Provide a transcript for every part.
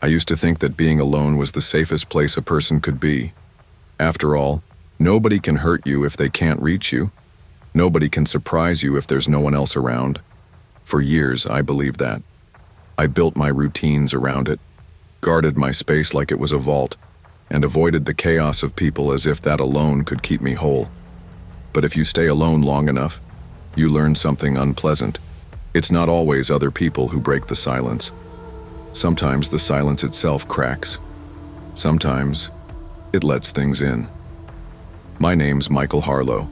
I used to think that being alone was the safest place a person could be. After all, nobody can hurt you if they can't reach you. Nobody can surprise you if there's no one else around. For years, I believed that. I built my routines around it, guarded my space like it was a vault, and avoided the chaos of people as if that alone could keep me whole. But if you stay alone long enough, you learn something unpleasant. It's not always other people who break the silence. Sometimes the silence itself cracks. Sometimes it lets things in. My name's Michael Harlow.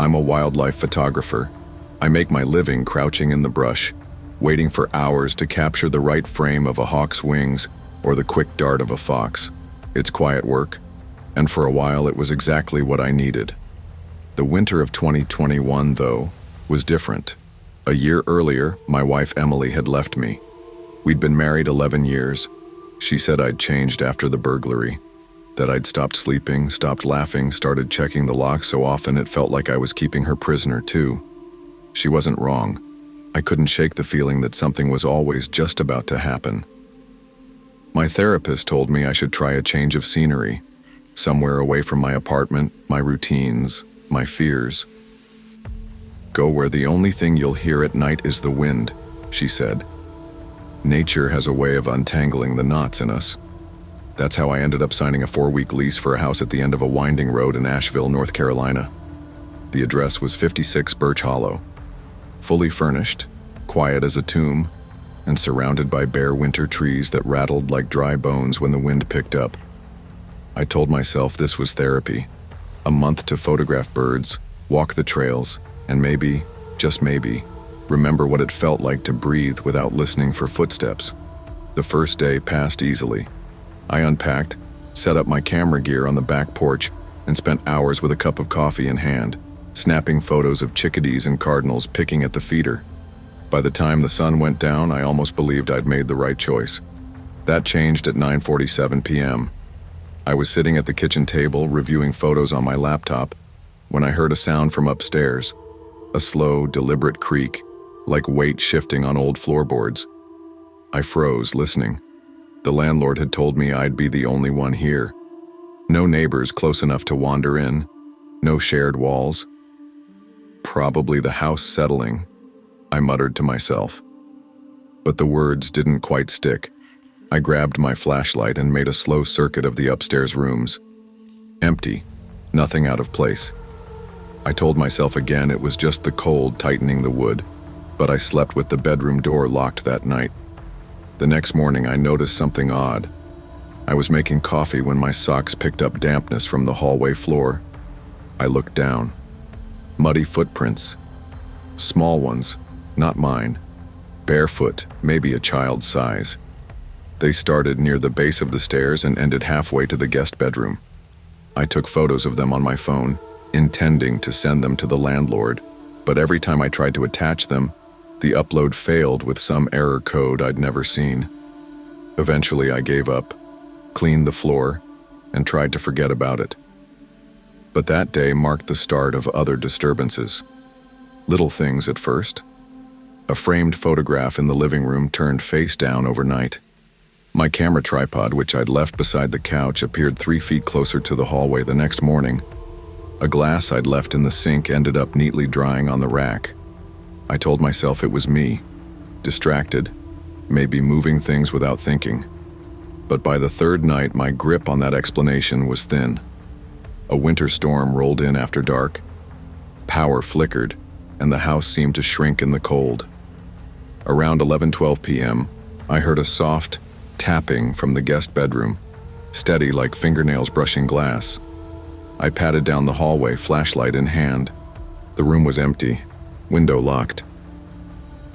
I'm a wildlife photographer. I make my living crouching in the brush, waiting for hours to capture the right frame of a hawk's wings or the quick dart of a fox. It's quiet work, and for a while it was exactly what I needed. The winter of 2021, though, was different. A year earlier, my wife Emily had left me. We'd been married 11 years. She said I'd changed after the burglary, that I'd stopped sleeping, stopped laughing, started checking the lock so often it felt like I was keeping her prisoner too. She wasn't wrong. I couldn't shake the feeling that something was always just about to happen. My therapist told me I should try a change of scenery, somewhere away from my apartment, my routines, my fears. Go where the only thing you'll hear at night is the wind, she said. Nature has a way of untangling the knots in us. That's how I ended up signing a 4-week lease for a house at the end of a winding road in Asheville, North Carolina. The address was 56 Birch Hollow. Fully furnished, quiet as a tomb, and surrounded by bare winter trees that rattled like dry bones when the wind picked up. I told myself this was therapy. A month to photograph birds, walk the trails, and maybe, just maybe, remember what it felt like to breathe without listening for footsteps. The first day passed easily. I unpacked, set up my camera gear on the back porch, and spent hours with a cup of coffee in hand, snapping photos of chickadees and cardinals picking at the feeder. By the time the sun went down, I almost believed I'd made the right choice. That changed at 9:47 p.m. I was sitting at the kitchen table reviewing photos on my laptop when I heard a sound from upstairs, a slow, deliberate creak, like weight shifting on old floorboards. I froze, listening. The landlord had told me I'd be the only one here. No neighbors close enough to wander in, no shared walls. Probably the house settling, I muttered to myself. But the words didn't quite stick. I grabbed my flashlight and made a slow circuit of the upstairs rooms. Empty, nothing out of place. I told myself again it was just the cold tightening the wood, but I slept with the bedroom door locked that night. The next morning I noticed something odd. I was making coffee when my socks picked up dampness from the hallway floor. I looked down. Muddy footprints. Small ones, not mine. Barefoot, maybe a child's size. They started near the base of the stairs and ended halfway to the guest bedroom. I took photos of them on my phone, intending to send them to the landlord, but every time I tried to attach them, the upload failed with some error code I'd never seen. Eventually I gave up, cleaned the floor, and tried to forget about it. But that day marked the start of other disturbances. Little things at first. A framed photograph in the living room turned face down overnight. My camera tripod, which I'd left beside the couch, appeared 3 feet closer to the hallway the next morning. A glass I'd left in the sink ended up neatly drying on the rack. I told myself it was me, distracted, maybe moving things without thinking. But by the third night, my grip on that explanation was thin. A winter storm rolled in after dark. Power flickered, and the house seemed to shrink in the cold. Around 11:12 p.m., I heard a soft tapping from the guest bedroom, steady like fingernails brushing glass. I padded down the hallway, flashlight in hand. The room was empty, window locked.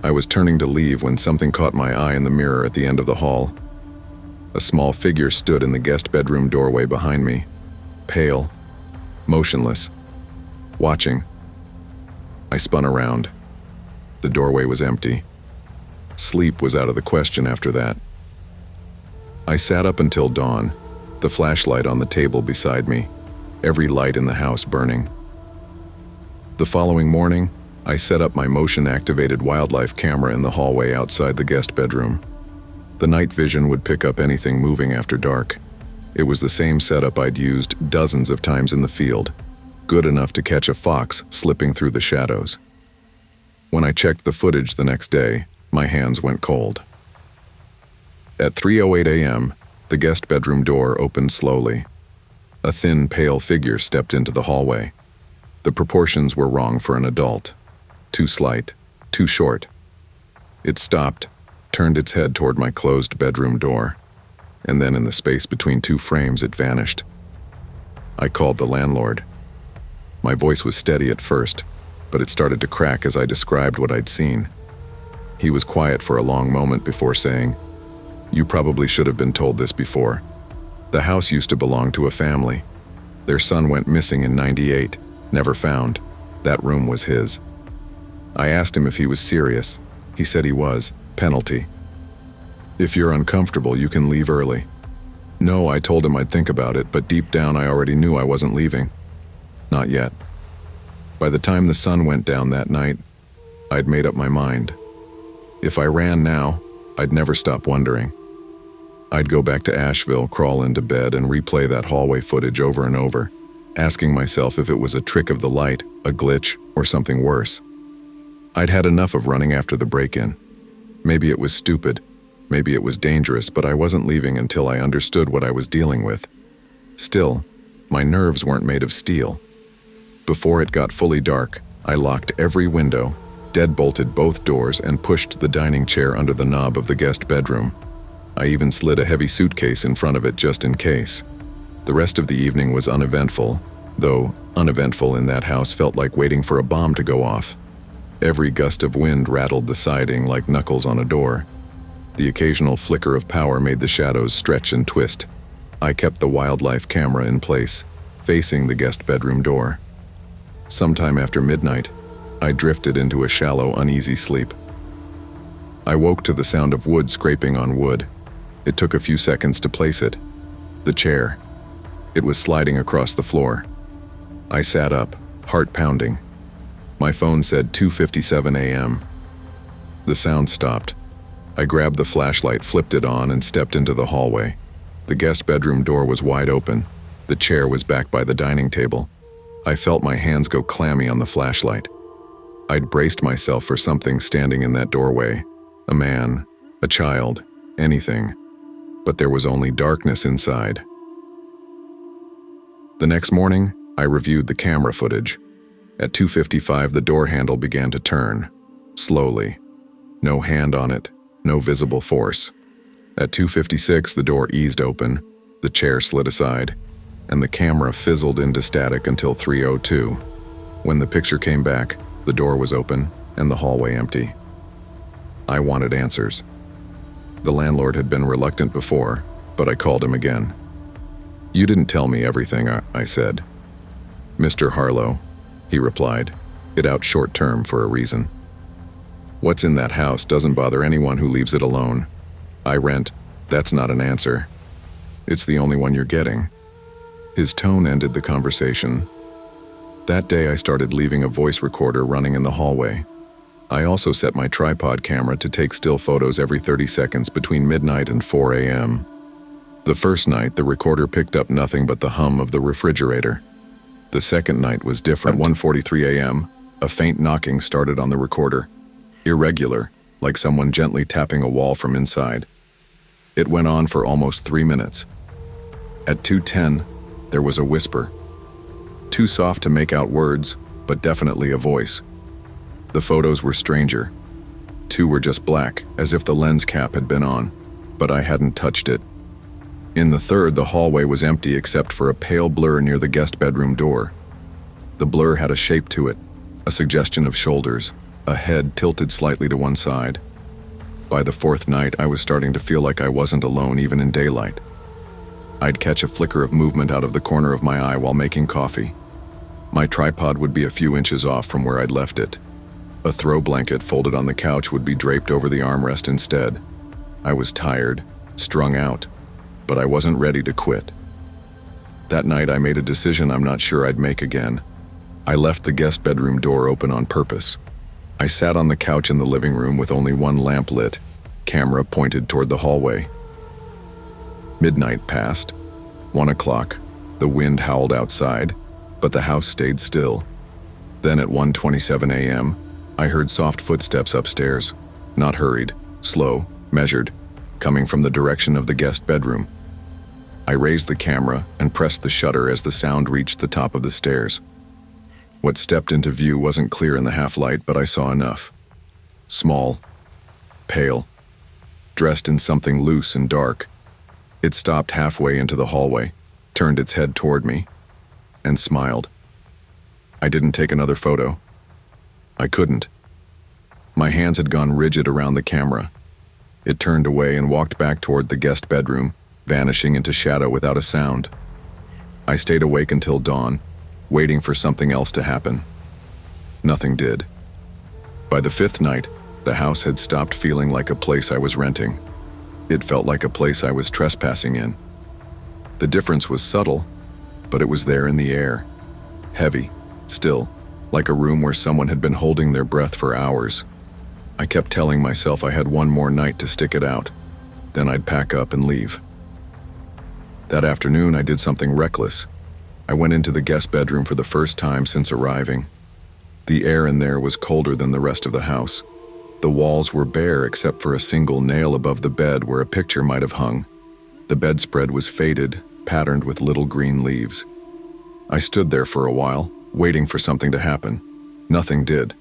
I was turning to leave when something caught my eye in the mirror at the end of the hall. A small figure stood in the guest bedroom doorway behind me, pale, motionless, watching. I spun around. The doorway was empty. Sleep was out of the question after that. I sat up until dawn, the flashlight on the table beside me, every light in the house burning. The following morning, I set up my motion-activated wildlife camera in the hallway outside the guest bedroom. The night vision would pick up anything moving after dark. It was the same setup I'd used dozens of times in the field, good enough to catch a fox slipping through the shadows. When I checked the footage the next day, my hands went cold. At 3:08 a.m., the guest bedroom door opened slowly. A thin, pale figure stepped into the hallway. The proportions were wrong for an adult. Too slight, too short. It stopped, turned its head toward my closed bedroom door, and then in the space between two frames it vanished. I called the landlord. My voice was steady at first, but it started to crack as I described what I'd seen. He was quiet for a long moment before saying, "You probably should have been told this before. The house used to belong to a family. Their son went missing in '98, never found. That room was his." I asked him if he was serious. He said he was. Penalty. "If you're uncomfortable, you can leave early." No, I told him I'd think about it, but deep down I already knew I wasn't leaving. Not yet. By the time the sun went down that night, I'd made up my mind. If I ran now, I'd never stop wondering. I'd go back to Asheville, crawl into bed, and replay that hallway footage over and over, asking myself if it was a trick of the light, a glitch, or something worse. I'd had enough of running after the break-in. Maybe it was stupid, maybe it was dangerous, but I wasn't leaving until I understood what I was dealing with. Still, my nerves weren't made of steel. Before it got fully dark, I locked every window, deadbolted both doors, and pushed the dining chair under the knob of the guest bedroom. I even slid a heavy suitcase in front of it just in case. The rest of the evening was uneventful, though uneventful in that house felt like waiting for a bomb to go off. Every gust of wind rattled the siding like knuckles on a door. The occasional flicker of power made the shadows stretch and twist. I kept the wildlife camera in place, facing the guest bedroom door. Sometime after midnight, I drifted into a shallow, uneasy sleep. I woke to the sound of wood scraping on wood. It took a few seconds to place it. The chair. It was sliding across the floor. I sat up, heart pounding. My phone said 2:57 a.m. The sound stopped. I grabbed the flashlight, flipped it on, and stepped into the hallway. The guest bedroom door was wide open. The chair was back by the dining table. I felt my hands go clammy on the flashlight. I'd braced myself for something standing in that doorway. A man, a child, anything. But there was only darkness inside. The next morning, I reviewed the camera footage. At 2:55, the door handle began to turn, slowly. No hand on it, no visible force. At 2:56, the door eased open, the chair slid aside, and the camera fizzled into static until 3:02. When the picture came back, the door was open and the hallway empty. I wanted answers. The landlord had been reluctant before, but I called him again. "You didn't tell me everything," I said. "Mr. Harlow," he replied, "it out short term for a reason. What's in that house doesn't bother anyone who leaves it alone. I rent, that's not an answer. It's the only one you're getting." His tone ended the conversation. That day I started leaving a voice recorder running in the hallway. I also set my tripod camera to take still photos every 30 seconds between midnight and 4 a.m. The first night, the recorder picked up nothing but the hum of the refrigerator. The second night was different. At 1:43 a.m., a faint knocking started on the recorder. Irregular, like someone gently tapping a wall from inside. It went on for almost 3 minutes. At 2:10, there was a whisper. Too soft to make out words, but definitely a voice. The photos were stranger. 2 were just black, as if the lens cap had been on, but I hadn't touched it. In the third, the hallway was empty except for a pale blur near the guest bedroom door. The blur had a shape to it, a suggestion of shoulders, a head tilted slightly to one side. By the fourth night, I was starting to feel like I wasn't alone even in daylight. I'd catch a flicker of movement out of the corner of my eye while making coffee. My tripod would be a few inches off from where I'd left it. A throw blanket folded on the couch would be draped over the armrest instead. I was tired, strung out, but I wasn't ready to quit. That night I made a decision I'm not sure I'd make again. I left the guest bedroom door open on purpose. I sat on the couch in the living room with only one lamp lit, camera pointed toward the hallway. Midnight passed. 1 o'clock. The wind howled outside, but the house stayed still. Then at 1:27 a.m., I heard soft footsteps upstairs, not hurried, slow, measured, coming from the direction of the guest bedroom. I raised the camera and pressed the shutter as the sound reached the top of the stairs. What stepped into view wasn't clear in the half-light, but I saw enough. Small, pale, dressed in something loose and dark. It stopped halfway into the hallway, turned its head toward me, and smiled. I didn't take another photo. I couldn't. My hands had gone rigid around the camera. It turned away and walked back toward the guest bedroom, vanishing into shadow without a sound. I stayed awake until dawn, waiting for something else to happen. Nothing did. By the 5th night, the house had stopped feeling like a place I was renting. It felt like a place I was trespassing in. The difference was subtle, but it was there in the air. Heavy, still, like a room where someone had been holding their breath for hours. I kept telling myself I had one more night to stick it out, then I'd pack up and leave. That afternoon, I did something reckless. I went into the guest bedroom for the first time since arriving. The air in there was colder than the rest of the house. The walls were bare except for a single nail above the bed where a picture might have hung. The bedspread was faded, patterned with little green leaves. I stood there for a while, waiting for something to happen. Nothing did.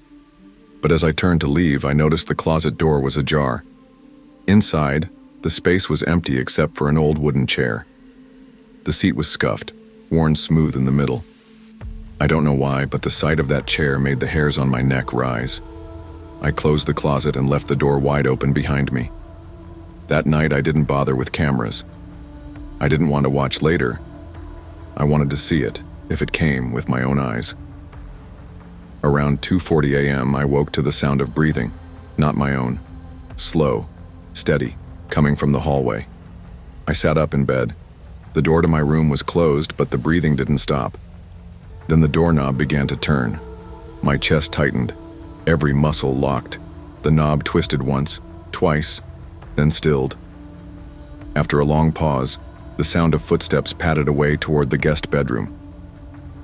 But as I turned to leave, I noticed the closet door was ajar. Inside, the space was empty except for an old wooden chair. The seat was scuffed, worn smooth in the middle. I don't know why, but the sight of that chair made the hairs on my neck rise. I closed the closet and left the door wide open behind me. That night, I didn't bother with cameras. I didn't want to watch later. I wanted to see it, if it came, with my own eyes. Around 2:40 a.m., I woke to the sound of breathing, not my own. Slow, steady, coming from the hallway. I sat up in bed. The door to my room was closed, but the breathing didn't stop. Then the doorknob began to turn. My chest tightened. Every muscle locked. The knob twisted once, twice, then stilled. After a long pause, the sound of footsteps padded away toward the guest bedroom.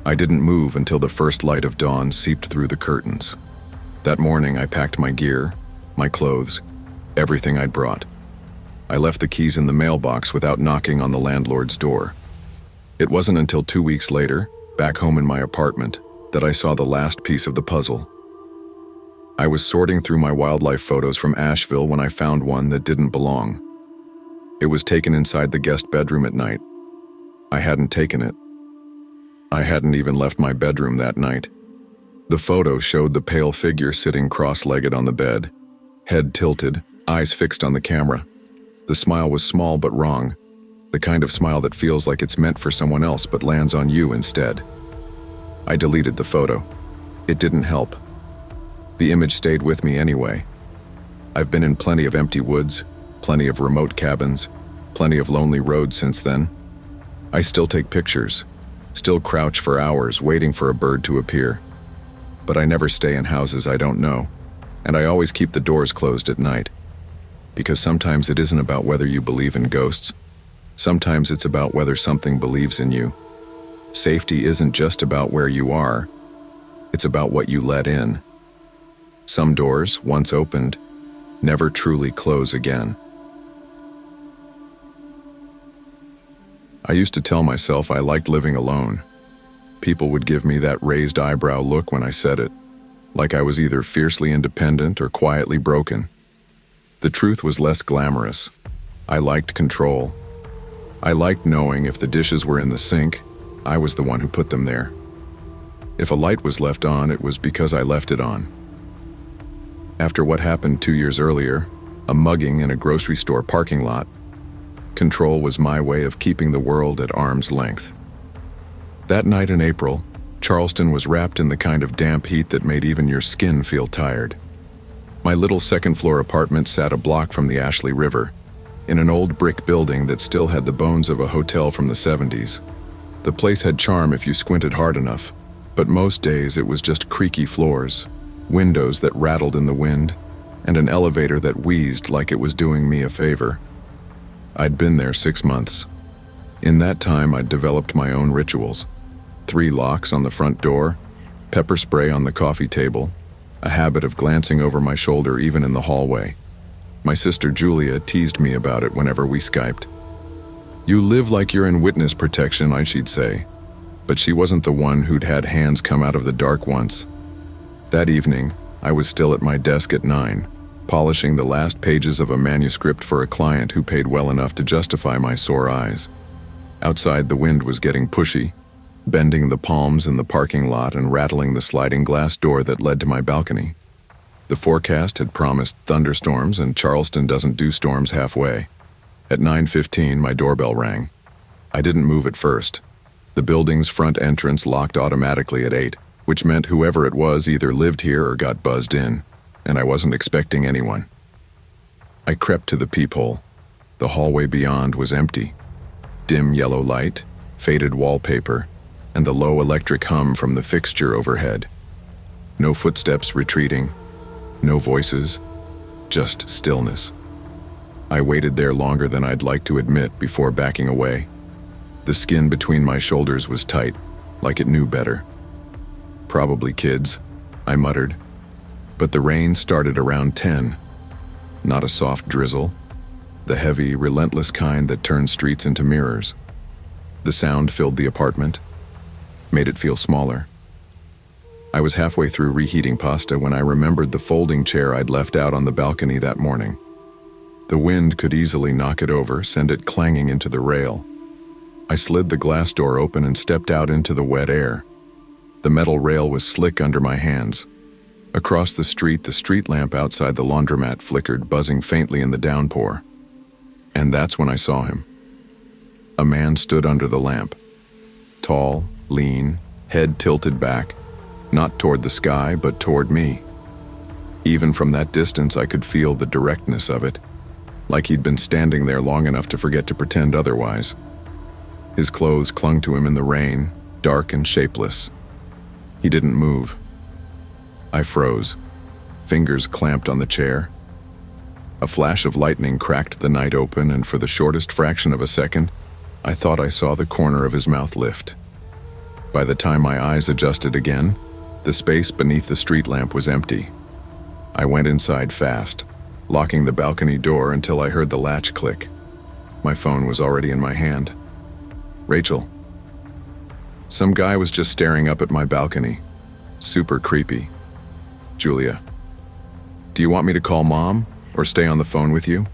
I didn't move until the first light of dawn seeped through the curtains. That morning, I packed my gear, my clothes, everything I'd brought. I left the keys in the mailbox without knocking on the landlord's door. It wasn't until 2 weeks later, back home in my apartment, that I saw the last piece of the puzzle. I was sorting through my wildlife photos from Asheville when I found one that didn't belong. It was taken inside the guest bedroom at night. I hadn't taken it. I hadn't even left my bedroom that night. The photo showed the pale figure sitting cross-legged on the bed, head tilted, eyes fixed on the camera. The smile was small but wrong, the kind of smile that feels like it's meant for someone else but lands on you instead. I deleted the photo. It didn't help. The image stayed with me anyway. I've been in plenty of empty woods, plenty of remote cabins, plenty of lonely roads since then. I still take pictures, still crouch for hours waiting for a bird to appear. But I never stay in houses I don't know, and I always keep the doors closed at night. Because sometimes it isn't about whether you believe in ghosts. Sometimes it's about whether something believes in you. Safety isn't just about where you are, it's about what you let in. Some doors, once opened, never truly close again. I used to tell myself I liked living alone. People would give me that raised eyebrow look when I said it, like I was either fiercely independent or quietly broken. The truth was less glamorous. I liked control. I liked knowing if the dishes were in the sink, I was the one who put them there. If a light was left on, it was because I left it on. After what happened 2 years earlier, a mugging in a grocery store parking lot, control was my way of keeping the world at arm's length. That night in April, Charleston was wrapped in the kind of damp heat that made even your skin feel tired. My little second-floor apartment sat a block from the Ashley River, in an old brick building that still had the bones of a hotel from the 70s. The place had charm if you squinted hard enough, but most days it was just creaky floors, windows that rattled in the wind, and an elevator that wheezed like it was doing me a favor. I'd been there 6 months. In that time, I'd developed my own rituals. 3 locks on the front door, pepper spray on the coffee table, a habit of glancing over my shoulder even in the hallway. My sister Julia teased me about it whenever we Skyped. "You live like you're in witness protection," she'd say. But she wasn't the one who'd had hands come out of the dark once. That evening, I was still at my desk at 9, polishing the last pages of a manuscript for a client who paid well enough to justify my sore eyes. Outside, the wind was getting pushy, bending the palms in the parking lot and rattling the sliding glass door that led to my balcony. The forecast had promised thunderstorms, and Charleston doesn't do storms halfway. At 9:15, my doorbell rang. I didn't move at first. The building's front entrance locked automatically at 8, which meant whoever it was either lived here or got buzzed in, and I wasn't expecting anyone. I crept to the peephole. The hallway beyond was empty. Dim yellow light, faded wallpaper, and the low electric hum from the fixture overhead. No footsteps retreating, no voices, just stillness. I waited there longer than I'd like to admit before backing away. The skin between my shoulders was tight, like it knew better. "Probably kids," I muttered. But the rain started around 10. Not a soft drizzle, the heavy, relentless kind that turns streets into mirrors. The sound filled the apartment, made it feel smaller. I was halfway through reheating pasta when I remembered the folding chair I'd left out on the balcony that morning. The wind could easily knock it over, send it clanging into the rail. I slid the glass door open and stepped out into the wet air. The metal rail was slick under my hands. Across the street lamp outside the laundromat flickered, buzzing faintly in the downpour. And that's when I saw him. A man stood under the lamp. Tall, lean, head tilted back, not toward the sky, but toward me. Even from that distance, I could feel the directness of it, like he'd been standing there long enough to forget to pretend otherwise. His clothes clung to him in the rain, dark and shapeless. He didn't move. I froze, fingers clamped on the chair. A flash of lightning cracked the night open, and for the shortest fraction of a second, I thought I saw the corner of his mouth lift. By the time my eyes adjusted again, the space beneath the street lamp was empty. I went inside fast, locking the balcony door until I heard the latch click. My phone was already in my hand. "Rachel." Some guy was just staring up at my balcony. Super creepy. "Julia. Do you want me to call Mom or stay on the phone with you?"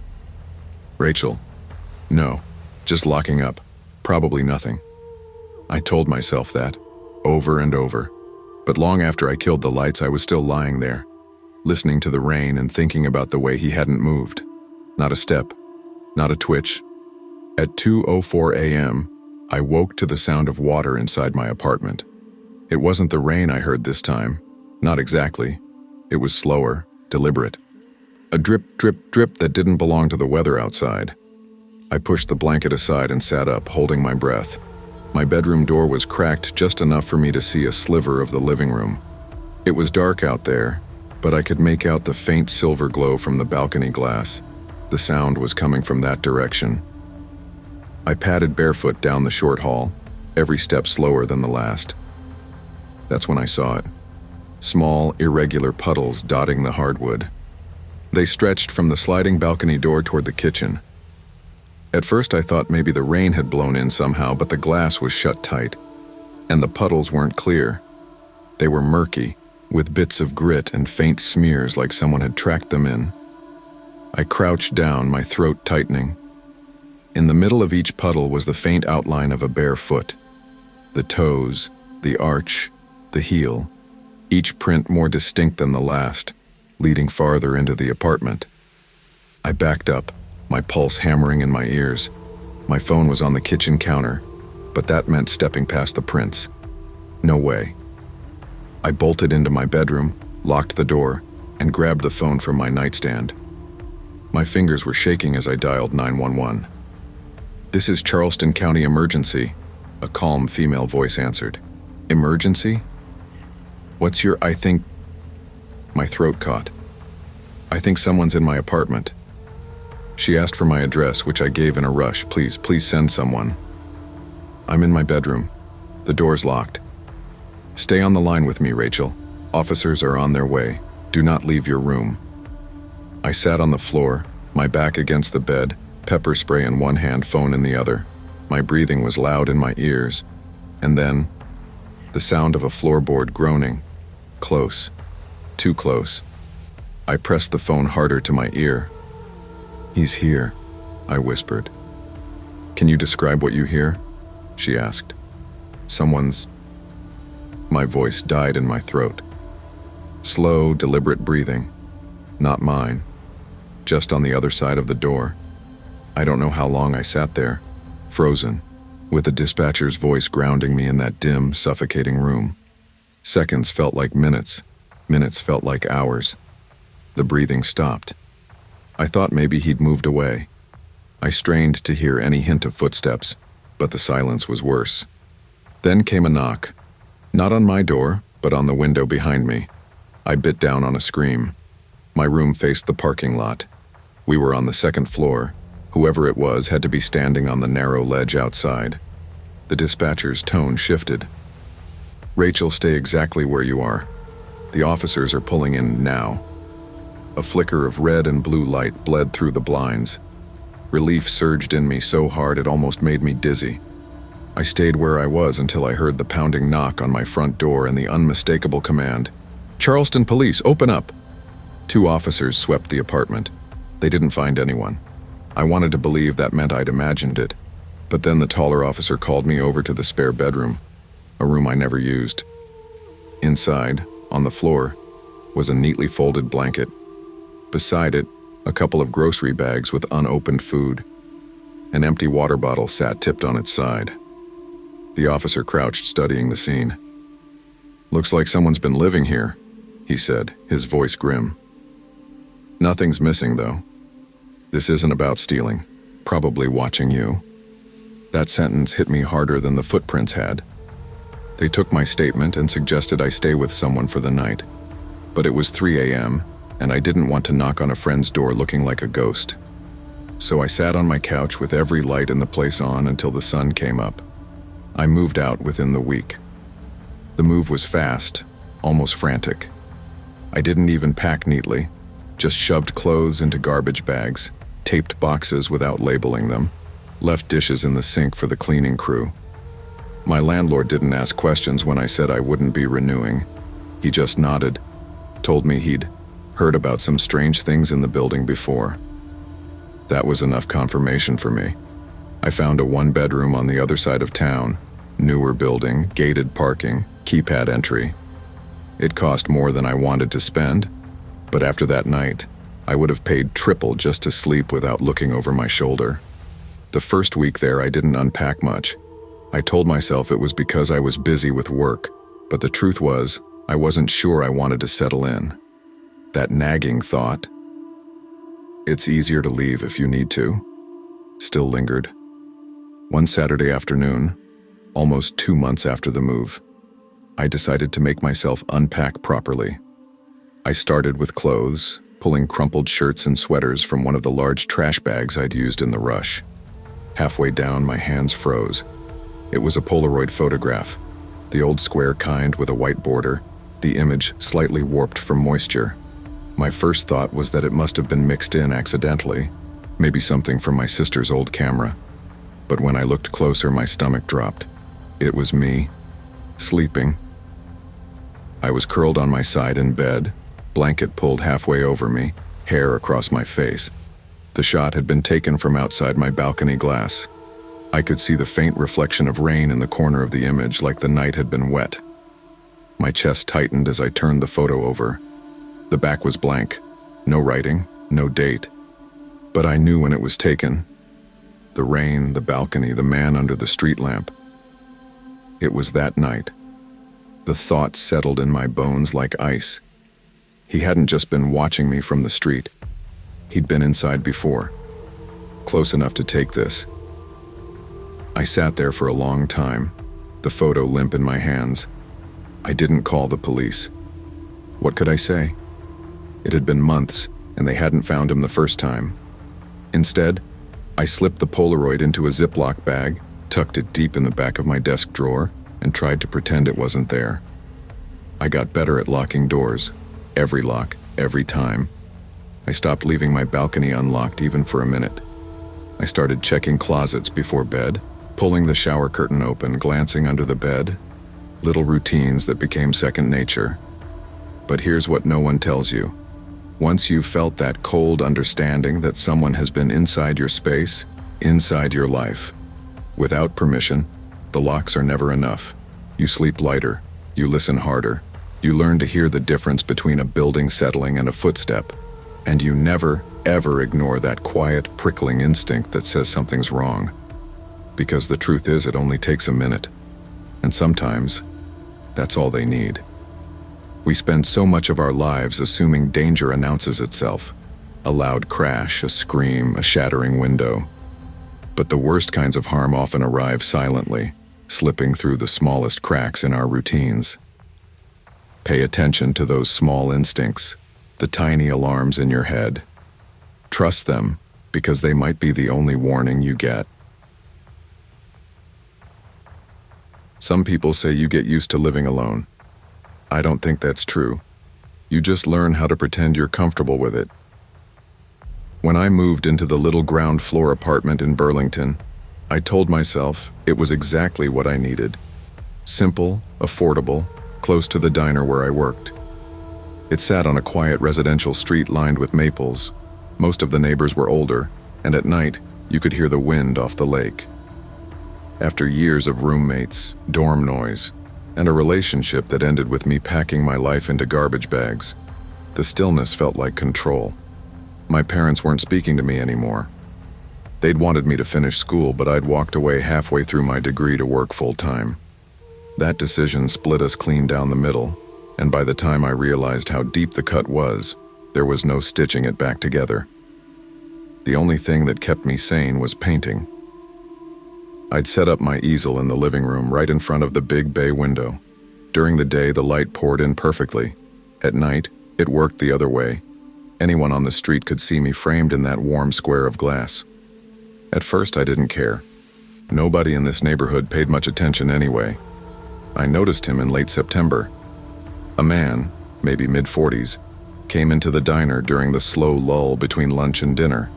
"Rachel. No, just locking up. Probably nothing." I told myself that, over and over. But long after I killed the lights, I was still lying there, listening to the rain and thinking about the way he hadn't moved. Not a step, not a twitch. At 2:04 a.m., I woke to the sound of water inside my apartment. It wasn't the rain I heard this time. Not exactly. It was slower, deliberate. A drip, drip, drip that didn't belong to the weather outside. I pushed the blanket aside and sat up, holding my breath. My bedroom door was cracked just enough for me to see a sliver of the living room. It was dark out there, but I could make out the faint silver glow from the balcony glass. The sound was coming from that direction. I padded barefoot down the short hall, every step slower than the last. That's when I saw it. Small, irregular puddles dotting the hardwood. They stretched from the sliding balcony door toward the kitchen. At first I thought maybe the rain had blown in somehow, but the glass was shut tight. And the puddles weren't clear. They were murky, with bits of grit and faint smears like someone had tracked them in. I crouched down, my throat tightening. In the middle of each puddle was the faint outline of a bare foot. The toes, the arch, the heel, each print more distinct than the last, leading farther into the apartment. I backed up, my pulse hammering in my ears. My phone was on the kitchen counter, but that meant stepping past the prints. No way. I bolted into my bedroom, locked the door, and grabbed the phone from my nightstand. My fingers were shaking as I dialed 911. "This is Charleston County Emergency," a calm female voice answered. "Emergency? What's your, I think..." My throat caught. I think someone's in my apartment. She asked for my address, which I gave in a rush. Please send someone. I'm in my bedroom. The door's locked. Stay on the line with me, Rachel. Officers are on their way. Do not leave your room. I sat on the floor, my back against the bed, pepper spray in one hand, phone in the other. My breathing was loud in my ears. And then, the sound of a floorboard groaning. Close. Too close. I pressed the phone harder to my ear. He's here, I whispered. Can you describe what you hear? She asked. Someone's... My voice died in my throat. Slow, deliberate breathing. Not mine. Just on the other side of the door. I don't know how long I sat there, frozen, with the dispatcher's voice grounding me in that dim, suffocating room. Seconds felt like minutes. Minutes felt like hours. The breathing stopped. I thought maybe he'd moved away. I strained to hear any hint of footsteps, but the silence was worse. Then came a knock. Not on my door, but on the window behind me. I bit down on a scream. My room faced the parking lot. We were on the second floor. Whoever it was had to be standing on the narrow ledge outside. The dispatcher's tone shifted. Rachel, stay exactly where you are. The officers are pulling in now. A flicker of red and blue light bled through the blinds. Relief surged in me so hard it almost made me dizzy. I stayed where I was until I heard the pounding knock on my front door and the unmistakable command, "Charleston Police, open up!" 2 officers swept the apartment. They didn't find anyone. I wanted to believe that meant I'd imagined it, but then the taller officer called me over to the spare bedroom, a room I never used. Inside, on the floor, was a neatly folded blanket. Beside it, a couple of grocery bags with unopened food. An empty water bottle sat tipped on its side. The officer crouched, studying the scene. "Looks like someone's been living here," he said, his voice grim. "Nothing's missing, though. This isn't about stealing. Probably watching you." That sentence hit me harder than the footprints had. They took my statement and suggested I stay with someone for the night. But it was 3 a.m., and I didn't want to knock on a friend's door looking like a ghost. So I sat on my couch with every light in the place on until the sun came up. I moved out within the week. The move was fast, almost frantic. I didn't even pack neatly, just shoved clothes into garbage bags, taped boxes without labeling them, left dishes in the sink for the cleaning crew. My landlord didn't ask questions when I said I wouldn't be renewing. He just nodded, told me he'd heard about some strange things in the building before. That was enough confirmation for me. I found a 1-bedroom on the other side of town, newer building, gated parking, keypad entry. It cost more than I wanted to spend, but after that night, I would have paid triple just to sleep without looking over my shoulder. The first week there, I didn't unpack much. I told myself it was because I was busy with work, but the truth was, I wasn't sure I wanted to settle in. That nagging thought, "It's easier to leave if you need to," still lingered. One Saturday afternoon, almost 2 months after the move, I decided to make myself unpack properly. I started with clothes, pulling crumpled shirts and sweaters from one of the large trash bags I'd used in the rush. Halfway down, my hands froze. It was a Polaroid photograph, the old square kind with a white border, the image slightly warped from moisture. My first thought was that it must have been mixed in accidentally, maybe something from my sister's old camera. But when I looked closer, my stomach dropped. It was me, sleeping. I was curled on my side in bed, blanket pulled halfway over me, hair across my face. The shot had been taken from outside my balcony glass. I could see the faint reflection of rain in the corner of the image, like the night had been wet. My chest tightened as I turned the photo over. The back was blank, no writing, no date. But I knew when it was taken. The rain, the balcony, the man under the street lamp. It was that night. The thought settled in my bones like ice. He hadn't just been watching me from the street. He'd been inside before, close enough to take this. I sat there for a long time, the photo limp in my hands. I didn't call the police. What could I say? It had been months, and they hadn't found him the first time. Instead, I slipped the Polaroid into a Ziploc bag, tucked it deep in the back of my desk drawer, and tried to pretend it wasn't there. I got better at locking doors. Every lock, every time. I stopped leaving my balcony unlocked even for a minute. I started checking closets before bed, pulling the shower curtain open, glancing under the bed. Little routines that became second nature. But here's what no one tells you. Once you've felt that cold understanding that someone has been inside your space, inside your life, without permission, the locks are never enough. You sleep lighter, you listen harder, you learn to hear the difference between a building settling and a footstep, and you never, ever ignore that quiet, prickling instinct that says something's wrong. Because the truth is, it only takes a minute, and sometimes, that's all they need. We spend so much of our lives assuming danger announces itself. A loud crash, a scream, a shattering window. But the worst kinds of harm often arrive silently, slipping through the smallest cracks in our routines. Pay attention to those small instincts, the tiny alarms in your head. Trust them, because they might be the only warning you get. Some people say you get used to living alone. I don't think that's true. You just learn how to pretend you're comfortable with it. When I moved into the little ground floor apartment in Burlington, I told myself it was exactly what I needed. Simple, affordable, close to the diner where I worked. It sat on a quiet residential street lined with maples. Most of the neighbors were older, and at night, you could hear the wind off the lake. After years of roommates, dorm noise, and a relationship that ended with me packing my life into garbage bags, the stillness felt like control. My parents weren't speaking to me anymore. They'd wanted me to finish school, but I'd walked away halfway through my degree to work full-time. That decision split us clean down the middle, and by the time I realized how deep the cut was, there was no stitching it back together. The only thing that kept me sane was painting. I'd set up my easel in the living room right in front of the big bay window. During the day, the light poured in perfectly. At night, it worked the other way. Anyone on the street could see me framed in that warm square of glass. At first, I didn't care. Nobody in this neighborhood paid much attention anyway. I noticed him in late September. A man, maybe mid-40s, came into the diner during the slow lull between lunch and dinner.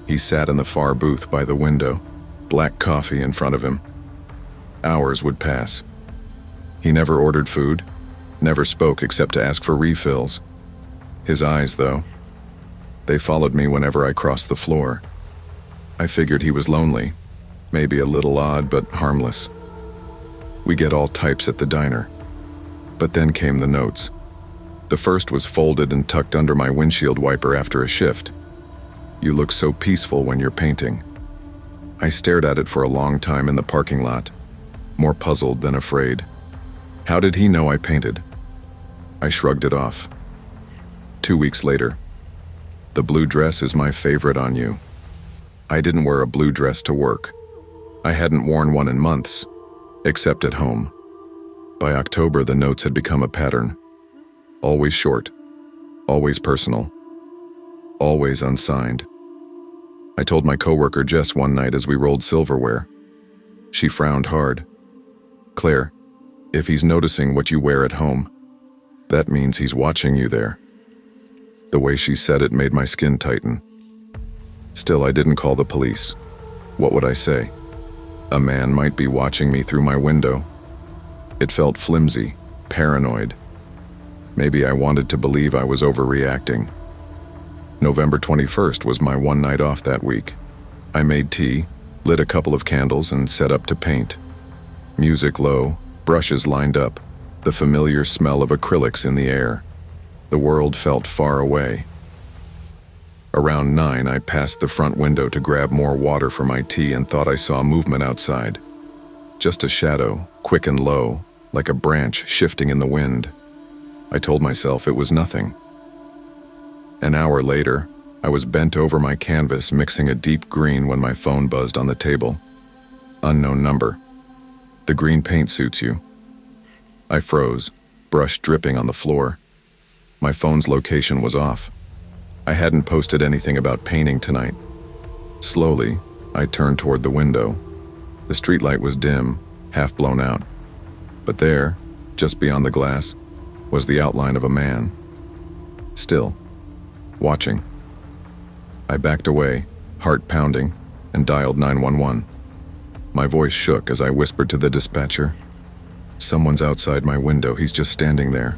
He sat in the far booth by the window, black coffee in front of him. Hours would pass. He never ordered food, never spoke except to ask for refills. His eyes, though, they followed me whenever I crossed the floor. I figured he was lonely, maybe a little odd but harmless. We get all types at the diner. But then came the notes. The first was folded and tucked under my windshield wiper after a shift. "You look so peaceful when you're painting." I stared at it for a long time in the parking lot, more puzzled than afraid. How did he know I painted? I shrugged it off. 2 weeks later. "The blue dress is my favorite on you." I didn't wear a blue dress to work. I hadn't worn one in months, except at home. By October, the notes had become a pattern. Always short, always personal, always unsigned. I told my coworker Jess one night as we rolled silverware. She frowned hard. "Claire, if he's noticing what you wear at home, that means he's watching you there." The way she said it made my skin tighten. Still, I didn't call the police. What would I say? A man might be watching me through my window. It felt flimsy, paranoid. Maybe I wanted to believe I was overreacting. November 21st was my one night off that week. I made tea, lit a couple of candles, and set up to paint. Music low, brushes lined up, the familiar smell of acrylics in the air. The world felt far away. Around 9, I passed the front window to grab more water for my tea and thought I saw movement outside. Just a shadow, quick and low, like a branch shifting in the wind. I told myself it was nothing. An hour later, I was bent over my canvas mixing a deep green when my phone buzzed on the table. Unknown number. "The green paint suits you." I froze, brush dripping on the floor. My phone's location was off. I hadn't posted anything about painting tonight. Slowly, I turned toward the window. The streetlight was dim, half blown out. But there, just beyond the glass, was the outline of a man. Still, watching. I backed away, heart pounding, and dialed 911. My voice shook as I whispered to the dispatcher, "Someone's outside my window, he's just standing there."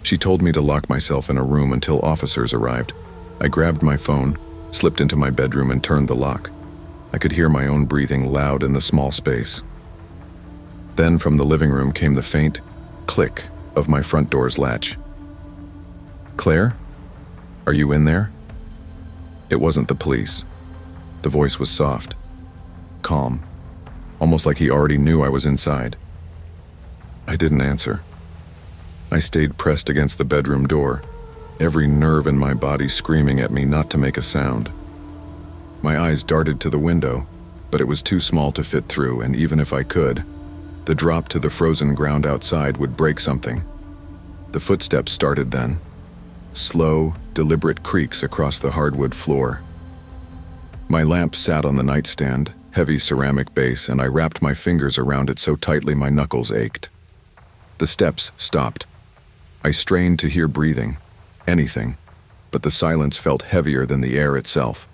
She told me to lock myself in a room until officers arrived. I grabbed my phone, slipped into my bedroom, and turned the lock. I could hear my own breathing loud in the small space. Then from the living room came the faint click of my front door's latch. "Claire? Are you in there?" It wasn't the police. The voice was soft, calm, almost like he already knew I was inside. I didn't answer. I stayed pressed against the bedroom door, every nerve in my body screaming at me not to make a sound. My eyes darted to the window, but it was too small to fit through, and even if I could, the drop to the frozen ground outside would break something. The footsteps started then, slow, deliberate creaks across the hardwood floor. My lamp sat on the nightstand, heavy ceramic base, and I wrapped my fingers around it so tightly my knuckles ached. The steps stopped. I strained to hear breathing, anything, but the silence felt heavier than the air itself.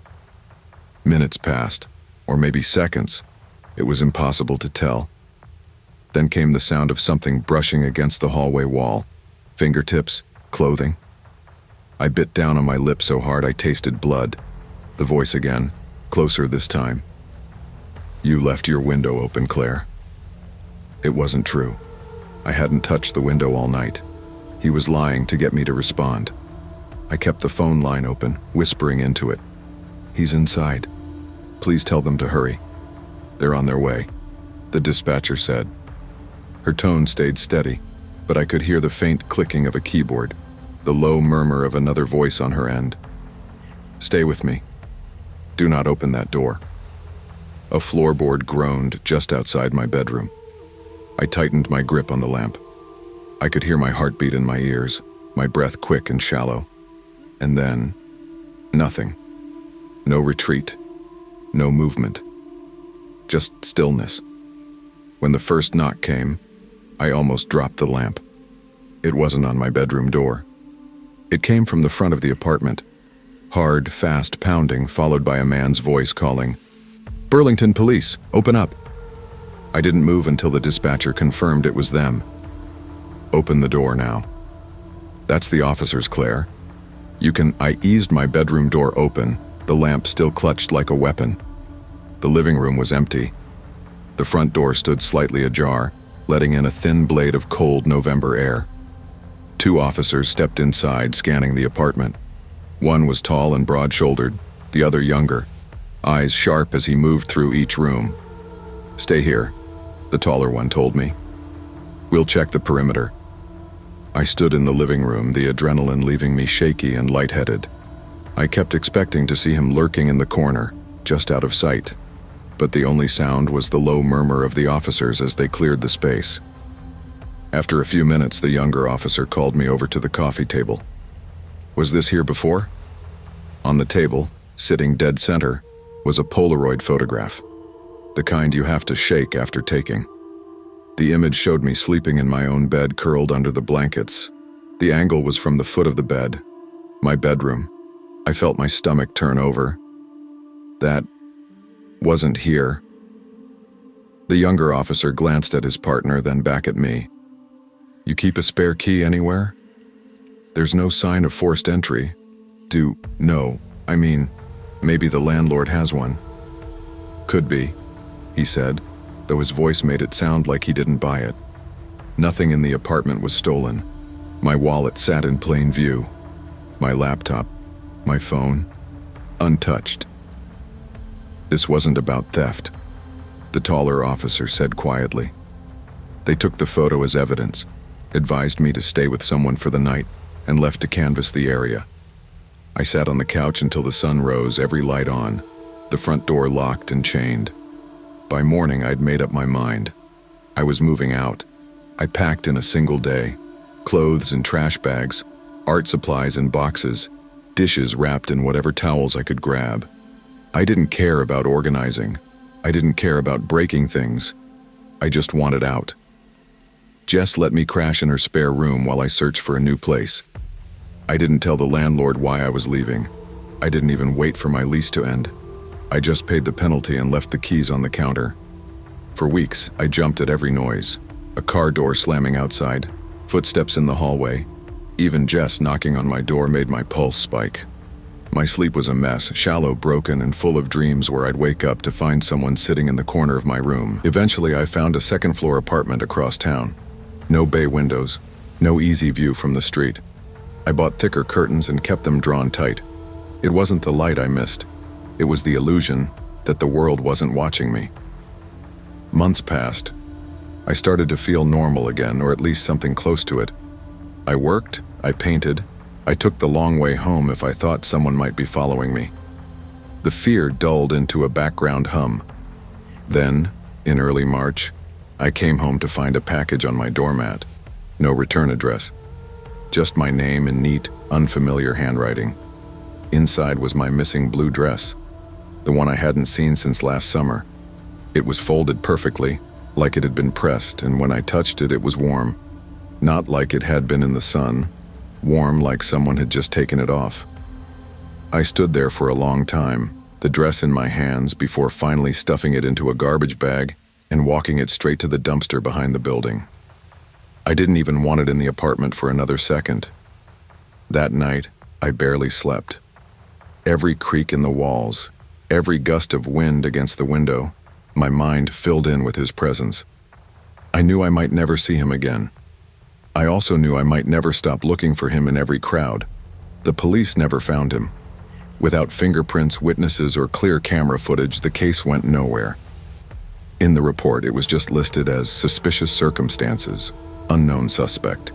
Minutes passed, or maybe seconds. It was impossible to tell. Then came the sound of something brushing against the hallway wall. Fingertips, clothing. I bit down on my lip so hard I tasted blood. The voice again, closer this time. "You left your window open, Claire." It wasn't true. I hadn't touched the window all night. He was lying to get me to respond. I kept the phone line open, whispering into it. "He's inside. Please tell them to hurry. They're on their way," the dispatcher said. Her tone stayed steady, but I could hear the faint clicking of a keyboard, the low murmur of another voice on her end. "Stay with me. Do not open that door." A floorboard groaned just outside my bedroom. I tightened my grip on the lamp. I could hear my heartbeat in my ears, my breath quick and shallow. And then, nothing. No retreat. No movement. Just stillness. When the first knock came, I almost dropped the lamp. It wasn't on my bedroom door. It came from the front of the apartment. Hard, fast pounding, followed by a man's voice calling, "Burlington Police, open up." I didn't move until the dispatcher confirmed it was them. "Open the door now." "That's the officers, Claire. You can..." I eased my bedroom door open, the lamp still clutched like a weapon. The living room was empty. The front door stood slightly ajar, letting in a thin blade of cold November air. 2 officers stepped inside, scanning the apartment. One was tall and broad-shouldered, the other younger, eyes sharp as he moved through each room. "Stay here," the taller one told me. "We'll check the perimeter." I stood in the living room, the adrenaline leaving me shaky and lightheaded. I kept expecting to see him lurking in the corner, just out of sight. But the only sound was the low murmur of the officers as they cleared the space. After a few minutes, the younger officer called me over to the coffee table. "Was this here before?" On the table, sitting dead center, was a Polaroid photograph, the kind you have to shake after taking. The image showed me sleeping in my own bed, curled under the blankets. The angle was from the foot of the bed, my bedroom. I felt my stomach turn over. That wasn't here. The younger officer glanced at his partner, then back at me. "You keep a spare key anywhere? There's no sign of forced entry. No, I mean, maybe the landlord has one." "Could be," he said, though his voice made it sound like he didn't buy it. Nothing in the apartment was stolen. My wallet sat in plain view. My laptop, my phone, untouched. "This wasn't about theft," the taller officer said quietly. "They took the photo as evidence, advised me to stay with someone for the night, and left to canvass the area. I sat on the couch until the sun rose, every light on, the front door locked and chained. By morning, I'd made up my mind. I was moving out. I packed in a single day, clothes in trash bags, art supplies in boxes, dishes wrapped in whatever towels I could grab. I didn't care about organizing. I didn't care about breaking things. I just wanted out. Jess let me crash in her spare room while I searched for a new place. I didn't tell the landlord why I was leaving. I didn't even wait for my lease to end. I just paid the penalty and left the keys on the counter. For weeks, I jumped at every noise. A car door slamming outside, footsteps in the hallway. Even Jess knocking on my door made my pulse spike. My sleep was a mess, shallow, broken, and full of dreams where I'd wake up to find someone sitting in the corner of my room. Eventually, I found a second-floor apartment across town. No bay windows, no easy view from the street. I bought thicker curtains and kept them drawn tight. It wasn't the light I missed. It was the illusion that the world wasn't watching me. Months passed. I started to feel normal again, or at least something close to it. I worked, I painted, I took the long way home if I thought someone might be following me. The fear dulled into a background hum. Then, in early March, I came home to find a package on my doormat. No return address. Just my name in neat, unfamiliar handwriting. Inside was my missing blue dress, the one I hadn't seen since last summer. It was folded perfectly, like it had been pressed, and when I touched it, it was warm. Not like it had been in the sun, warm like someone had just taken it off. I stood there for a long time, the dress in my hands, before finally stuffing it into a garbage bag and walking it straight to the dumpster behind the building. I didn't even want it in the apartment for another second. That night, I barely slept. Every creak in the walls, every gust of wind against the window, my mind filled in with his presence. I knew I might never see him again. I also knew I might never stop looking for him in every crowd. The police never found him. Without fingerprints, witnesses, or clear camera footage, the case went nowhere. In the report, it was just listed as suspicious circumstances, unknown suspect.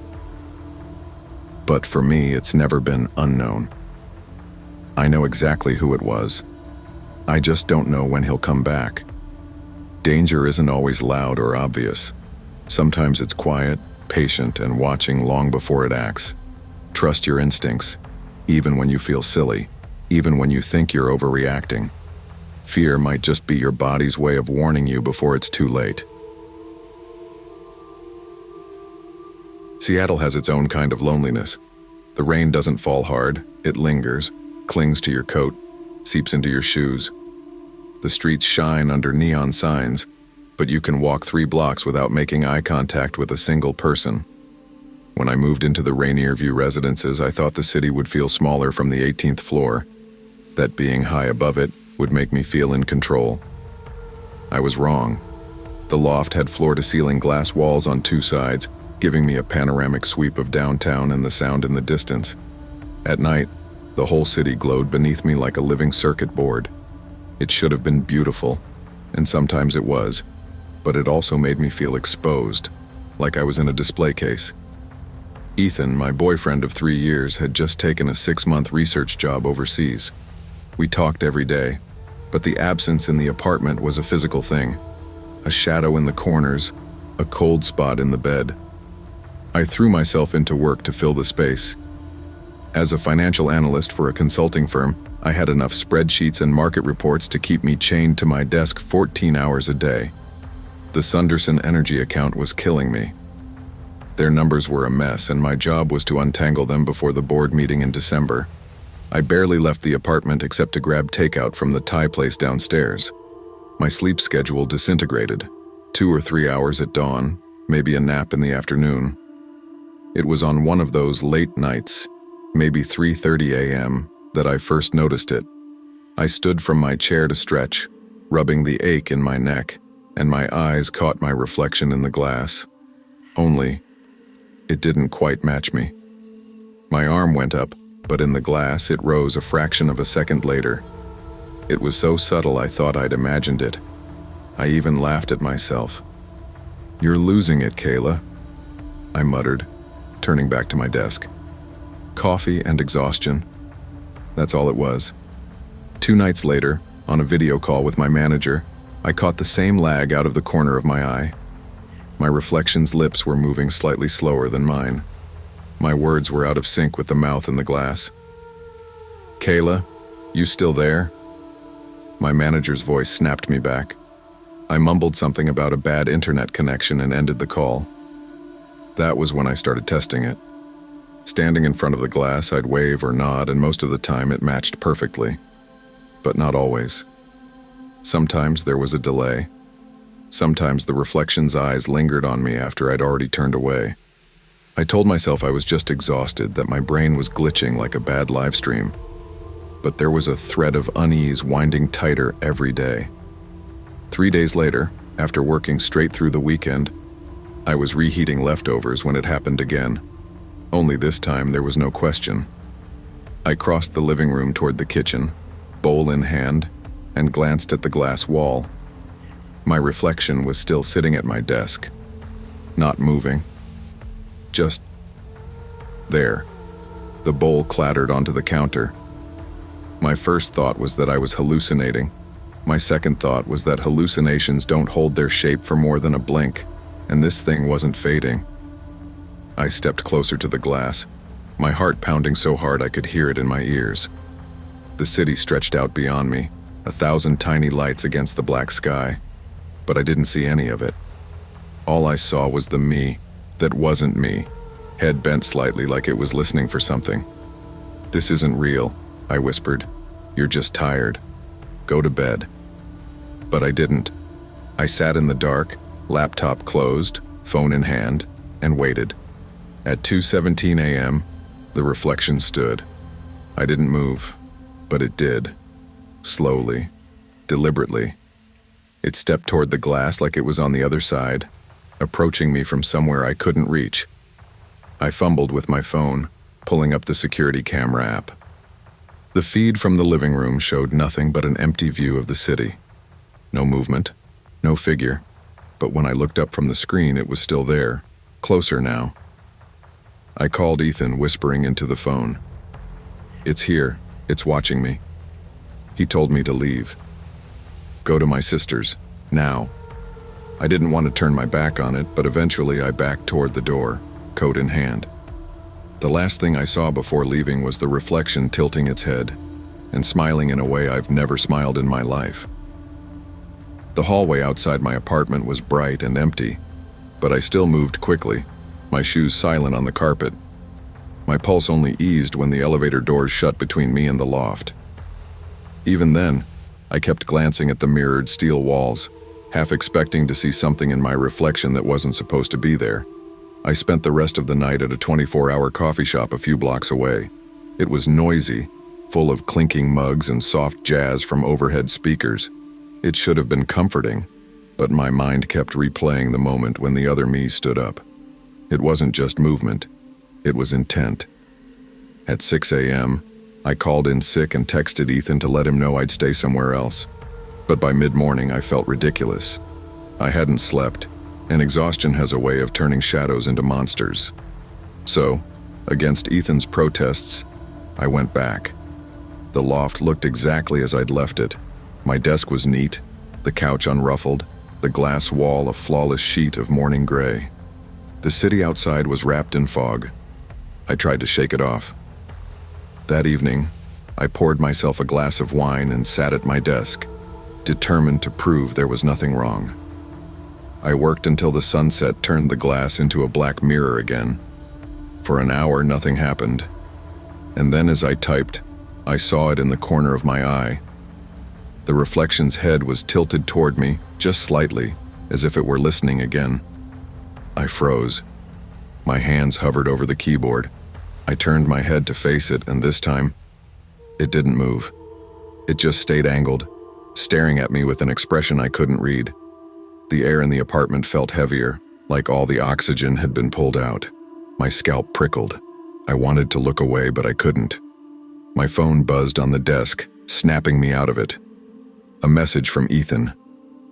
But for me, it's never been unknown. I know exactly who it was. I just don't know when he'll come back. Danger isn't always loud or obvious. Sometimes it's quiet, patient, and watching long before it acts. Trust your instincts, even when you feel silly, even when you think you're overreacting. Fear might just be your body's way of warning you before it's too late. Seattle has its own kind of loneliness. The rain doesn't fall hard, it lingers, clings to your coat, seeps into your shoes. The streets shine under neon signs, but you can walk 3 blocks without making eye contact with a single person. When I moved into the Rainier View residences, I thought the city would feel smaller from the 18th floor, that being high above it would make me feel in control. I was wrong. The loft had floor-to-ceiling glass walls on 2 sides, giving me a panoramic sweep of downtown and the sound in the distance. At night, the whole city glowed beneath me like a living circuit board. It should have been beautiful, and sometimes it was, but it also made me feel exposed, like I was in a display case. Ethan, my boyfriend of 3 years, had just taken a 6-month research job overseas. We talked every day, but the absence in the apartment was a physical thing. A shadow in the corners, a cold spot in the bed. I threw myself into work to fill the space. As a financial analyst for a consulting firm, I had enough spreadsheets and market reports to keep me chained to my desk 14 hours a day. The Sunderson Energy account was killing me. Their numbers were a mess, and my job was to untangle them before the board meeting in December. I barely left the apartment except to grab takeout from the Thai place downstairs. My sleep schedule disintegrated. 2 or 3 hours at dawn, maybe a nap in the afternoon. It was on one of those late nights, maybe 3:30 a.m., that I first noticed it. I stood from my chair to stretch, rubbing the ache in my neck, and my eyes caught my reflection in the glass. Only, it didn't quite match me. My arm went up, but in the glass it rose a fraction of a second later. It was so subtle I thought I'd imagined it. I even laughed at myself. "You're losing it, Kayla," I muttered, turning back to my desk. Coffee and exhaustion. That's all it was. 2 nights later, on a video call with my manager, I caught the same lag out of the corner of my eye. My reflection's lips were moving slightly slower than mine. My words were out of sync with the mouth in the glass. Kayla, you still there? My manager's voice snapped me back. I mumbled something about a bad internet connection and ended the call. That was when I started testing it. Standing in front of the glass, I'd wave or nod, and most of the time it matched perfectly. But not always. Sometimes there was a delay. Sometimes the reflection's eyes lingered on me after I'd already turned away. I told myself I was just exhausted, that my brain was glitching like a bad live stream. But there was a thread of unease winding tighter every day. 3 days later, after working straight through the weekend, I was reheating leftovers when it happened again. Only this time there was no question. I crossed the living room toward the kitchen, bowl in hand, and glanced at the glass wall. My reflection was still sitting at my desk, not moving. Just there. The bowl clattered onto the counter. My first thought was that I was hallucinating. My second thought was that hallucinations don't hold their shape for more than a blink, and this thing wasn't fading. I stepped closer to the glass, my heart pounding so hard I could hear it in my ears. The city stretched out beyond me, 1,000 tiny lights against the black sky, but I didn't see any of it. All I saw was the me that wasn't me, head bent slightly like it was listening for something. "This isn't real," I whispered. "You're just tired. Go to bed." But I didn't. I sat in the dark, laptop closed, phone in hand, and waited. At 2:17 a.m., the reflection stood. I didn't move, but it did. Slowly, deliberately. It stepped toward the glass like it was on the other side, approaching me from somewhere I couldn't reach. I fumbled with my phone, pulling up the security camera app. The feed from the living room showed nothing but an empty view of the city. No movement, no figure, but when I looked up from the screen, it was still there, closer now. I called Ethan, whispering into the phone. "It's here, it's watching me." He told me to leave. Go to my sister's, now. I didn't want to turn my back on it, but eventually I backed toward the door, coat in hand. The last thing I saw before leaving was the reflection tilting its head and smiling in a way I've never smiled in my life. The hallway outside my apartment was bright and empty, but I still moved quickly, my shoes silent on the carpet. My pulse only eased when the elevator doors shut between me and the loft. Even then, I kept glancing at the mirrored steel walls, half expecting to see something in my reflection that wasn't supposed to be there. I spent the rest of the night at a 24-hour coffee shop a few blocks away. It was noisy, full of clinking mugs and soft jazz from overhead speakers. It should have been comforting, but my mind kept replaying the moment when the other me stood up. It wasn't just movement, it was intent. At 6 a.m., I called in sick and texted Ethan to let him know I'd stay somewhere else. But by mid-morning, I felt ridiculous. I hadn't slept, and exhaustion has a way of turning shadows into monsters. So, against Ethan's protests, I went back. The loft looked exactly as I'd left it. My desk was neat, the couch unruffled, the glass wall a flawless sheet of morning gray. The city outside was wrapped in fog. I tried to shake it off. That evening, I poured myself a glass of wine and sat at my desk, determined to prove there was nothing wrong. I worked until the sunset turned the glass into a black mirror again. For an hour, nothing happened. And then as I typed, I saw it in the corner of my eye. The reflection's head was tilted toward me, just slightly, as if it were listening again. I froze. My hands hovered over the keyboard. I turned my head to face it, and this time, it didn't move. It just stayed angled, staring at me with an expression I couldn't read. The air in the apartment felt heavier, like all the oxygen had been pulled out. My scalp prickled. I wanted to look away, but I couldn't. My phone buzzed on the desk, snapping me out of it. A message from Ethan.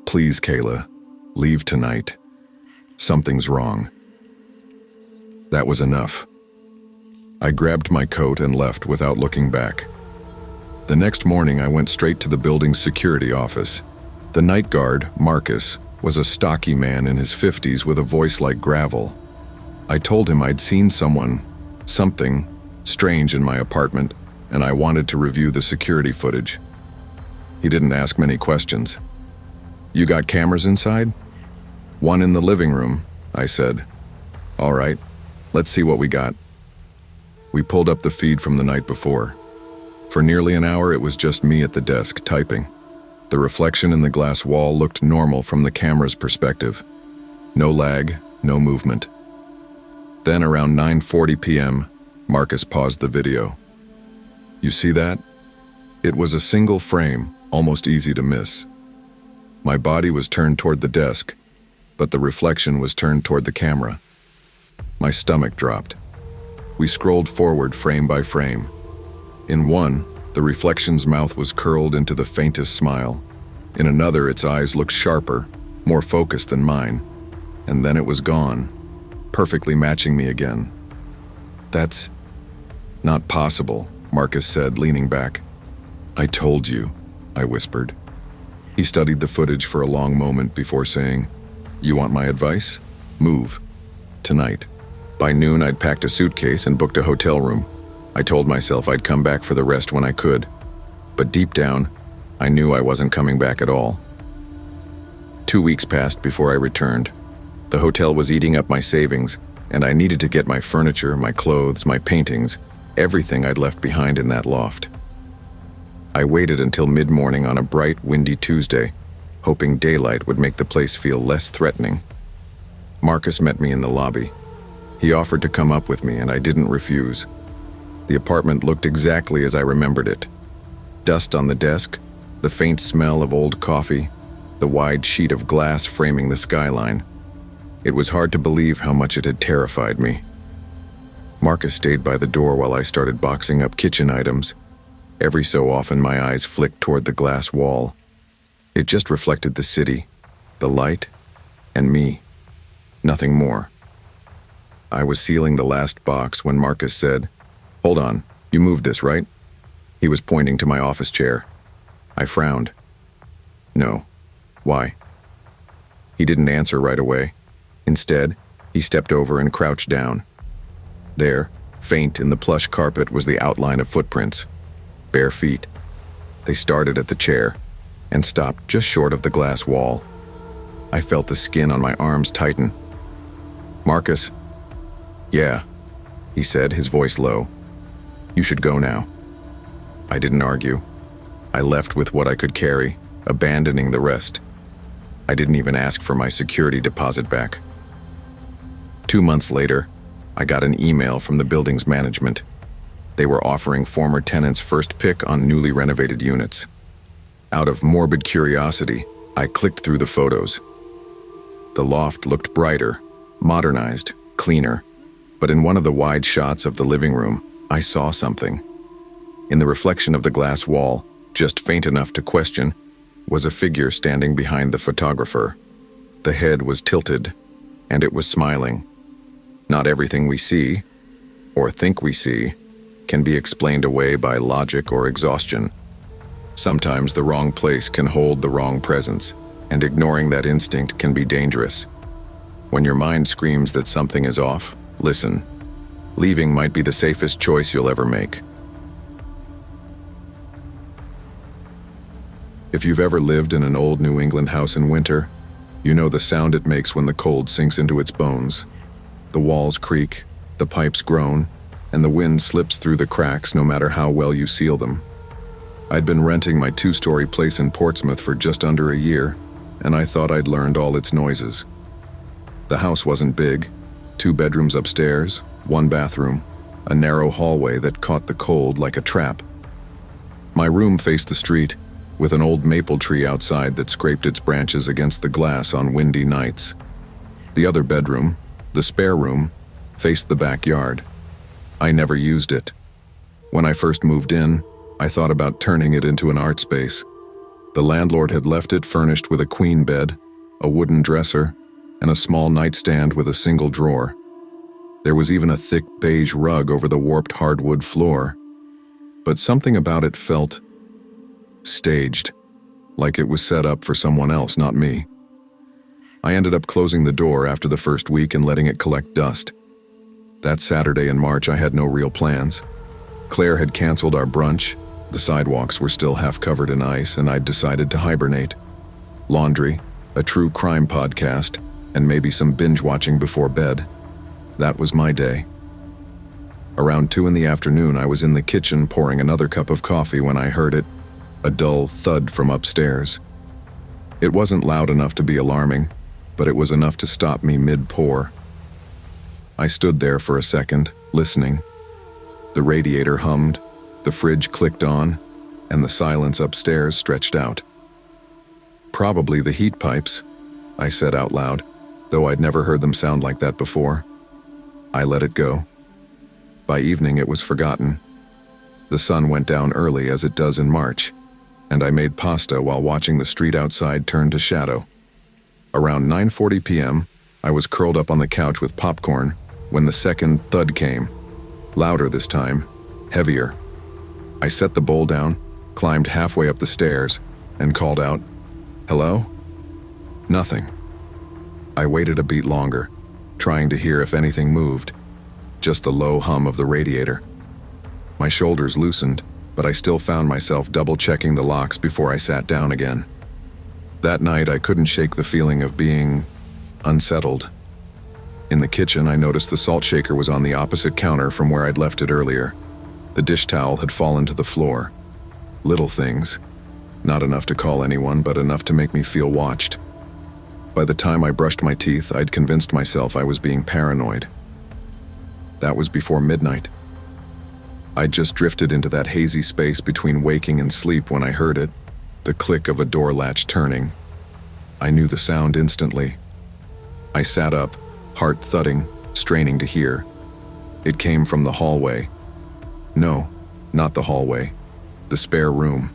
"Please, Kayla, leave tonight. Something's wrong." That was enough. I grabbed my coat and left without looking back. The next morning, I went straight to the building's security office. The night guard, Marcus, was a stocky man in his 50s with a voice like gravel. I told him I'd seen something strange in my apartment, and I wanted to review the security footage. He didn't ask many questions. "You got cameras inside?" "One in the living room," I said. "All right, let's see what we got." We pulled up the feed from the night before. For nearly an hour, it was just me at the desk, typing. The reflection in the glass wall looked normal from the camera's perspective. No lag, no movement. Then around 9:40 p.m., Marcus paused the video. "You see that?" It was a single frame, almost easy to miss. My body was turned toward the desk, but the reflection was turned toward the camera. My stomach dropped. We scrolled forward frame by frame. In one, the reflection's mouth was curled into the faintest smile. In another, its eyes looked sharper, more focused than mine. And then it was gone, perfectly matching me again. "That's not possible," Marcus said, leaning back. "I told you," I whispered. He studied the footage for a long moment before saying, "You want my advice? Move. Tonight." By noon, I'd packed a suitcase and booked a hotel room. I told myself I'd come back for the rest when I could. But deep down, I knew I wasn't coming back at all. 2 weeks passed before I returned. The hotel was eating up my savings, and I needed to get my furniture, my clothes, my paintings, everything I'd left behind in that loft. I waited until mid-morning on a bright, windy Tuesday, hoping daylight would make the place feel less threatening. Marcus met me in the lobby. He offered to come up with me, and I didn't refuse. The apartment looked exactly as I remembered it. Dust on the desk, the faint smell of old coffee, the wide sheet of glass framing the skyline. It was hard to believe how much it had terrified me. Marcus stayed by the door while I started boxing up kitchen items. Every so often, my eyes flicked toward the glass wall. It just reflected the city, the light, and me. Nothing more. I was sealing the last box when Marcus said, "Hold on, you moved this, right?" He was pointing to my office chair. I frowned. "No. Why?" He didn't answer right away. Instead, he stepped over and crouched down. There, faint in the plush carpet, was the outline of footprints. Bare feet. They started at the chair and stopped just short of the glass wall. I felt the skin on my arms tighten. "Marcus?" "Yeah," he said, his voice low. "You should go now." I didn't argue. I left with what I could carry, abandoning the rest. I didn't even ask for my security deposit back. 2 months later, I got an email from the building's management. They were offering former tenants first pick on newly renovated units. Out of morbid curiosity, I clicked through the photos. The loft looked brighter, modernized, cleaner, but in one of the wide shots of the living room, I saw something. In the reflection of the glass wall, just faint enough to question, was a figure standing behind the photographer. The head was tilted, and it was smiling. Not everything we see, or think we see, can be explained away by logic or exhaustion. Sometimes the wrong place can hold the wrong presence, and ignoring that instinct can be dangerous. When your mind screams that something is off, listen. Leaving might be the safest choice you'll ever make. If you've ever lived in an old New England house in winter, you know the sound it makes when the cold sinks into its bones. The walls creak, the pipes groan, and the wind slips through the cracks no matter how well you seal them. I'd been renting my 2-story place in Portsmouth for just under a year, and I thought I'd learned all its noises. The house wasn't big. 2 bedrooms upstairs, 1 bathroom, a narrow hallway that caught the cold like a trap. My room faced the street, with an old maple tree outside that scraped its branches against the glass on windy nights. The other bedroom, the spare room, faced the backyard. I never used it. When I first moved in, I thought about turning it into an art space. The landlord had left it furnished with a queen bed, a wooden dresser, and a small nightstand with a single drawer. There was even a thick beige rug over the warped hardwood floor. But something about it felt staged, like it was set up for someone else, not me. I ended up closing the door after the first week and letting it collect dust. That Saturday in March, I had no real plans. Claire had canceled our brunch, the sidewalks were still half covered in ice, and I'd decided to hibernate. Laundry, a true crime podcast, and maybe some binge watching before bed. That was my day. Around 2 in the afternoon, I was in the kitchen pouring another cup of coffee when I heard it, a dull thud from upstairs. It wasn't loud enough to be alarming, but it was enough to stop me mid-pour. I stood there for a second, listening. The radiator hummed, the fridge clicked on, and the silence upstairs stretched out. Probably the heat pipes, I said out loud, though I'd never heard them sound like that before. I let it go. By evening it was forgotten. The sun went down early as it does in March, and I made pasta while watching the street outside turn to shadow. Around 9:40 p.m., I was curled up on the couch with popcorn when the second thud came. Louder this time, heavier. I set the bowl down, climbed halfway up the stairs, and called out, "Hello?" Nothing. I waited a beat longer, trying to hear if anything moved, just the low hum of the radiator. My shoulders loosened, but I still found myself double-checking the locks before I sat down again. That night, I couldn't shake the feeling of being unsettled. In the kitchen, I noticed the salt shaker was on the opposite counter from where I'd left it earlier. The dish towel had fallen to the floor. Little things. Not enough to call anyone, but enough to make me feel watched. By the time I brushed my teeth, I'd convinced myself I was being paranoid. That was before midnight. I'd just drifted into that hazy space between waking and sleep when I heard it, the click of a door latch turning. I knew the sound instantly. I sat up, heart thudding, straining to hear. It came from the hallway. No, not the hallway. The spare room.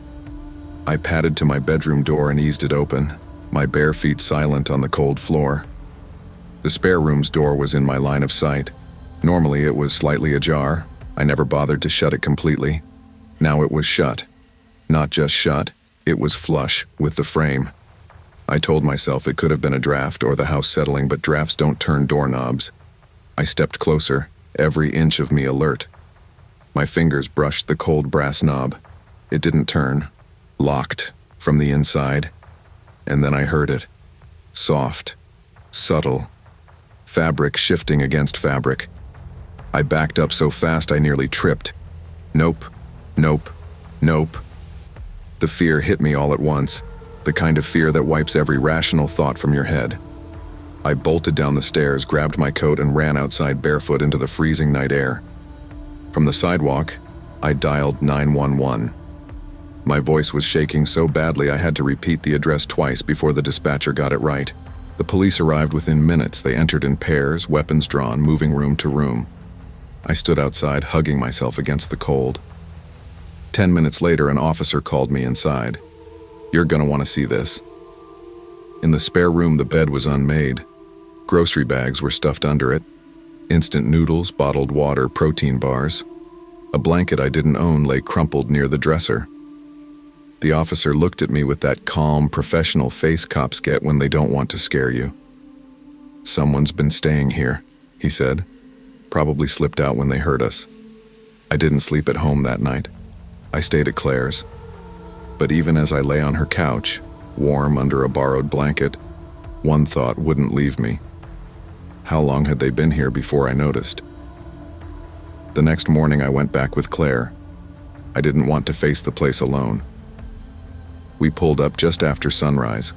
I padded to my bedroom door and eased it open, my bare feet silent on the cold floor. The spare room's door was in my line of sight. Normally it was slightly ajar. I never bothered to shut it completely. Now it was shut. Not just shut, it was flush with the frame. I told myself it could have been a draft or the house settling, but drafts don't turn doorknobs. I stepped closer, every inch of me alert. My fingers brushed the cold brass knob. It didn't turn. Locked from the inside. And then I heard it. Soft. Subtle. Fabric shifting against fabric. I backed up so fast I nearly tripped. Nope. Nope. Nope. The fear hit me all at once. The kind of fear that wipes every rational thought from your head. I bolted down the stairs, grabbed my coat, and ran outside barefoot into the freezing night air. From the sidewalk, I dialed 911. My voice was shaking so badly I had to repeat the address twice before the dispatcher got it right. The police arrived within minutes. They entered in pairs, weapons drawn, moving room to room. I stood outside, hugging myself against the cold. 10 minutes later, an officer called me inside. "You're gonna want to see this." In the spare room, the bed was unmade. Grocery bags were stuffed under it. Instant noodles, bottled water, protein bars. A blanket I didn't own lay crumpled near the dresser. The officer looked at me with that calm, professional face cops get when they don't want to scare you. "Someone's been staying here," he said. "Probably slipped out when they heard us." I didn't sleep at home that night. I stayed at Claire's. But even as I lay on her couch, warm under a borrowed blanket, one thought wouldn't leave me. How long had they been here before I noticed? The next morning I went back with Claire. I didn't want to face the place alone. We pulled up just after sunrise,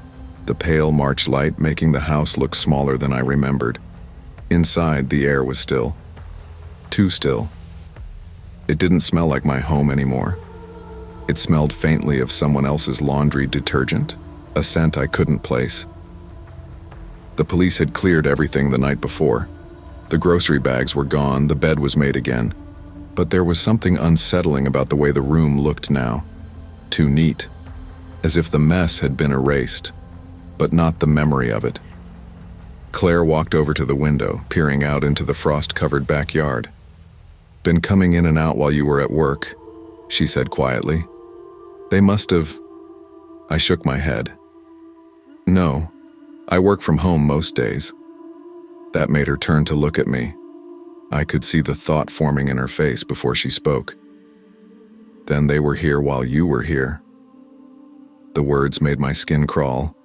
the pale March light making the house look smaller than I remembered. Inside, the air was still. Too still. It didn't smell like my home anymore. It smelled faintly of someone else's laundry detergent, a scent I couldn't place. The police had cleared everything the night before. The grocery bags were gone, the bed was made again. But there was something unsettling about the way the room looked now. Too neat. As if the mess had been erased, but not the memory of it. Claire walked over to the window, peering out into the frost-covered backyard. "Been coming in and out while you were at work," she said quietly. "They must have..." I shook my head. "No, I work from home most days." That made her turn to look at me. I could see the thought forming in her face before she spoke. Then they were here while you were here. The words made my skin crawl.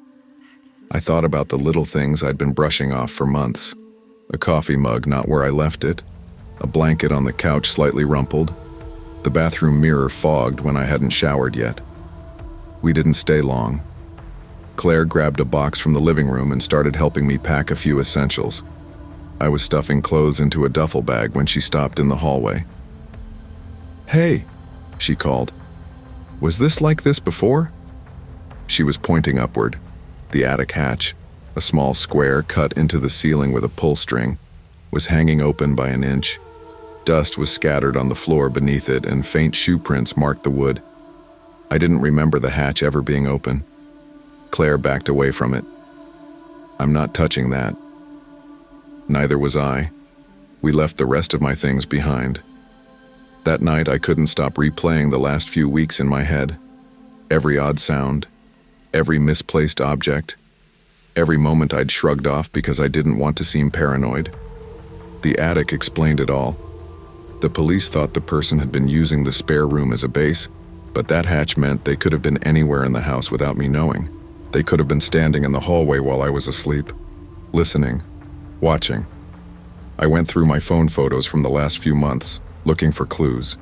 I thought about the little things I'd been brushing off for months. A coffee mug not where I left it, a blanket on the couch slightly rumpled, the bathroom mirror fogged when I hadn't showered yet. We didn't stay long. Claire grabbed a box from the living room and started helping me pack a few essentials. I was stuffing clothes into a duffel bag when she stopped in the hallway. "Hey," she called. "Was this like this before?" She was pointing upward. The attic hatch, a small square cut into the ceiling with a pull string, was hanging open by an inch. Dust was scattered on the floor beneath it, and faint shoe prints marked the wood. I didn't remember the hatch ever being open. Claire backed away from it. "I'm not touching that." Neither was I. We left the rest of my things behind. That night, I couldn't stop replaying the last few weeks in my head. Every odd sound, every misplaced object, every moment I'd shrugged off because I didn't want to seem paranoid. The attic explained it all. The police thought the person had been using the spare room as a base, but that hatch meant they could have been anywhere in the house without me knowing. They could have been standing in the hallway while I was asleep, listening, watching. I went through my phone photos from the last few months, looking for clues.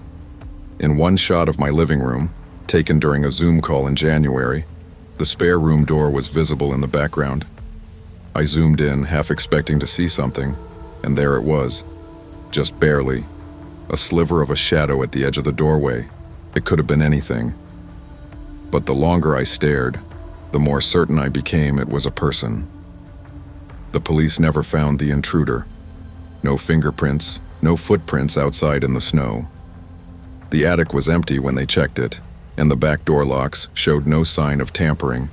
In one shot of my living room, taken during a Zoom call in January, the spare room door was visible in the background. I zoomed in, half expecting to see something, and there it was. Just barely. A sliver of a shadow at the edge of the doorway. It could have been anything. But the longer I stared, the more certain I became it was a person. The police never found the intruder. No fingerprints, no footprints outside in the snow. The attic was empty when they checked it, and the back door locks showed no sign of tampering.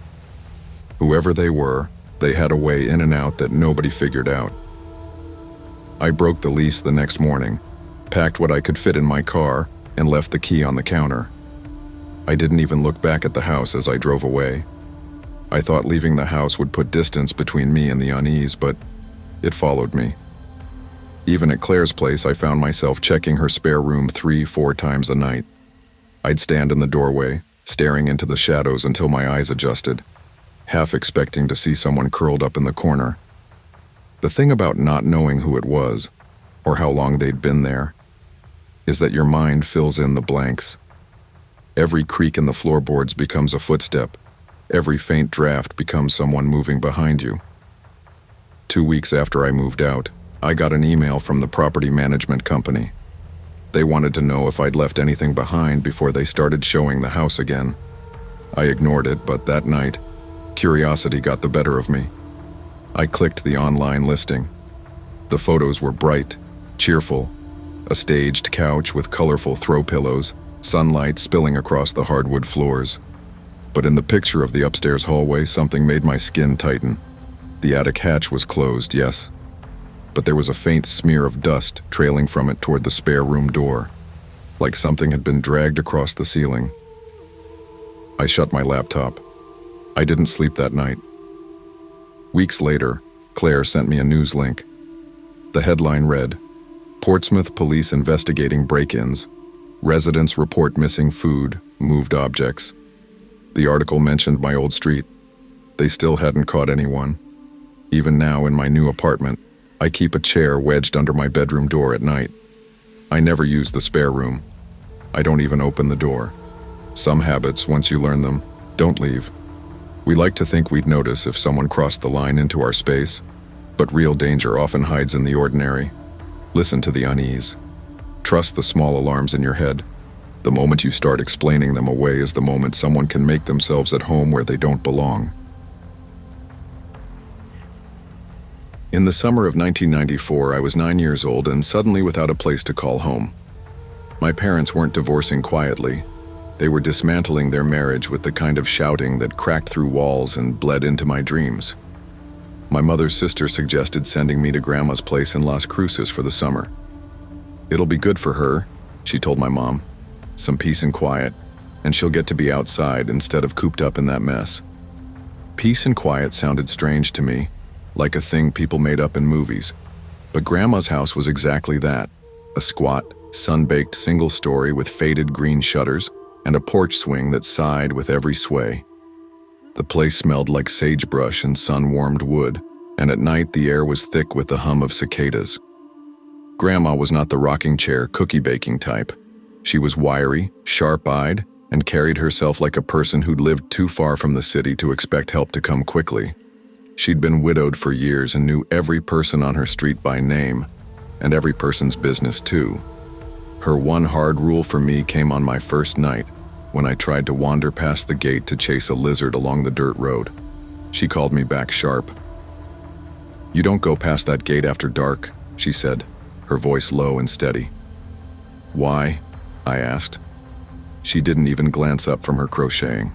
Whoever they were, they had a way in and out that nobody figured out. I broke the lease the next morning, packed what I could fit in my car, and left the key on the counter. I didn't even look back at the house as I drove away. I thought leaving the house would put distance between me and the unease, but it followed me. Even at Claire's place, I found myself checking her spare room 3-4 times a night. I'd stand in the doorway, staring into the shadows until my eyes adjusted, half expecting to see someone curled up in the corner. The thing about not knowing who it was, or how long they'd been there, is that your mind fills in the blanks. Every creak in the floorboards becomes a footstep. Every faint draft becomes someone moving behind you. 2 weeks after I moved out, I got an email from the property management company. They wanted to know if I'd left anything behind before they started showing the house again. I ignored it, but that night, curiosity got the better of me. I clicked the online listing. The photos were bright, cheerful, a staged couch with colorful throw pillows, sunlight spilling across the hardwood floors. But in the picture of the upstairs hallway, something made my skin tighten. The attic hatch was closed, yes, but there was a faint smear of dust trailing from it toward the spare room door, like something had been dragged across the ceiling. I shut my laptop. I didn't sleep that night. Weeks later, Claire sent me a news link. The headline read, "Portsmouth police investigating break-ins. Residents report missing food, moved objects." The article mentioned my old street. They still hadn't caught anyone. Even now, in my new apartment, I keep a chair wedged under my bedroom door at night. I never use the spare room. I don't even open the door. Some habits, once you learn them, don't leave. We like to think we'd notice if someone crossed the line into our space, but real danger often hides in the ordinary. Listen to the unease. Trust the small alarms in your head. The moment you start explaining them away is the moment someone can make themselves at home where they don't belong. In the summer of 1994, I was 9 years old and suddenly without a place to call home. My parents weren't divorcing quietly. They were dismantling their marriage with the kind of shouting that cracked through walls and bled into my dreams. My mother's sister suggested sending me to Grandma's place in Las Cruces for the summer. "It'll be good for her," she told my mom. "Some peace and quiet, and she'll get to be outside instead of cooped up in that mess." Peace and quiet sounded strange to me, like a thing people made up in movies. But Grandma's house was exactly that, a squat, sun-baked single-story with faded green shutters and a porch swing that sighed with every sway. The place smelled like sagebrush and sun-warmed wood, and at night the air was thick with the hum of cicadas. Grandma was not the rocking chair, cookie-baking type. She was wiry, sharp-eyed, and carried herself like a person who'd lived too far from the city to expect help to come quickly. She'd been widowed for years and knew every person on her street by name, and every person's business too. Her one hard rule for me came on my first night, when I tried to wander past the gate to chase a lizard along the dirt road. She called me back sharp. "You don't go past that gate after dark," she said, her voice low and steady. "Why?" I asked. She didn't even glance up from her crocheting.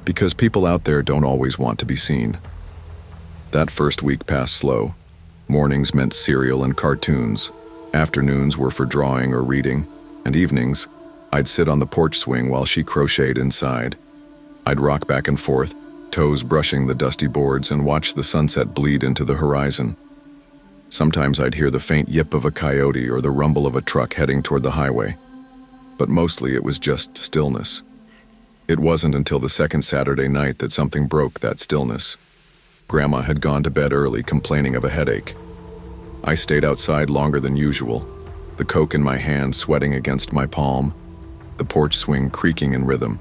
"Because people out there don't always want to be seen." That first week passed slow. Mornings meant cereal and cartoons. Afternoons were for drawing or reading, and evenings, I'd sit on the porch swing while she crocheted inside. I'd rock back and forth, toes brushing the dusty boards, and watch the sunset bleed into the horizon. Sometimes I'd hear the faint yip of a coyote or the rumble of a truck heading toward the highway. But mostly it was just stillness. It wasn't until the second Saturday night that something broke that stillness. Grandma had gone to bed early, complaining of a headache. I stayed outside longer than usual, the Coke in my hand sweating against my palm, the porch swing creaking in rhythm.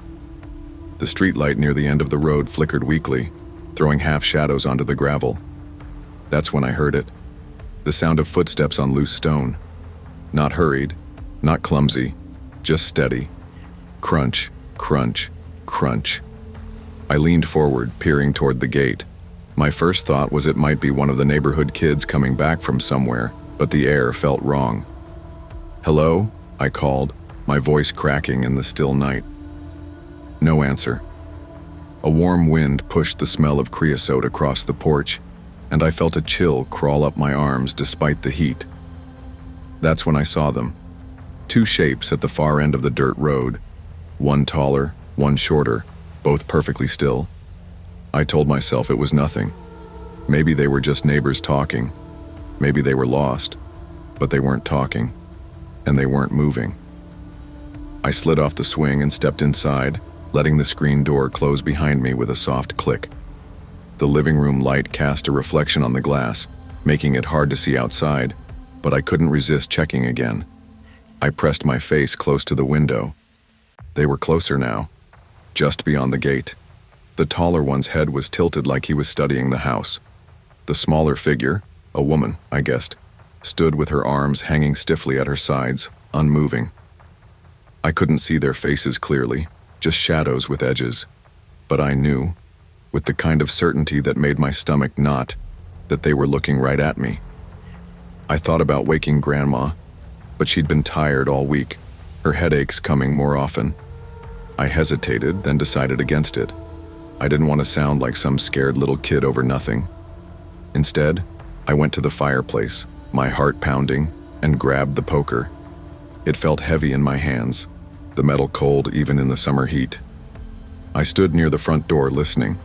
The streetlight near the end of the road flickered weakly, throwing half shadows onto the gravel. That's when I heard it. The sound of footsteps on loose stone. Not hurried, not clumsy, just steady. Crunch, crunch, crunch. I leaned forward, peering toward the gate. My first thought was it might be one of the neighborhood kids coming back from somewhere, but the air felt wrong. "Hello?" I called, my voice cracking in the still night. No answer. A warm wind pushed the smell of creosote across the porch, and I felt a chill crawl up my arms despite the heat. That's when I saw them. Two shapes at the far end of the dirt road, one taller, one shorter, both perfectly still. I told myself it was nothing. Maybe they were just neighbors talking. Maybe they were lost, but they weren't talking, and they weren't moving. I slid off the swing and stepped inside, letting the screen door close behind me with a soft click. The living room light cast a reflection on the glass, making it hard to see outside, but I couldn't resist checking again. I pressed my face close to the window. They were closer now, just beyond the gate. The taller one's head was tilted like he was studying the house. The smaller figure, a woman, I guessed, stood with her arms hanging stiffly at her sides, unmoving. I couldn't see their faces clearly, just shadows with edges. But I knew, with the kind of certainty that made my stomach knot, that they were looking right at me. I thought about waking Grandma, but she'd been tired all week, her headaches coming more often. I hesitated, then decided against it. I didn't want to sound like some scared little kid over nothing. Instead, I went to the fireplace, my heart pounding, and grabbed the poker. It felt heavy in my hands, the metal cold even in the summer heat. I stood near the front door listening.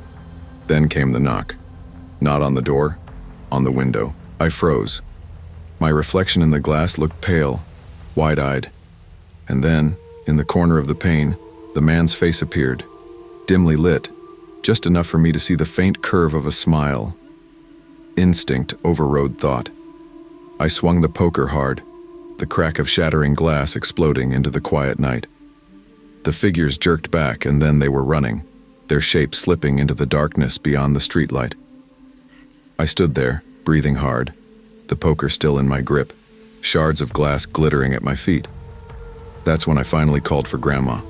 Then came the knock. Not on the door, on the window. I froze. My reflection in the glass looked pale, wide-eyed. And then, in the corner of the pane, the man's face appeared, dimly lit, just enough for me to see the faint curve of a smile. Instinct overrode thought. I swung the poker hard, the crack of shattering glass exploding into the quiet night. The figures jerked back, and then they were running, their shapes slipping into the darkness beyond the streetlight. I stood there, breathing hard, the poker still in my grip, shards of glass glittering at my feet. That's when I finally called for Grandma.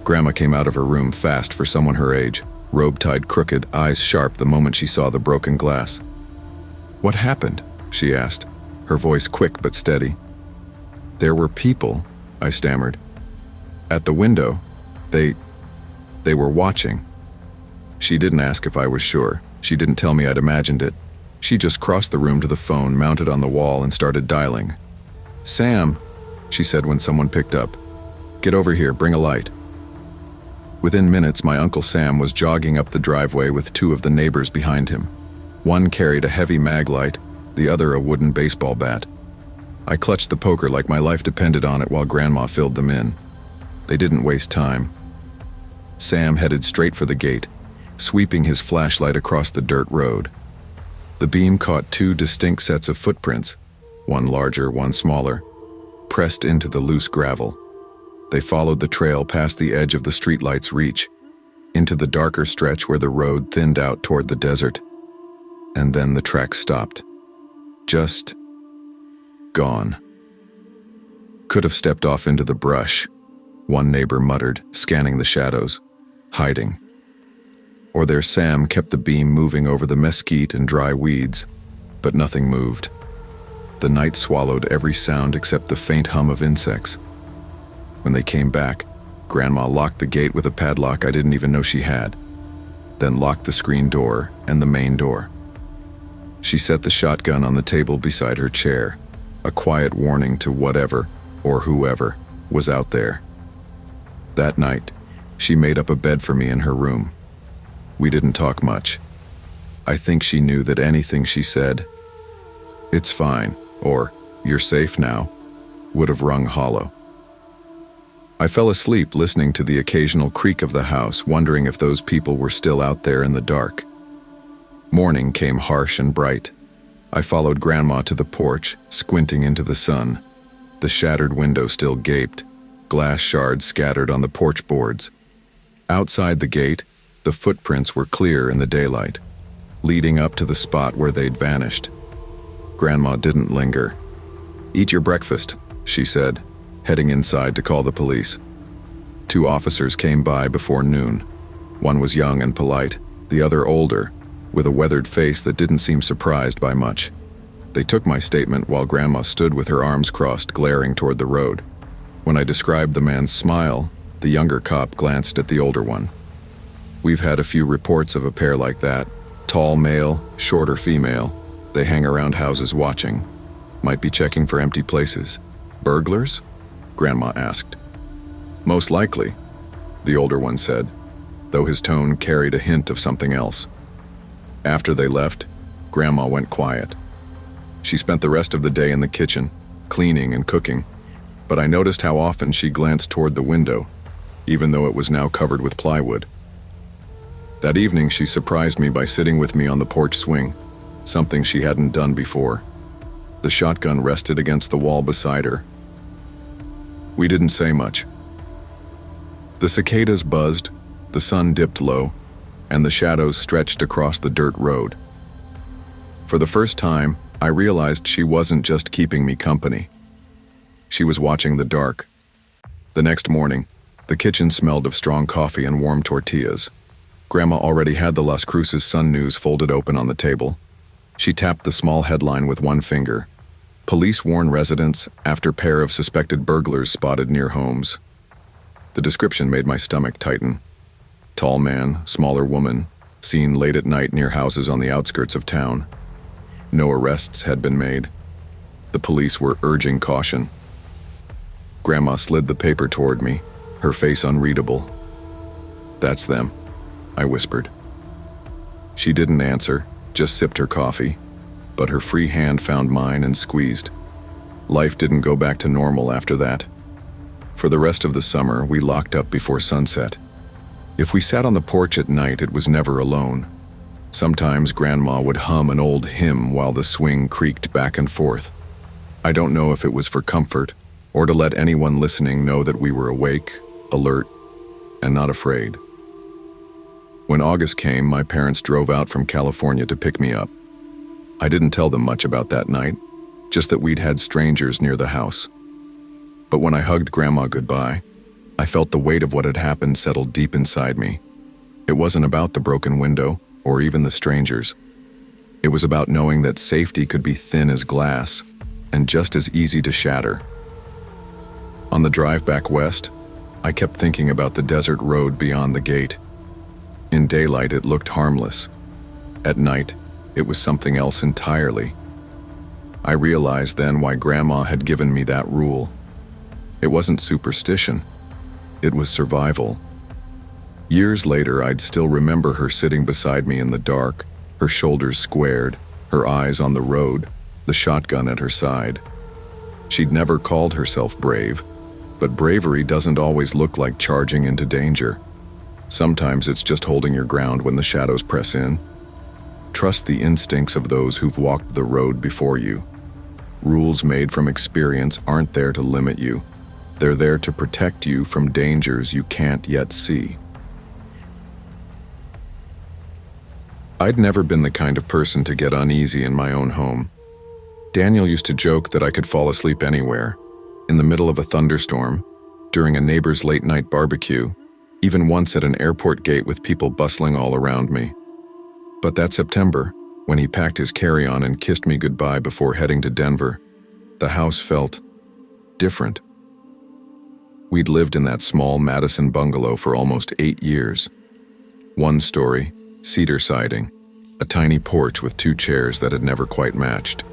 Grandma came out of her room fast for someone her age, robe tied crooked, eyes sharp the moment she saw the broken glass. "What happened?" she asked, her voice quick but steady. "There were people," I stammered. "At the window. They were watching." She didn't ask if I was sure. She didn't tell me I'd imagined it. She just crossed the room to the phone mounted on the wall and started dialing. "Sam," she said when someone picked up. "Get over here, bring a light." Within minutes, my Uncle Sam was jogging up the driveway with two of the neighbors behind him. One carried a heavy mag light, the other a wooden baseball bat. I clutched the poker like my life depended on it while Grandma filled them in. They didn't waste time. Sam headed straight for the gate, sweeping his flashlight across the dirt road. The beam caught two distinct sets of footprints, one larger, one smaller, pressed into the loose gravel. They followed the trail past the edge of the streetlight's reach, into the darker stretch where the road thinned out toward the desert. And then the track stopped. Just gone. Could have stepped off into the brush, one neighbor muttered, scanning the shadows, hiding. Or their Sam kept the beam moving over the mesquite and dry weeds, but nothing moved. The night swallowed every sound except the faint hum of insects. When they came back, Grandma locked the gate with a padlock I didn't even know she had, then locked the screen door and the main door. She set the shotgun on the table beside her chair, a quiet warning to whatever, or whoever, was out there. That night, she made up a bed for me in her room. We didn't talk much. I think she knew that anything she said, "It's fine," or "You're safe now," would have rung hollow. I fell asleep listening to the occasional creak of the house, wondering if those people were still out there in the dark. Morning came harsh and bright. I followed Grandma to the porch, squinting into the sun. The shattered window still gaped, glass shards scattered on the porch boards. Outside the gate, the footprints were clear in the daylight, leading up to the spot where they'd vanished. Grandma didn't linger. "Eat your breakfast," she said, heading inside to call the police. 2 officers came by before noon. One was young and polite, the other older, with a weathered face that didn't seem surprised by much. They took my statement while Grandma stood with her arms crossed, glaring toward the road. When I described the man's smile, the younger cop glanced at the older one. "We've had a few reports of a pair like that. Tall male, shorter female. They hang around houses watching. Might be checking for empty places. Burglars?" Grandma asked. "Most likely," the older one said, though his tone carried a hint of something else. After they left, Grandma went quiet. She spent the rest of the day in the kitchen, cleaning and cooking, but I noticed how often she glanced toward the window, even though it was now covered with plywood. That evening, she surprised me by sitting with me on the porch swing, something she hadn't done before. The shotgun rested against the wall beside her. We didn't say much. The cicadas buzzed, the sun dipped low, and the shadows stretched across the dirt road. For the first time, I realized she wasn't just keeping me company. She was watching the dark. The next morning, the kitchen smelled of strong coffee and warm tortillas. Grandma already had the Las Cruces Sun News folded open on the table. She tapped the small headline with one finger. "Police warn residents after pair of suspected burglars spotted near homes." The description made my stomach tighten. Tall man, smaller woman, seen late at night near houses on the outskirts of town. No arrests had been made. The police were urging caution. Grandma slid the paper toward me, her face unreadable. "That's them," I whispered. She didn't answer, just sipped her coffee, but her free hand found mine and squeezed. Life didn't go back to normal after that. For the rest of the summer, we locked up before sunset. If we sat on the porch at night, it was never alone. Sometimes Grandma would hum an old hymn while the swing creaked back and forth. I don't know if it was for comfort or to let anyone listening know that we were awake, alert, and not afraid. When August came, my parents drove out from California to pick me up. I didn't tell them much about that night, just that we'd had strangers near the house. But when I hugged Grandma goodbye, I felt the weight of what had happened settle deep inside me. It wasn't about the broken window, or even the strangers. It was about knowing that safety could be thin as glass, and just as easy to shatter. On the drive back west, I kept thinking about the desert road beyond the gate. In daylight, it looked harmless. At night, it was something else entirely. I realized then why Grandma had given me that rule. It wasn't superstition. It was survival. Years later, I'd still remember her sitting beside me in the dark, her shoulders squared, her eyes on the road, the shotgun at her side. She'd never called herself brave, but bravery doesn't always look like charging into danger. Sometimes it's just holding your ground when the shadows press in. Trust the instincts of those who've walked the road before you. Rules made from experience aren't there to limit you. They're there to protect you from dangers you can't yet see. I'd never been the kind of person to get uneasy in my own home. Daniel used to joke that I could fall asleep anywhere, in the middle of a thunderstorm, during a neighbor's late-night barbecue, even once at an airport gate with people bustling all around me. But that September, when he packed his carry-on and kissed me goodbye before heading to Denver, the house felt different. We'd lived in that small Madison bungalow for almost 8 years. One story, cedar siding, a tiny porch with 2 chairs that had never quite matched.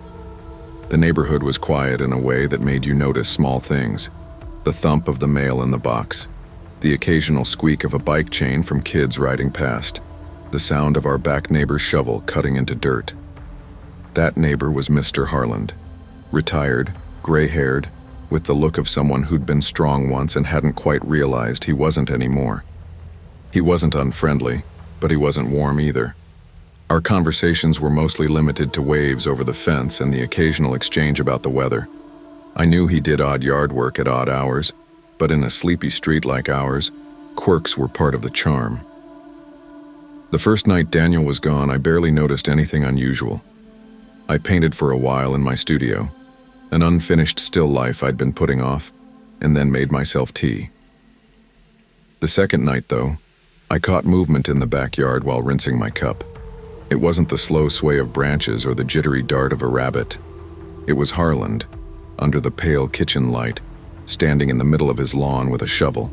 The neighborhood was quiet in a way that made you notice small things: the thump of the mail in the box, the occasional squeak of a bike chain from kids riding past, the sound of our back neighbor's shovel cutting into dirt. That neighbor was Mr. Harland, retired, gray-haired, with the look of someone who'd been strong once and hadn't quite realized he wasn't anymore. He wasn't unfriendly, but he wasn't warm either. Our conversations were mostly limited to waves over the fence and the occasional exchange about the weather. I knew he did odd yard work at odd hours, but in a sleepy street like ours, quirks were part of the charm. The first night Daniel was gone, I barely noticed anything unusual. I painted for a while in my studio, an unfinished still life I'd been putting off, and then made myself tea. The second night, though, I caught movement in the backyard while rinsing my cup. It wasn't the slow sway of branches or the jittery dart of a rabbit. It was Harland, under the pale kitchen light, standing in the middle of his lawn with a shovel.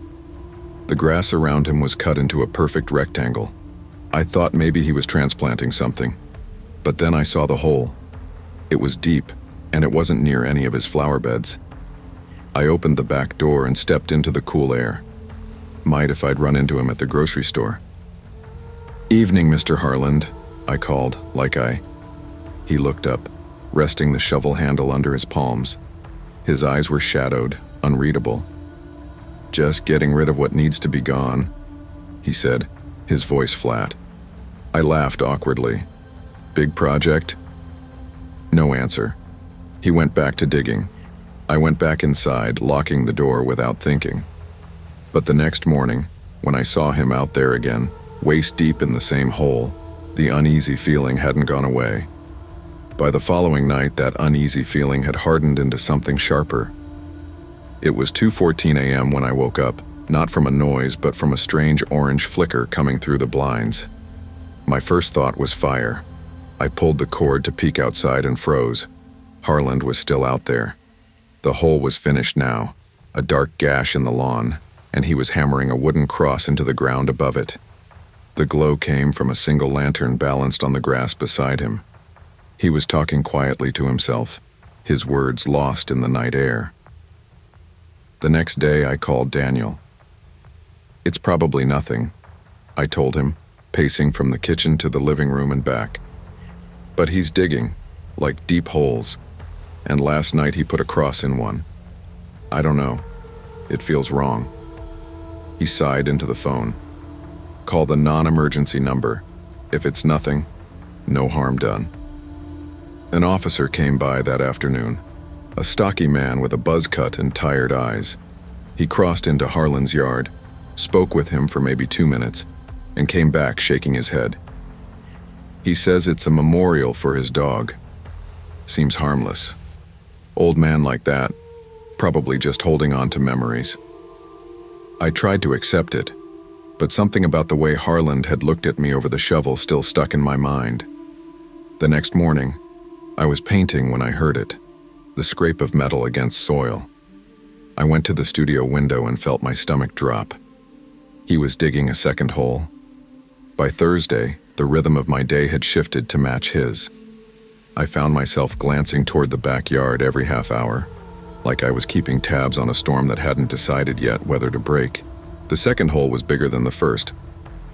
The grass around him was cut into a perfect rectangle. I thought maybe he was transplanting something, but then I saw the hole. It was deep, and it wasn't near any of his flower beds. I opened the back door and stepped into the cool air. Might if I'd run into him at the grocery store. "Evening, Mr. Harland," I called, He looked up, resting the shovel handle under his palms. His eyes were shadowed, unreadable. "Just getting rid of what needs to be gone," he said, his voice flat. I laughed awkwardly. "Big project?" No answer. He went back to digging. I went back inside, locking the door without thinking. But the next morning, when I saw him out there again, waist deep in the same hole, the uneasy feeling hadn't gone away. By the following night, that uneasy feeling had hardened into something sharper. It was 2:14 a.m. when I woke up, not from a noise but from a strange orange flicker coming through the blinds. My first thought was fire. I pulled the cord to peek outside and froze. Harland was still out there. The hole was finished now, a dark gash in the lawn, and he was hammering a wooden cross into the ground above it. The glow came from a single lantern balanced on the grass beside him. He was talking quietly to himself, his words lost in the night air. The next day I called Daniel. "It's probably nothing," I told him, pacing from the kitchen to the living room and back. "But he's digging, like deep holes, and last night he put a cross in one. I don't know. It feels wrong." He sighed into the phone. "Call the non-emergency number. If it's nothing, no harm done." An officer came by that afternoon, a stocky man with a buzz cut and tired eyes. He crossed into Harland's yard, spoke with him for maybe 2 minutes, and came back shaking his head. He says it's a memorial for his dog. Seems harmless. Old man like that, probably just holding on to memories. I tried to accept it, but something about the way Harland had looked at me over the shovel still stuck in my mind. The next morning, I was painting when I heard it, the scrape of metal against soil. I went to the studio window and felt my stomach drop. He was digging a second hole. By Thursday, the rhythm of my day had shifted to match his. I found myself glancing toward the backyard every half hour, like I was keeping tabs on a storm that hadn't decided yet whether to break. The second hole was bigger than the first,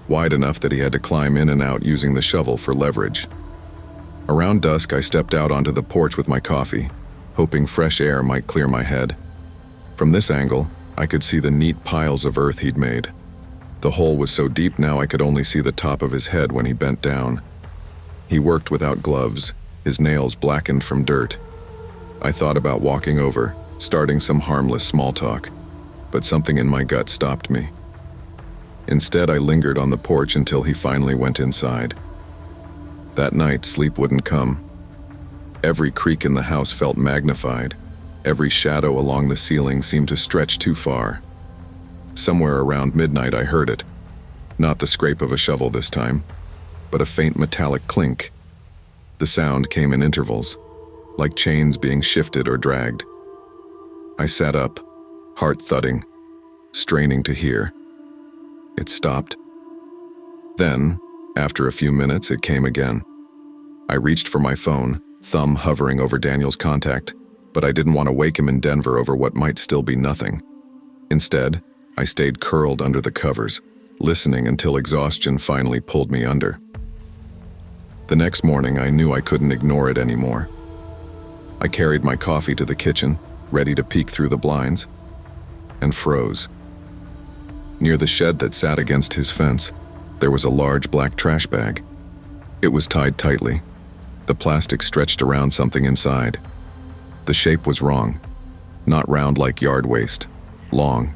wide enough that he had to climb in and out using the shovel for leverage. Around dusk, I stepped out onto the porch with my coffee. hoping fresh air might clear my head. From this angle, I could see the neat piles of earth he'd made. The hole was so deep now I could only see the top of his head when he bent down. He worked without gloves, his nails blackened from dirt. I thought about walking over, starting some harmless small talk, but something in my gut stopped me. Instead, I lingered on the porch until he finally went inside. That night, sleep wouldn't come. Every creak in the house felt magnified. Every shadow along the ceiling seemed to stretch too far. Somewhere around midnight, I heard it. Not the scrape of a shovel this time, but a faint metallic clink. The sound came in intervals, like chains being shifted or dragged. I sat up, heart thudding, straining to hear. It stopped. Then, after a few minutes, it came again. I reached for my phone, thumb hovering over Daniel's contact, but I didn't want to wake him in Denver over what might still be nothing. Instead, I stayed curled under the covers, listening until exhaustion finally pulled me under. The next morning, I knew I couldn't ignore it anymore. I carried my coffee to the kitchen, ready to peek through the blinds, and froze. Near the shed that sat against his fence, there was a large black trash bag. It was tied tightly. The plastic stretched around something inside. The shape was wrong. Not round like yard waste. Long.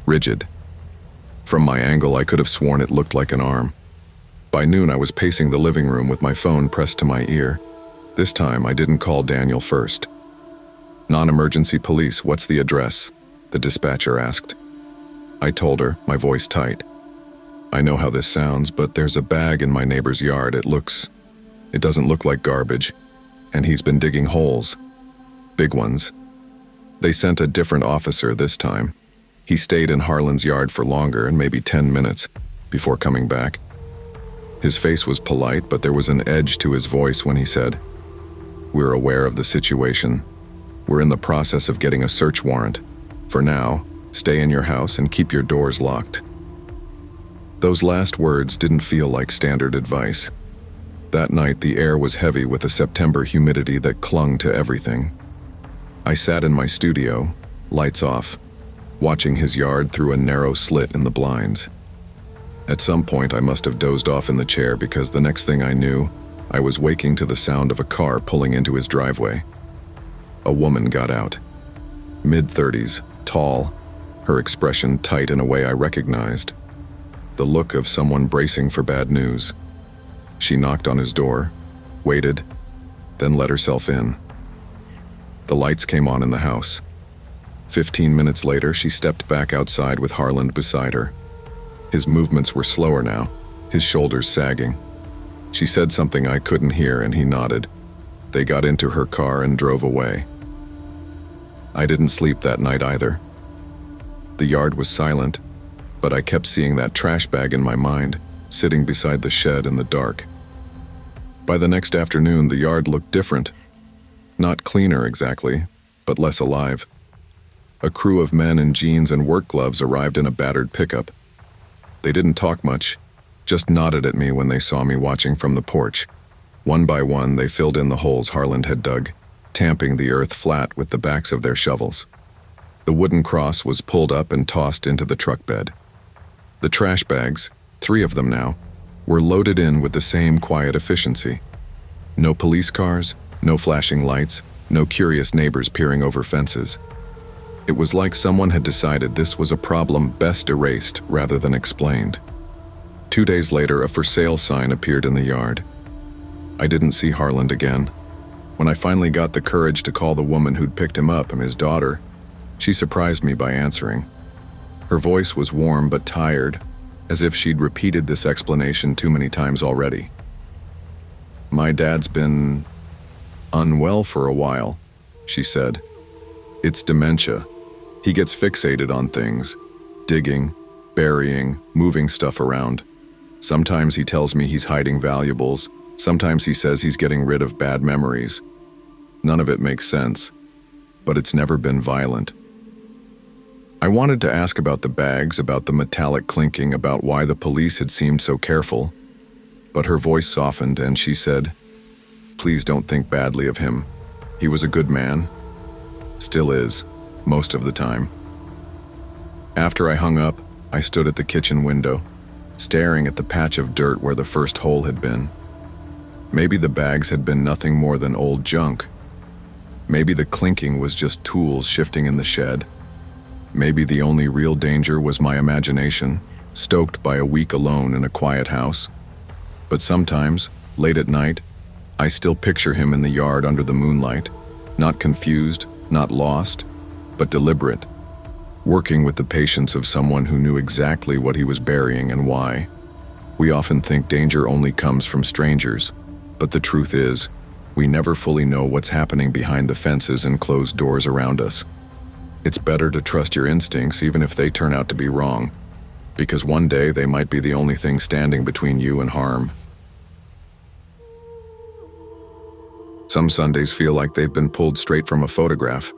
Rigid. From my angle, I could have sworn it looked like an arm. By noon, I was pacing the living room with my phone pressed to my ear. This time, I didn't call Daniel first. "Non-emergency police, what's the address?" the dispatcher asked. I told her, my voice tight. "I know how this sounds, but there's a bag in my neighbor's yard. It doesn't look like garbage, and he's been digging holes. Big ones." They sent a different officer this time. He stayed in Harlan's yard for longer, and maybe 10 minutes, before coming back. His face was polite, but there was an edge to his voice when he said, "We're aware of the situation. We're in the process of getting a search warrant. For now, stay in your house and keep your doors locked." Those last words didn't feel like standard advice. That night, the air was heavy with a September humidity that clung to everything. I sat in my studio, lights off, watching his yard through a narrow slit in the blinds. At some point, I must have dozed off in the chair because the next thing I knew, I was waking to the sound of a car pulling into his driveway. A woman got out. Mid-30s, tall, her expression tight in a way I recognized. The look of someone bracing for bad news. She knocked on his door, waited, then let herself in. The lights came on in the house. 15 minutes later, she stepped back outside with Harlan beside her. His movements were slower now, his shoulders sagging. She said something I couldn't hear, and he nodded. They got into her car and drove away. I didn't sleep that night either. The yard was silent, but I kept seeing that trash bag in my mind, sitting beside the shed in the dark. By the next afternoon, the yard looked different. Not cleaner exactly, but less alive. A crew of men in jeans and work gloves arrived in a battered pickup. They didn't talk much, just nodded at me when they saw me watching from the porch. One by one, they filled in the holes Harlan had dug, tamping the earth flat with the backs of their shovels. The wooden cross was pulled up and tossed into the truck bed. The trash bags, 3 of them now, were loaded in with the same quiet efficiency. No police cars, no flashing lights, no curious neighbors peering over fences. It was like someone had decided this was a problem best erased rather than explained. 2 days later, a for sale sign appeared in the yard. I didn't see Harlan again. When I finally got the courage to call the woman who'd picked him up and his daughter, she surprised me by answering. Her voice was warm but tired, as if she'd repeated this explanation too many times already. "My dad's been unwell for a while," she said. "It's dementia. He gets fixated on things, digging, burying, moving stuff around. Sometimes he tells me he's hiding valuables. Sometimes he says he's getting rid of bad memories. None of it makes sense, but it's never been violent." I wanted to ask about the bags, about the metallic clinking, about why the police had seemed so careful, but her voice softened and she said, "Please don't think badly of him. He was a good man. Still is, most of the time. After I hung up, I stood at the kitchen window, staring at the patch of dirt where the first hole had been. Maybe the bags had been nothing more than old junk. Maybe the clinking was just tools shifting in the shed. Maybe the only real danger was my imagination, stoked by a week alone in a quiet house. But sometimes, late at night, I still picture him in the yard under the moonlight, not confused, not lost, but deliberate, working with the patience of someone who knew exactly what he was burying and why. We often think danger only comes from strangers, but the truth is, we never fully know what's happening behind the fences and closed doors around us. It's better to trust your instincts even if they turn out to be wrong, because one day they might be the only thing standing between you and harm. Some Sundays feel like they've been pulled straight from a photograph,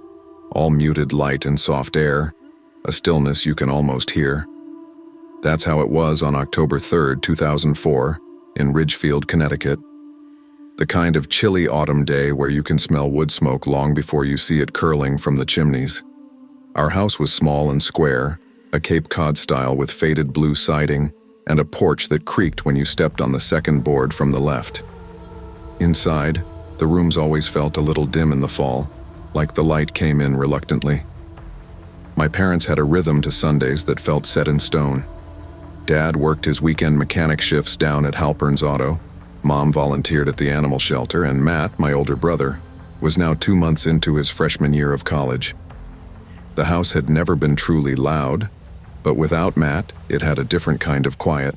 all muted light and soft air, a stillness you can almost hear. That's how it was on October 3rd, 2004, in Ridgefield, Connecticut. The kind of chilly autumn day where you can smell wood smoke long before you see it curling from the chimneys. Our house was small and square, a Cape Cod style with faded blue siding, and a porch that creaked when you stepped on the second board from the left. Inside, the rooms always felt a little dim in the fall, like the light came in reluctantly. My parents had a rhythm to Sundays that felt set in stone. Dad worked his weekend mechanic shifts down at Halpern's Auto, Mom volunteered at the animal shelter, and Matt, my older brother, was now 2 months into his freshman year of college. The house had never been truly loud, but without Matt, it had a different kind of quiet,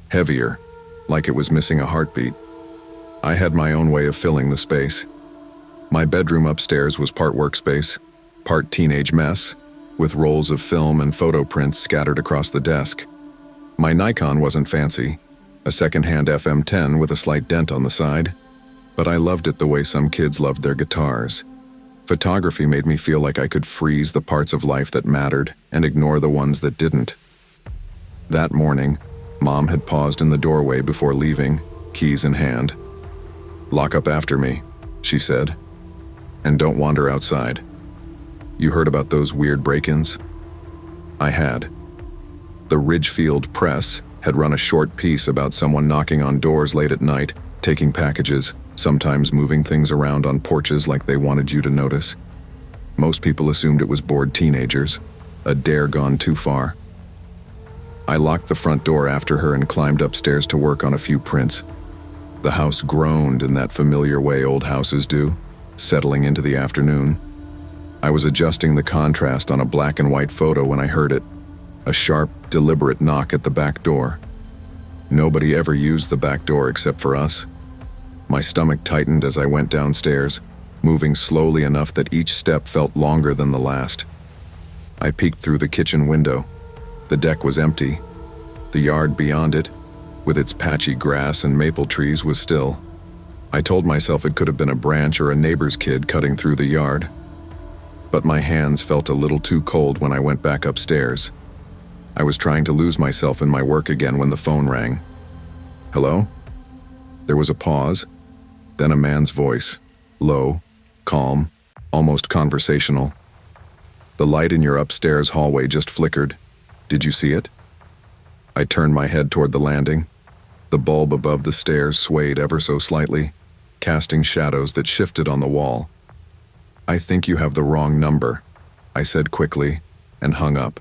heavier, like it was missing a heartbeat. I had my own way of filling the space. My bedroom upstairs was part workspace, part teenage mess, with rolls of film and photo prints scattered across the desk. My Nikon wasn't fancy, a second-hand FM10 with a slight dent on the side, but I loved it the way some kids loved their guitars. Photography made me feel like I could freeze the parts of life that mattered and ignore the ones that didn't. That morning, Mom had paused in the doorway before leaving, keys in hand. "Lock up after me," she said, "and don't wander outside. You heard about those weird break-ins?" I had. The Ridgefield Press had run a short piece about someone knocking on doors late at night, taking packages, sometimes moving things around on porches like they wanted you to notice. Most people assumed it was bored teenagers, a dare gone too far. I locked the front door after her and climbed upstairs to work on a few prints. The house groaned in that familiar way old houses do, settling into the afternoon. I was adjusting the contrast on a black and white photo when I heard it, a sharp, deliberate knock at the back door. Nobody ever used the back door except for us. My stomach tightened as I went downstairs, moving slowly enough that each step felt longer than the last. I peeked through the kitchen window. The deck was empty. The yard beyond it, with its patchy grass and maple trees, was still. I told myself it could have been a branch or a neighbor's kid cutting through the yard. But my hands felt a little too cold when I went back upstairs. I was trying to lose myself in my work again when the phone rang. "Hello?" There was a pause, then a man's voice, low, calm, almost conversational. "The light in your upstairs hallway just flickered. Did you see it?" I turned my head toward the landing. The bulb above the stairs swayed ever so slightly, casting shadows that shifted on the wall. "I think you have the wrong number," I said quickly, and hung up.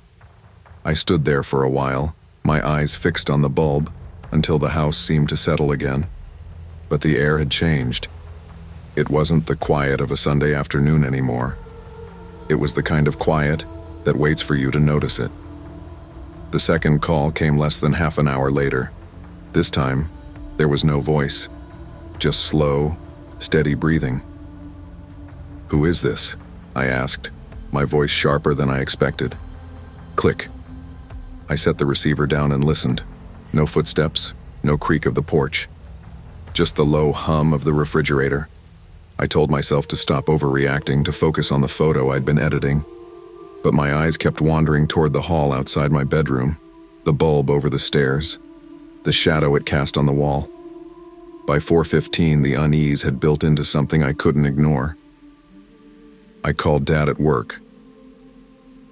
I stood there for a while, my eyes fixed on the bulb, until the house seemed to settle again. But the air had changed. It wasn't the quiet of a Sunday afternoon anymore. It was the kind of quiet that waits for you to notice it. The second call came less than half an hour later. This time, there was no voice, just slow, steady breathing. "Who is this?" I asked, my voice sharper than I expected. Click. I set the receiver down and listened. No footsteps, no creak of the porch. Just the low hum of the refrigerator. I told myself to stop overreacting, to focus on the photo I'd been editing. But my eyes kept wandering toward the hall outside my bedroom, the bulb over the stairs, the shadow it cast on the wall. By 4:15, the unease had built into something I couldn't ignore. I called Dad at work.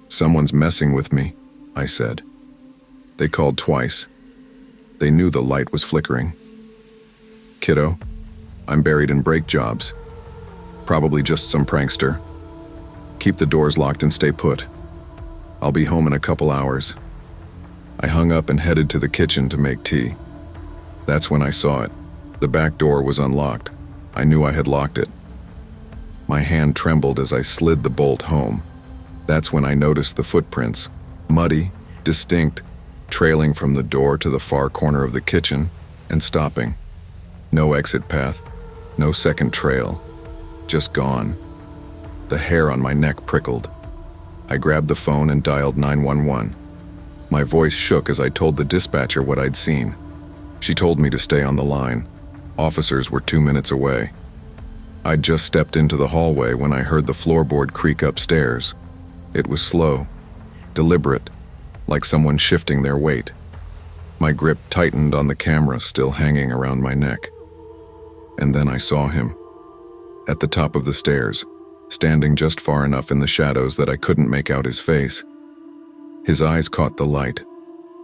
"Someone's messing with me," I said. They called twice. They knew the light was flickering. "Kiddo, I'm buried in brake jobs. Probably just some prankster. Keep the doors locked and stay put. I'll be home in a couple hours." I hung up and headed to the kitchen to make tea. That's when I saw it. The back door was unlocked. I knew I had locked it. My hand trembled as I slid the bolt home. That's when I noticed the footprints, muddy, distinct, trailing from the door to the far corner of the kitchen and stopping. No exit path, no second trail, just gone. The hair on my neck prickled. I grabbed the phone and dialed 911. My voice shook as I told the dispatcher what I'd seen. She told me to stay on the line. Officers were 2 minutes away. I'd just stepped into the hallway when I heard the floorboard creak upstairs. It was slow, deliberate, like someone shifting their weight. My grip tightened on the camera still hanging around my neck. And then I saw him. At the top of the stairs, standing just far enough in the shadows that I couldn't make out his face. His eyes caught the light,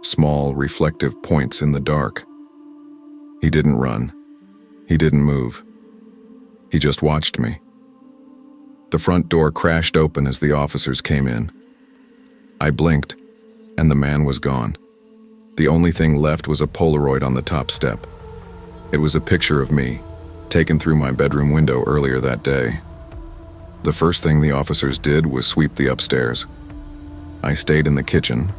small, reflective points in the dark. He didn't run. He didn't move. He just watched me. The front door crashed open as the officers came in. I blinked, and the man was gone. The only thing left was a Polaroid on the top step. It was a picture of me, taken through my bedroom window earlier that day. The first thing the officers did was sweep the upstairs. I stayed in the kitchen,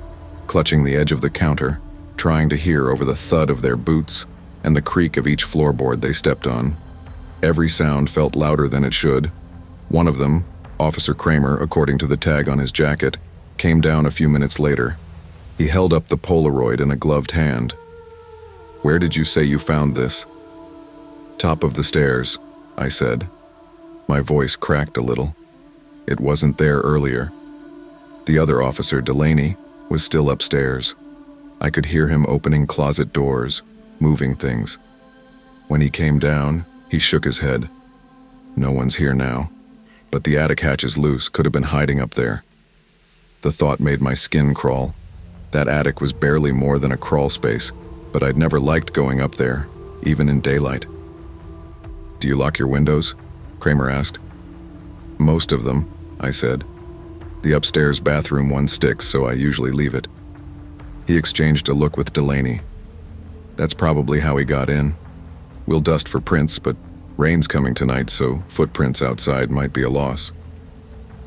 clutching the edge of the counter, trying to hear over the thud of their boots and the creak of each floorboard they stepped on. Every sound felt louder than it should. One of them, Officer Kramer, according to the tag on his jacket, came down a few minutes later. He held up the Polaroid in a gloved hand. "Where did you say you found this?" "Top of the stairs," I said. My voice cracked a little. It wasn't there earlier. The other officer, Delaney, was still upstairs. I could hear him opening closet doors, moving things. When he came down, he shook his head. "No one's here now, but the attic hatch is loose, could have been hiding up there." The thought made my skin crawl. That attic was barely more than a crawl space, but I'd never liked going up there, even in daylight. "Do you lock your windows?" Kramer asked. "Most of them," I said. "The upstairs bathroom one sticks, so I usually leave it." He exchanged a look with Delaney. "That's probably how he got in. We'll dust for prints, but rain's coming tonight, so footprints outside might be a loss."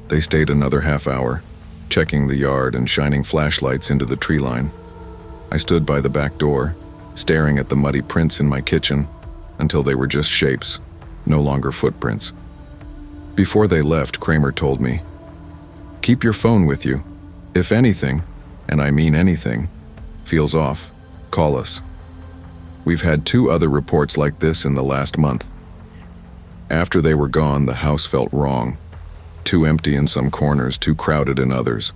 They stayed another half hour, checking the yard and shining flashlights into the tree line. I stood by the back door, staring at the muddy prints in my kitchen, until they were just shapes, no longer footprints. Before they left, Kramer told me, "Keep your phone with you. If anything, and I mean anything, feels off, call us." We've had 2 other reports like this in the last month. After they were gone, the house felt wrong. Too empty in some corners, too crowded in others.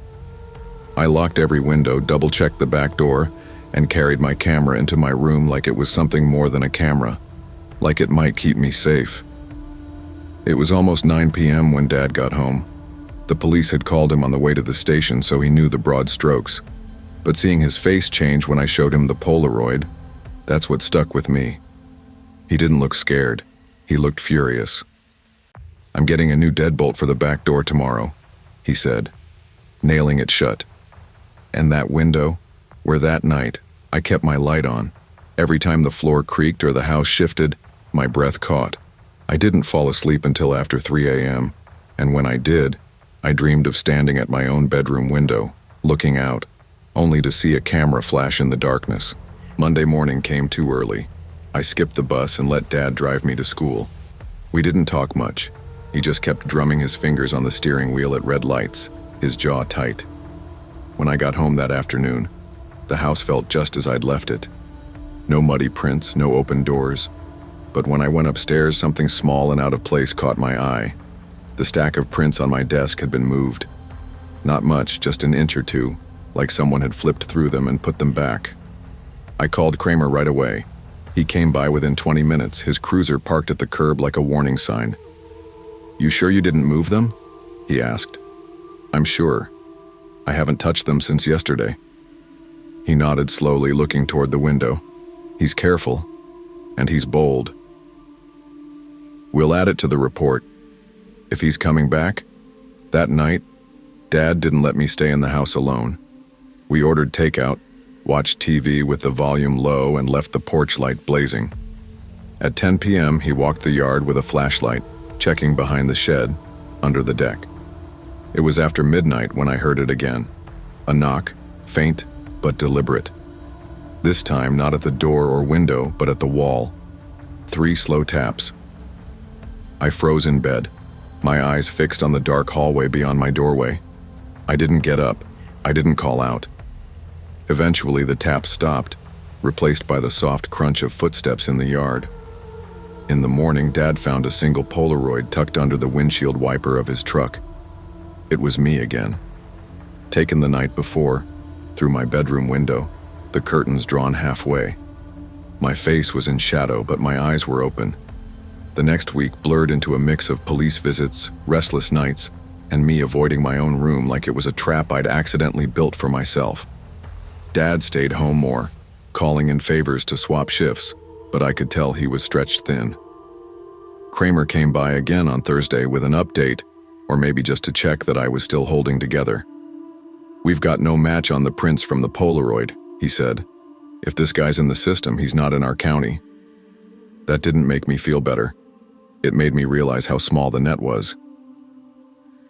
I locked every window, double-checked the back door, and carried my camera into my room like it was something more than a camera, like it might keep me safe. It was almost 9 p.m. when Dad got home. The police had called him on the way to the station, so he knew the broad strokes. But seeing his face change when I showed him the Polaroid, that's what stuck with me. He didn't look scared. He looked furious. "I'm getting a new deadbolt for the back door tomorrow," he said, nailing it shut. And that window, where that night I kept my light on, every time the floor creaked or the house shifted, my breath caught. I didn't fall asleep until after 3 a.m., and when I did, I dreamed of standing at my own bedroom window, looking out, only to see a camera flash in the darkness. Monday morning came too early. I skipped the bus and let Dad drive me to school. We didn't talk much. He just kept drumming his fingers on the steering wheel at red lights, his jaw tight. When I got home that afternoon, the house felt just as I'd left it. No muddy prints, no open doors. But when I went upstairs, something small and out of place caught my eye. The stack of prints on my desk had been moved. Not much, just an inch or two, like someone had flipped through them and put them back. I called Kramer right away. He came by within 20 minutes, his cruiser parked at the curb like a warning sign. "You sure you didn't move them?" he asked. I'm sure. I haven't touched them since yesterday. He nodded slowly, looking toward the window. He's careful, and he's bold. We'll add it to the report. If he's coming back, that night, Dad didn't let me stay in the house alone. We ordered takeout, watched TV with the volume low, and left the porch light blazing. At 10 p.m., he walked the yard with a flashlight, checking behind the shed, under the deck. It was after midnight when I heard it again. A knock, faint but deliberate. This time not at the door or window, but at the wall. 3 slow taps. I froze in bed, my eyes fixed on the dark hallway beyond my doorway. I didn't get up. I didn't call out. Eventually the taps stopped, replaced by the soft crunch of footsteps in the yard. In the morning, Dad found a single Polaroid tucked under the windshield wiper of his truck. It was me again. Taken the night before, through my bedroom window, the curtains drawn halfway. My face was in shadow, but my eyes were open. The next week blurred into a mix of police visits, restless nights, and me avoiding my own room like it was a trap I'd accidentally built for myself. Dad stayed home more, calling in favors to swap shifts, but I could tell he was stretched thin. Kramer came by again on Thursday with an update, or maybe just to check that I was still holding together. We've got no match on the prints from the Polaroid, he said. If this guy's in the system, he's not in our county. That didn't make me feel better. It made me realize how small the net was.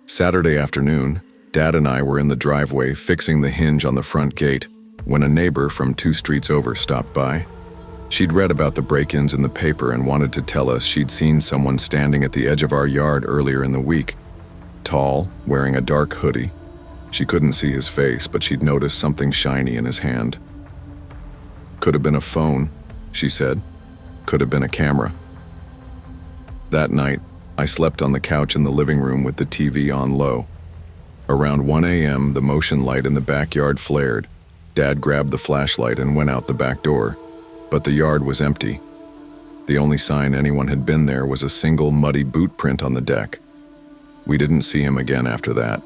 Saturday afternoon, Dad and I were in the driveway fixing the hinge on the front gate when a neighbor from 2 streets over stopped by. She'd read about the break-ins in the paper and wanted to tell us she'd seen someone standing at the edge of our yard earlier in the week. Tall, wearing a dark hoodie. She couldn't see his face, but she'd noticed something shiny in his hand. Could have been a phone, she said. Could have been a camera. That night, I slept on the couch in the living room with the TV on low. Around 1 a.m., the motion light in the backyard flared. Dad grabbed the flashlight and went out the back door, but the yard was empty. The only sign anyone had been there was a single muddy boot print on the deck. We didn't see him again after that.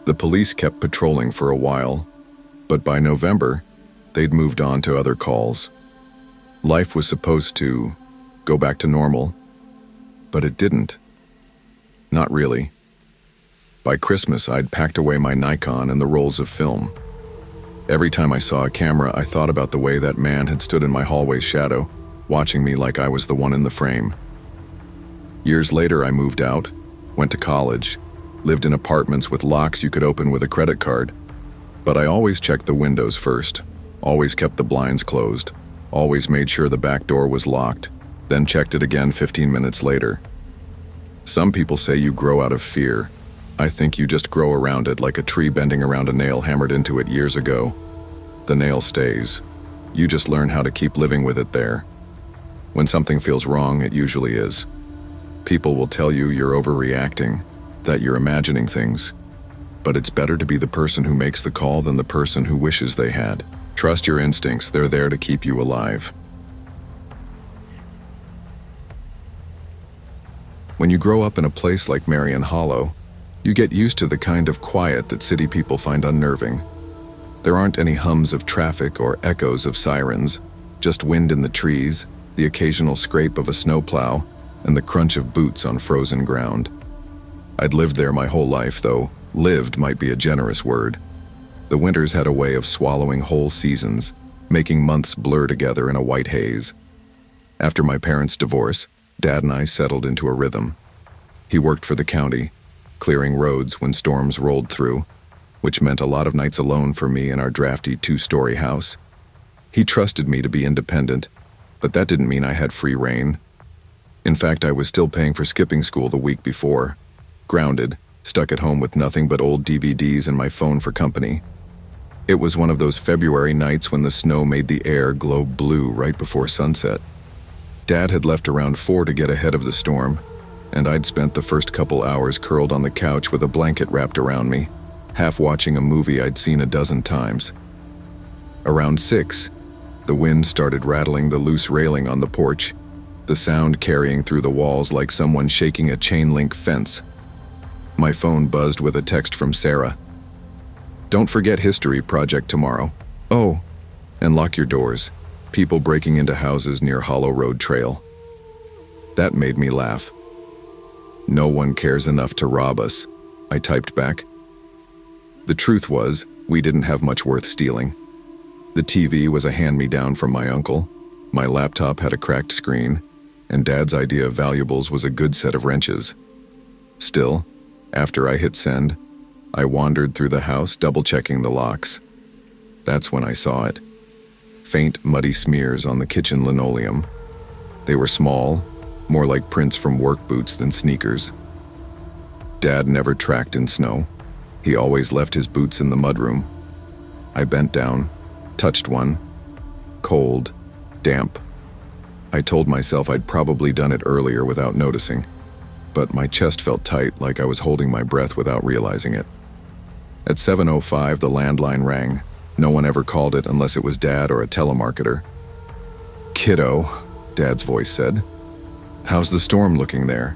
The police kept patrolling for a while, but by November, they'd moved on to other calls. Life was supposed to go back to normal, but it didn't. Not really. By Christmas, I'd packed away my Nikon and the rolls of film. Every time I saw a camera, I thought about the way that man had stood in my hallway's shadow, watching me like I was the one in the frame. Years later, I moved out, went to college, lived in apartments with locks you could open with a credit card. But I always checked the windows first, always kept the blinds closed, always made sure the back door was locked, then checked it again 15 minutes later. Some people say you grow out of fear. I think you just grow around it like a tree bending around a nail hammered into it years ago. The nail stays. You just learn how to keep living with it there. When something feels wrong, it usually is. People will tell you you're overreacting, that you're imagining things. But it's better to be the person who makes the call than the person who wishes they had. Trust your instincts, they're there to keep you alive. When you grow up in a place like Marion Hollow, you get used to the kind of quiet that city people find unnerving. There aren't any hums of traffic or echoes of sirens, just wind in the trees, the occasional scrape of a snowplow, and the crunch of boots on frozen ground. I'd lived there my whole life, though lived might be a generous word. The winters had a way of swallowing whole seasons, making months blur together in a white haze. After my parents' divorce, Dad and I settled into a rhythm. He worked for the county, clearing roads when storms rolled through, which meant a lot of nights alone for me in our drafty 2-story house. He trusted me to be independent, but that didn't mean I had free rein. In fact, I was still paying for skipping school the week before, grounded, stuck at home with nothing but old DVDs and my phone for company. It was one of those February nights when the snow made the air glow blue right before sunset. Dad had left around 4 to get ahead of the storm, and I'd spent the first couple hours curled on the couch with a blanket wrapped around me, half watching a movie I'd seen a dozen times. Around 6, the wind started rattling the loose railing on the porch, the sound carrying through the walls like someone shaking a chain-link fence. My phone buzzed with a text from Sarah. "Don't forget history project tomorrow. Oh, and lock your doors. People breaking into houses near Hollow Road Trail." That made me laugh. "No one cares enough to rob us," I typed back. The truth was, we didn't have much worth stealing. The TV was a hand-me-down from my uncle, my laptop had a cracked screen, and Dad's idea of valuables was a good set of wrenches. Still, after I hit send, I wandered through the house, double-checking the locks. That's when I saw it. Faint, muddy smears on the kitchen linoleum. They were small, more like prints from work boots than sneakers. Dad never tracked in snow. He always left his boots in the mudroom. I bent down, touched one. Cold, damp. I told myself I'd probably done it earlier without noticing, but my chest felt tight, like I was holding my breath without realizing it. At 7:05, the landline rang. No one ever called it unless it was Dad or a telemarketer. "Kiddo," Dad's voice said. "How's the storm looking there?"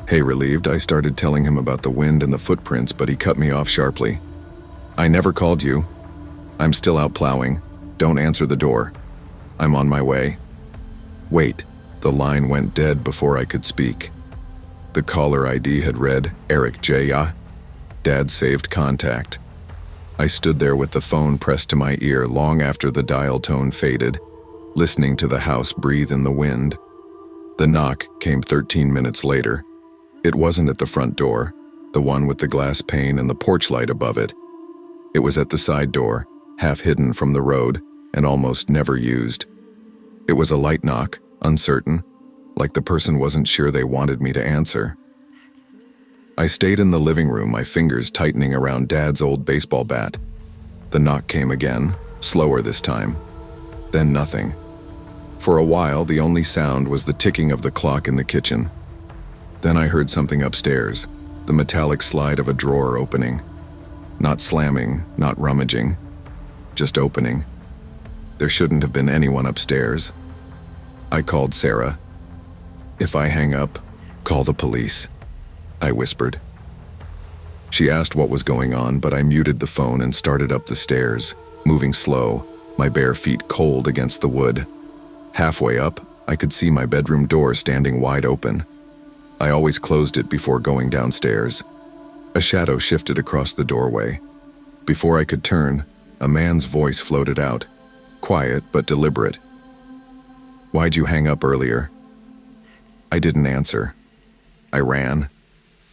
Hey, relieved, I started telling him about the wind and the footprints, but he cut me off sharply. "I never called you. I'm still out plowing. Don't answer the door. I'm on my way." Wait, the line went dead before I could speak. The caller ID had read, Eric J. Dad saved contact. I stood there with the phone pressed to my ear long after the dial tone faded, listening to the house breathe in the wind. The knock came 13 minutes later. It wasn't at the front door, the one with the glass pane and the porch light above it. It was at the side door, half hidden from the road, and almost never used. It was a light knock, uncertain, like the person wasn't sure they wanted me to answer. I stayed in the living room, my fingers tightening around Dad's old baseball bat. The knock came again, slower this time. Then nothing. For a while, the only sound was the ticking of the clock in the kitchen. Then I heard something upstairs, the metallic slide of a drawer opening. Not slamming, not rummaging, just opening. There shouldn't have been anyone upstairs. I called Sarah. "If I hang up, call the police," I whispered. She asked what was going on, but I muted the phone and started up the stairs, moving slow, my bare feet cold against the wood. Halfway up, I could see my bedroom door standing wide open. I always closed it before going downstairs. A shadow shifted across the doorway. Before I could turn, a man's voice floated out, quiet but deliberate. "Why'd you hang up earlier?" I didn't answer. I ran.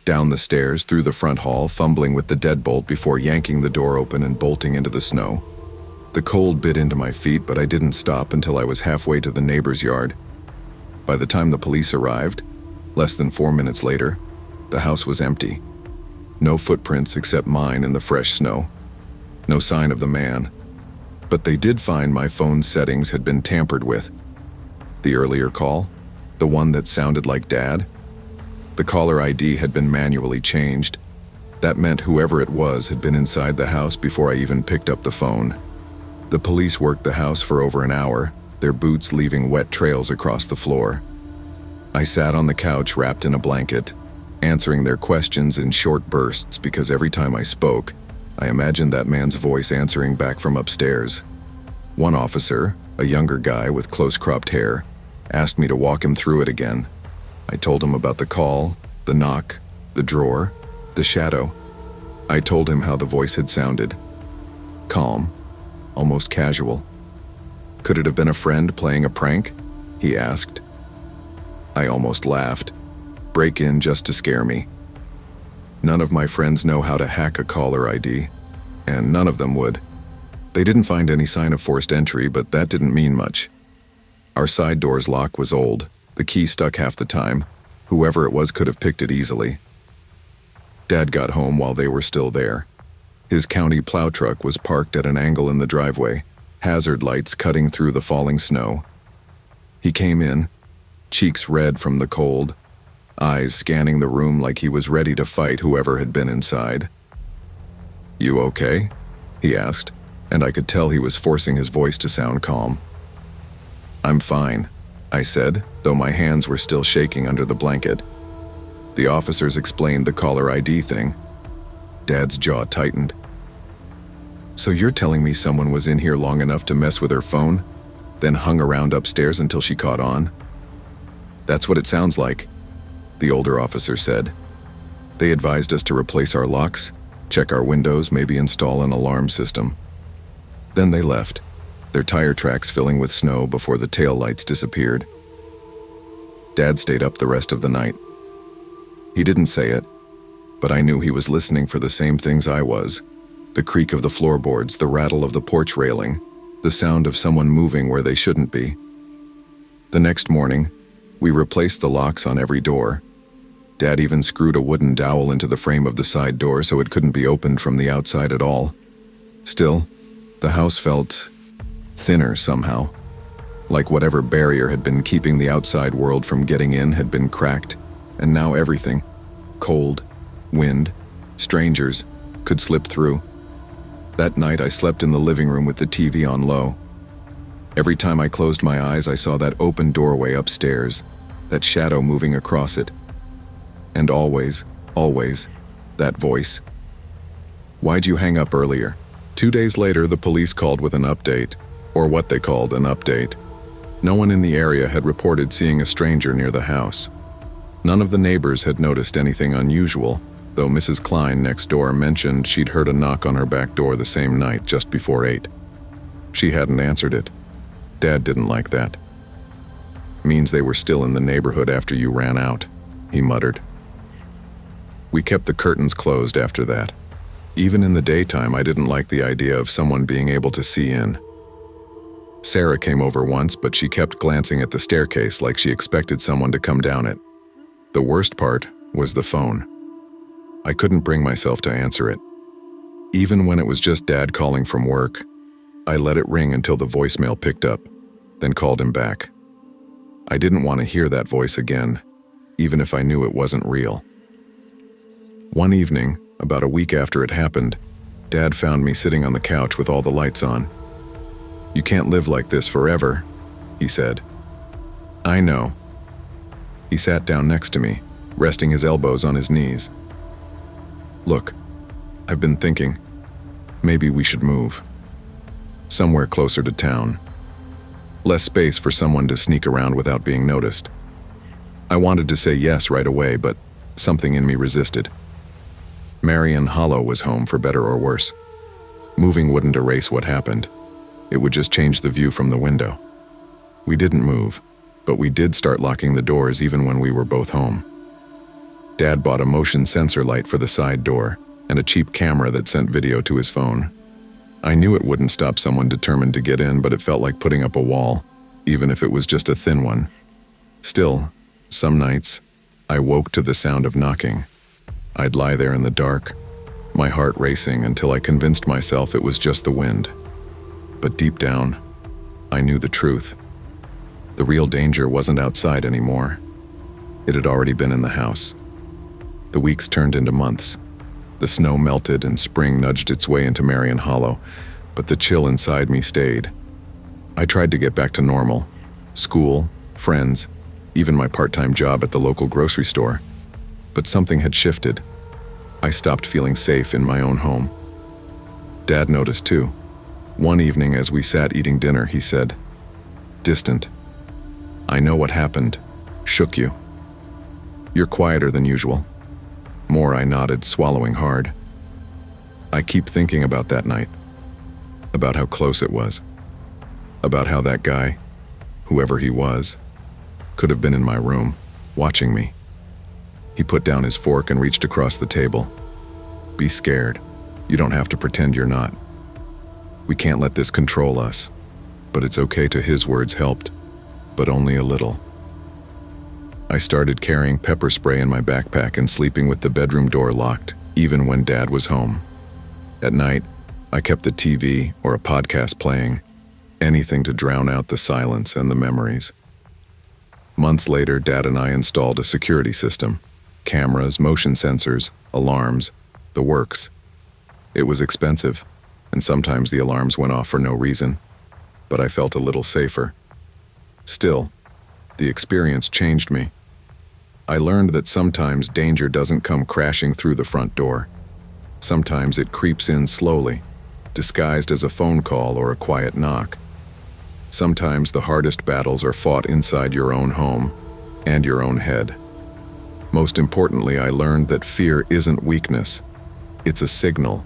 Down the stairs, through the front hall, fumbling with the deadbolt before yanking the door open and bolting into the snow. The cold bit into my feet, but I didn't stop until I was halfway to the neighbor's yard. By the time the police arrived, less than 4 minutes later, the house was empty. No footprints except mine in the fresh snow. No sign of the man. But they did find my phone's settings had been tampered with. The earlier call, the one that sounded like Dad, the caller ID had been manually changed. That meant whoever it was had been inside the house before I even picked up the phone. The police worked the house for over an hour, their boots leaving wet trails across the floor. I sat on the couch wrapped in a blanket, answering their questions in short bursts because every time I spoke, I imagined that man's voice answering back from upstairs. One officer, a younger guy with close-cropped hair, asked me to walk him through it again. I told him about the call, the knock, the drawer, the shadow. I told him how the voice had sounded. Calm, almost casual. "Could it have been a friend playing a prank?" he asked. I almost laughed. Break in just to scare me. None of my friends know how to hack a caller ID, and none of them would. They didn't find any sign of forced entry, but that didn't mean much. Our side door's lock was old. The key stuck half the time. Whoever it was could have picked it easily. Dad got home while they were still there. His county plow truck was parked at an angle in the driveway, hazard lights cutting through the falling snow. He came in, cheeks red from the cold, eyes scanning the room like he was ready to fight whoever had been inside. "You okay?" he asked, and I could tell he was forcing his voice to sound calm. "I'm fine," I said, though my hands were still shaking under the blanket. The officers explained the caller ID thing. Dad's jaw tightened. So you're telling me someone was in here long enough to mess with her phone, then hung around upstairs until she caught on? That's what it sounds like, the older officer said. They advised us to replace our locks, check our windows, maybe install an alarm system. Then they left, their tire tracks filling with snow before the tail lights disappeared. Dad stayed up the rest of the night. He didn't say it, but I knew he was listening for the same things I was. The creak of the floorboards, the rattle of the porch railing, the sound of someone moving where they shouldn't be. The next morning, we replaced the locks on every door. Dad even screwed a wooden dowel into the frame of the side door so it couldn't be opened from the outside at all. Still, the house felt thinner somehow, like whatever barrier had been keeping the outside world from getting in had been cracked, and now everything, cold, wind, strangers, could slip through. That night I slept in the living room with the TV on low. Every time I closed my eyes, I saw that open doorway upstairs, that shadow moving across it. And always, that voice. Why'd you hang up earlier? 2 days later, the police called with an update, or what they called an update. No one in the area had reported seeing a stranger near the house. None of the neighbors had noticed anything unusual, though Mrs. Klein next door mentioned she'd heard a knock on her back door the same night just before 8. She hadn't answered it. Dad didn't like that. Means they were still in the neighborhood after you ran out, he muttered. We kept the curtains closed after that. Even in the daytime, I didn't like the idea of someone being able to see in. Sarah came over once, but she kept glancing at the staircase like she expected someone to come down it. The worst part was the phone. I couldn't bring myself to answer it. Even when it was just Dad calling from work, I let it ring until the voicemail picked up, then called him back. I didn't want to hear that voice again, even if I knew it wasn't real. One evening, about a week after it happened, Dad found me sitting on the couch with all the lights on. You can't live like this forever, he said. I know. He sat down next to me, resting his elbows on his knees. Look, I've been thinking, maybe we should move. Somewhere closer to town. Less space for someone to sneak around without being noticed. I wanted to say yes right away, but something in me resisted. Marion Hollow was home for better or worse. Moving wouldn't erase what happened. It would just change the view from the window. We didn't move, but we did start locking the doors even when we were both home. Dad bought a motion sensor light for the side door and a cheap camera that sent video to his phone. I knew it wouldn't stop someone determined to get in, but it felt like putting up a wall, even if it was just a thin one. Still, some nights, I woke to the sound of knocking. I'd lie there in the dark, my heart racing until I convinced myself it was just the wind. But deep down, I knew the truth. The real danger wasn't outside anymore. It had already been in the house. The weeks turned into months. The snow melted and spring nudged its way into Marion Hollow, but the chill inside me stayed. I tried to get back to normal. School, friends, even my part-time job at the local grocery store. But something had shifted. I stopped feeling safe in my own home. Dad noticed too. One evening as we sat eating dinner, he said, distant, I know what happened. Shook you. You're quieter than usual. More, I nodded, swallowing hard. I keep thinking about that night. About how close it was. About how that guy, whoever he was, could have been in my room, watching me. He put down his fork and reached across the table. Be scared. You don't have to pretend you're not. We can't let this control us. But it's okay to his words helped, but only a little. I started carrying pepper spray in my backpack and sleeping with the bedroom door locked, even when Dad was home. At night, I kept the TV or a podcast playing, anything to drown out the silence and the memories. Months later, Dad and I installed a security system. Cameras, motion sensors, alarms, the works. It was expensive, and sometimes the alarms went off for no reason, but I felt a little safer. Still, the experience changed me. I learned that sometimes danger doesn't come crashing through the front door. Sometimes it creeps in slowly, disguised as a phone call or a quiet knock. Sometimes the hardest battles are fought inside your own home and your own head. Most importantly, I learned that fear isn't weakness. It's a signal,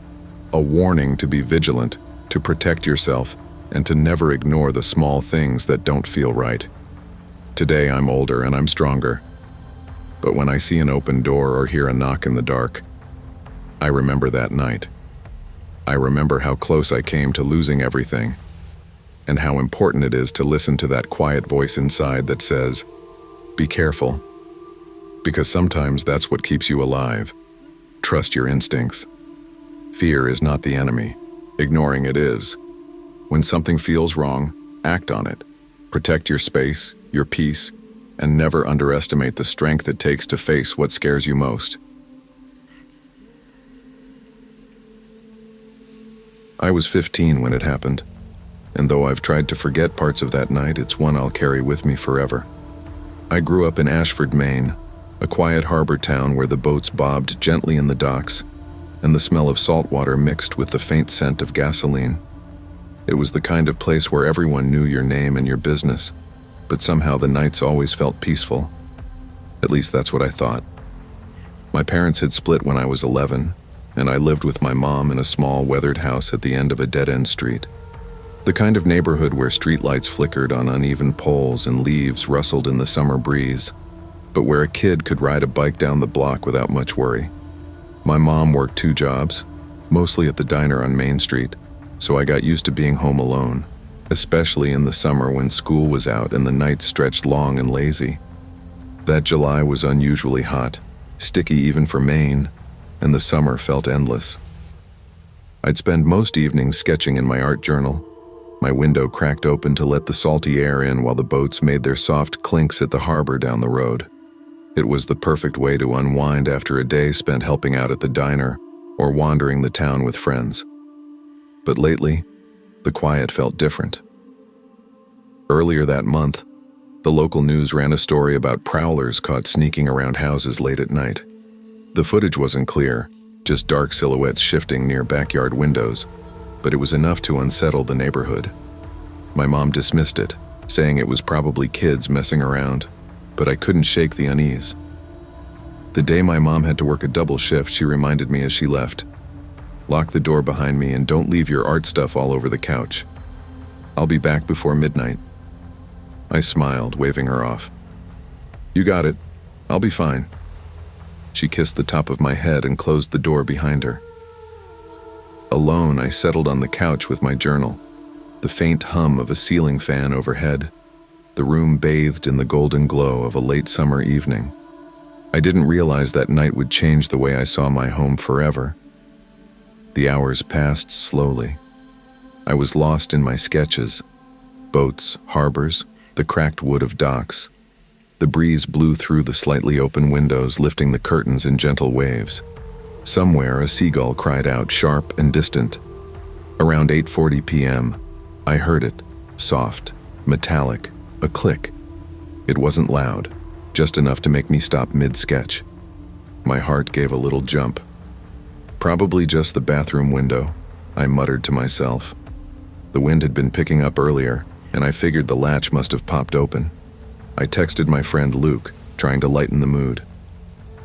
a warning to be vigilant, to protect yourself, and to never ignore the small things that don't feel right. Today I'm older and I'm stronger. But when I see an open door or hear a knock in the dark, I remember that night. I remember how close I came to losing everything, and how important it is to listen to that quiet voice inside that says, "Be careful." Because sometimes that's what keeps you alive. Trust your instincts. Fear is not the enemy. Ignoring it is. When something feels wrong, act on it. Protect your space, your peace, and never underestimate the strength it takes to face what scares you most. I was 15 when it happened, and though I've tried to forget parts of that night, it's one I'll carry with me forever. I grew up in Ashford, Maine, a quiet harbor town where the boats bobbed gently in the docks, and the smell of salt water mixed with the faint scent of gasoline. It was the kind of place where everyone knew your name and your business, but somehow the nights always felt peaceful. At least that's what I thought. My parents had split when I was 11, and I lived with my mom in a small weathered house at the end of a dead-end street. The kind of neighborhood where streetlights flickered on uneven poles and leaves rustled in the summer breeze, but where a kid could ride a bike down the block without much worry. My mom worked 2 jobs, mostly at the diner on Main Street, so I got used to being home alone, especially in the summer when school was out and the nights stretched long and lazy. That July was unusually hot, sticky even for Maine, and the summer felt endless. I'd spend most evenings sketching in my art journal, my window cracked open to let the salty air in while the boats made their soft clinks at the harbor down the road. It was the perfect way to unwind after a day spent helping out at the diner or wandering the town with friends. But lately, the quiet felt different. Earlier that month, the local news ran a story about prowlers caught sneaking around houses late at night. The footage wasn't clear, just dark silhouettes shifting near backyard windows, but it was enough to unsettle the neighborhood. My mom dismissed it, saying it was probably kids messing around, but I couldn't shake the unease. The day my mom had to work a double shift, she reminded me as she left, "Lock the door behind me and don't leave your art stuff all over the couch. I'll be back before midnight." I smiled, waving her off. "You got it. I'll be fine." She kissed the top of my head and closed the door behind her. Alone, I settled on the couch with my journal, the faint hum of a ceiling fan overhead, the room bathed in the golden glow of a late summer evening. I didn't realize that night would change the way I saw my home forever. The hours passed slowly. I was lost in my sketches, boats, harbors, the cracked wood of docks. The breeze blew through the slightly open windows, lifting the curtains in gentle waves. Somewhere, a seagull cried out, sharp and distant. Around 8:40 p.m., I heard it, soft, metallic, a click. It wasn't loud, just enough to make me stop mid-sketch. My heart gave a little jump. "Probably just the bathroom window," I muttered to myself. The wind had been picking up earlier, and I figured the latch must have popped open. I texted my friend Luke, trying to lighten the mood.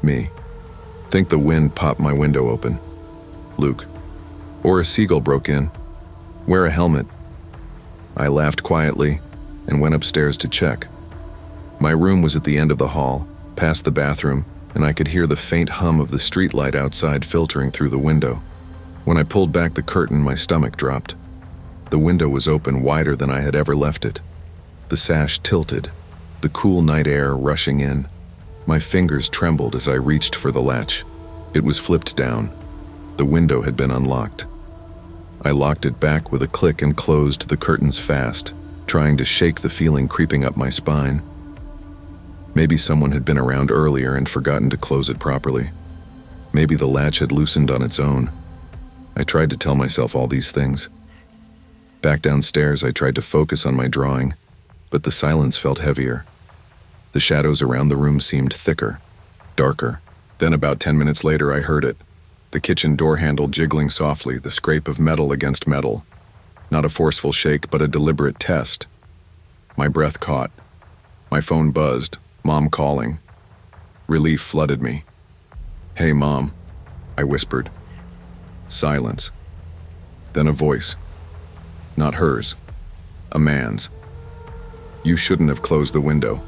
Me. "Think the wind popped my window open." Luke. "Or a seagull broke in. Wear a helmet." I laughed quietly and went upstairs to check. My room was at the end of the hall, past the bathroom, and I could hear the faint hum of the streetlight outside filtering through the window. When I pulled back the curtain, my stomach dropped. The window was open wider than I had ever left it. The sash tilted, the cool night air rushing in. My fingers trembled as I reached for the latch. It was flipped down. The window had been unlocked. I locked it back with a click and closed the curtains fast, trying to shake the feeling creeping up my spine. Maybe someone had been around earlier and forgotten to close it properly. Maybe the latch had loosened on its own. I tried to tell myself all these things. Back downstairs, I tried to focus on my drawing, but the silence felt heavier. The shadows around the room seemed thicker, darker. Then about 10 minutes later I heard it. The kitchen door handle jiggling softly, the scrape of metal against metal. Not a forceful shake, but a deliberate test. My breath caught. My phone buzzed, Mom calling. Relief flooded me. "Hey, Mom," I whispered. Silence. Then a voice. Not hers. A man's. "You shouldn't have closed the window."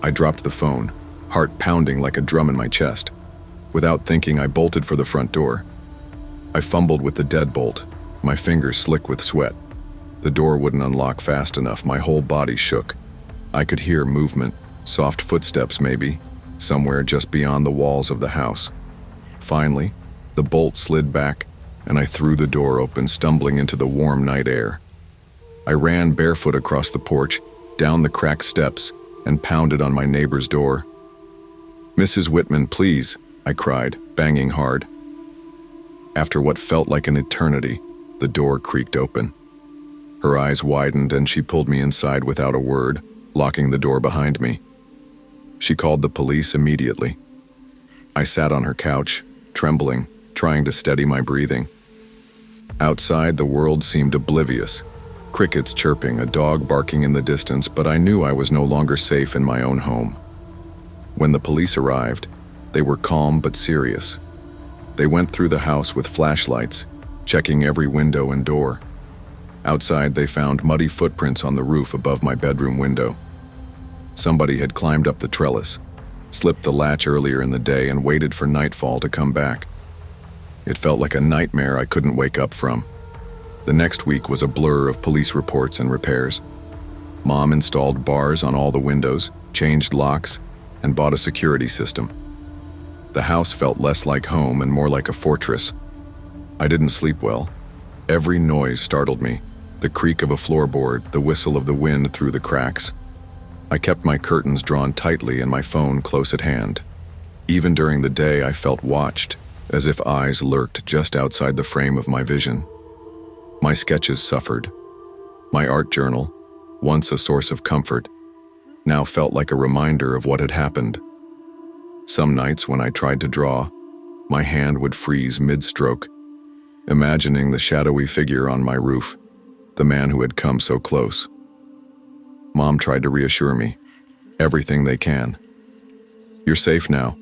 I dropped the phone, heart pounding like a drum in my chest. Without thinking, I bolted for the front door. I fumbled with the deadbolt, my fingers slick with sweat. The door wouldn't unlock fast enough, my whole body shook. I could hear movement, soft footsteps maybe, somewhere just beyond the walls of the house. Finally, the bolt slid back, and I threw the door open, stumbling into the warm night air. I ran barefoot across the porch, down the cracked steps, and pounded on my neighbor's door. "Mrs. Whitman, please," I cried, banging hard. After what felt like an eternity, the door creaked open. Her eyes widened and she pulled me inside without a word, locking the door behind me. She called the police immediately. I sat on her couch, trembling, trying to steady my breathing. Outside, the world seemed oblivious. Crickets chirping, a dog barking in the distance, but I knew I was no longer safe in my own home. When the police arrived, they were calm but serious. They went through the house with flashlights, checking every window and door. Outside, they found muddy footprints on the roof above my bedroom window. Somebody had climbed up the trellis, slipped the latch earlier in the day, and waited for nightfall to come back. It felt like a nightmare I couldn't wake up from. The next week was a blur of police reports and repairs. Mom installed bars on all the windows, changed locks, and bought a security system. The house felt less like home and more like a fortress. I didn't sleep well. Every noise startled me. The creak of a floorboard, the whistle of the wind through the cracks. I kept my curtains drawn tightly and my phone close at hand. Even during the day, I felt watched, as if eyes lurked just outside the frame of my vision. My sketches suffered. My art journal, once a source of comfort, now felt like a reminder of what had happened. Some nights when I tried to draw, my hand would freeze mid-stroke, imagining the shadowy figure on my roof, the man who had come so close. Mom tried to reassure me. Everything they can. "You're safe now.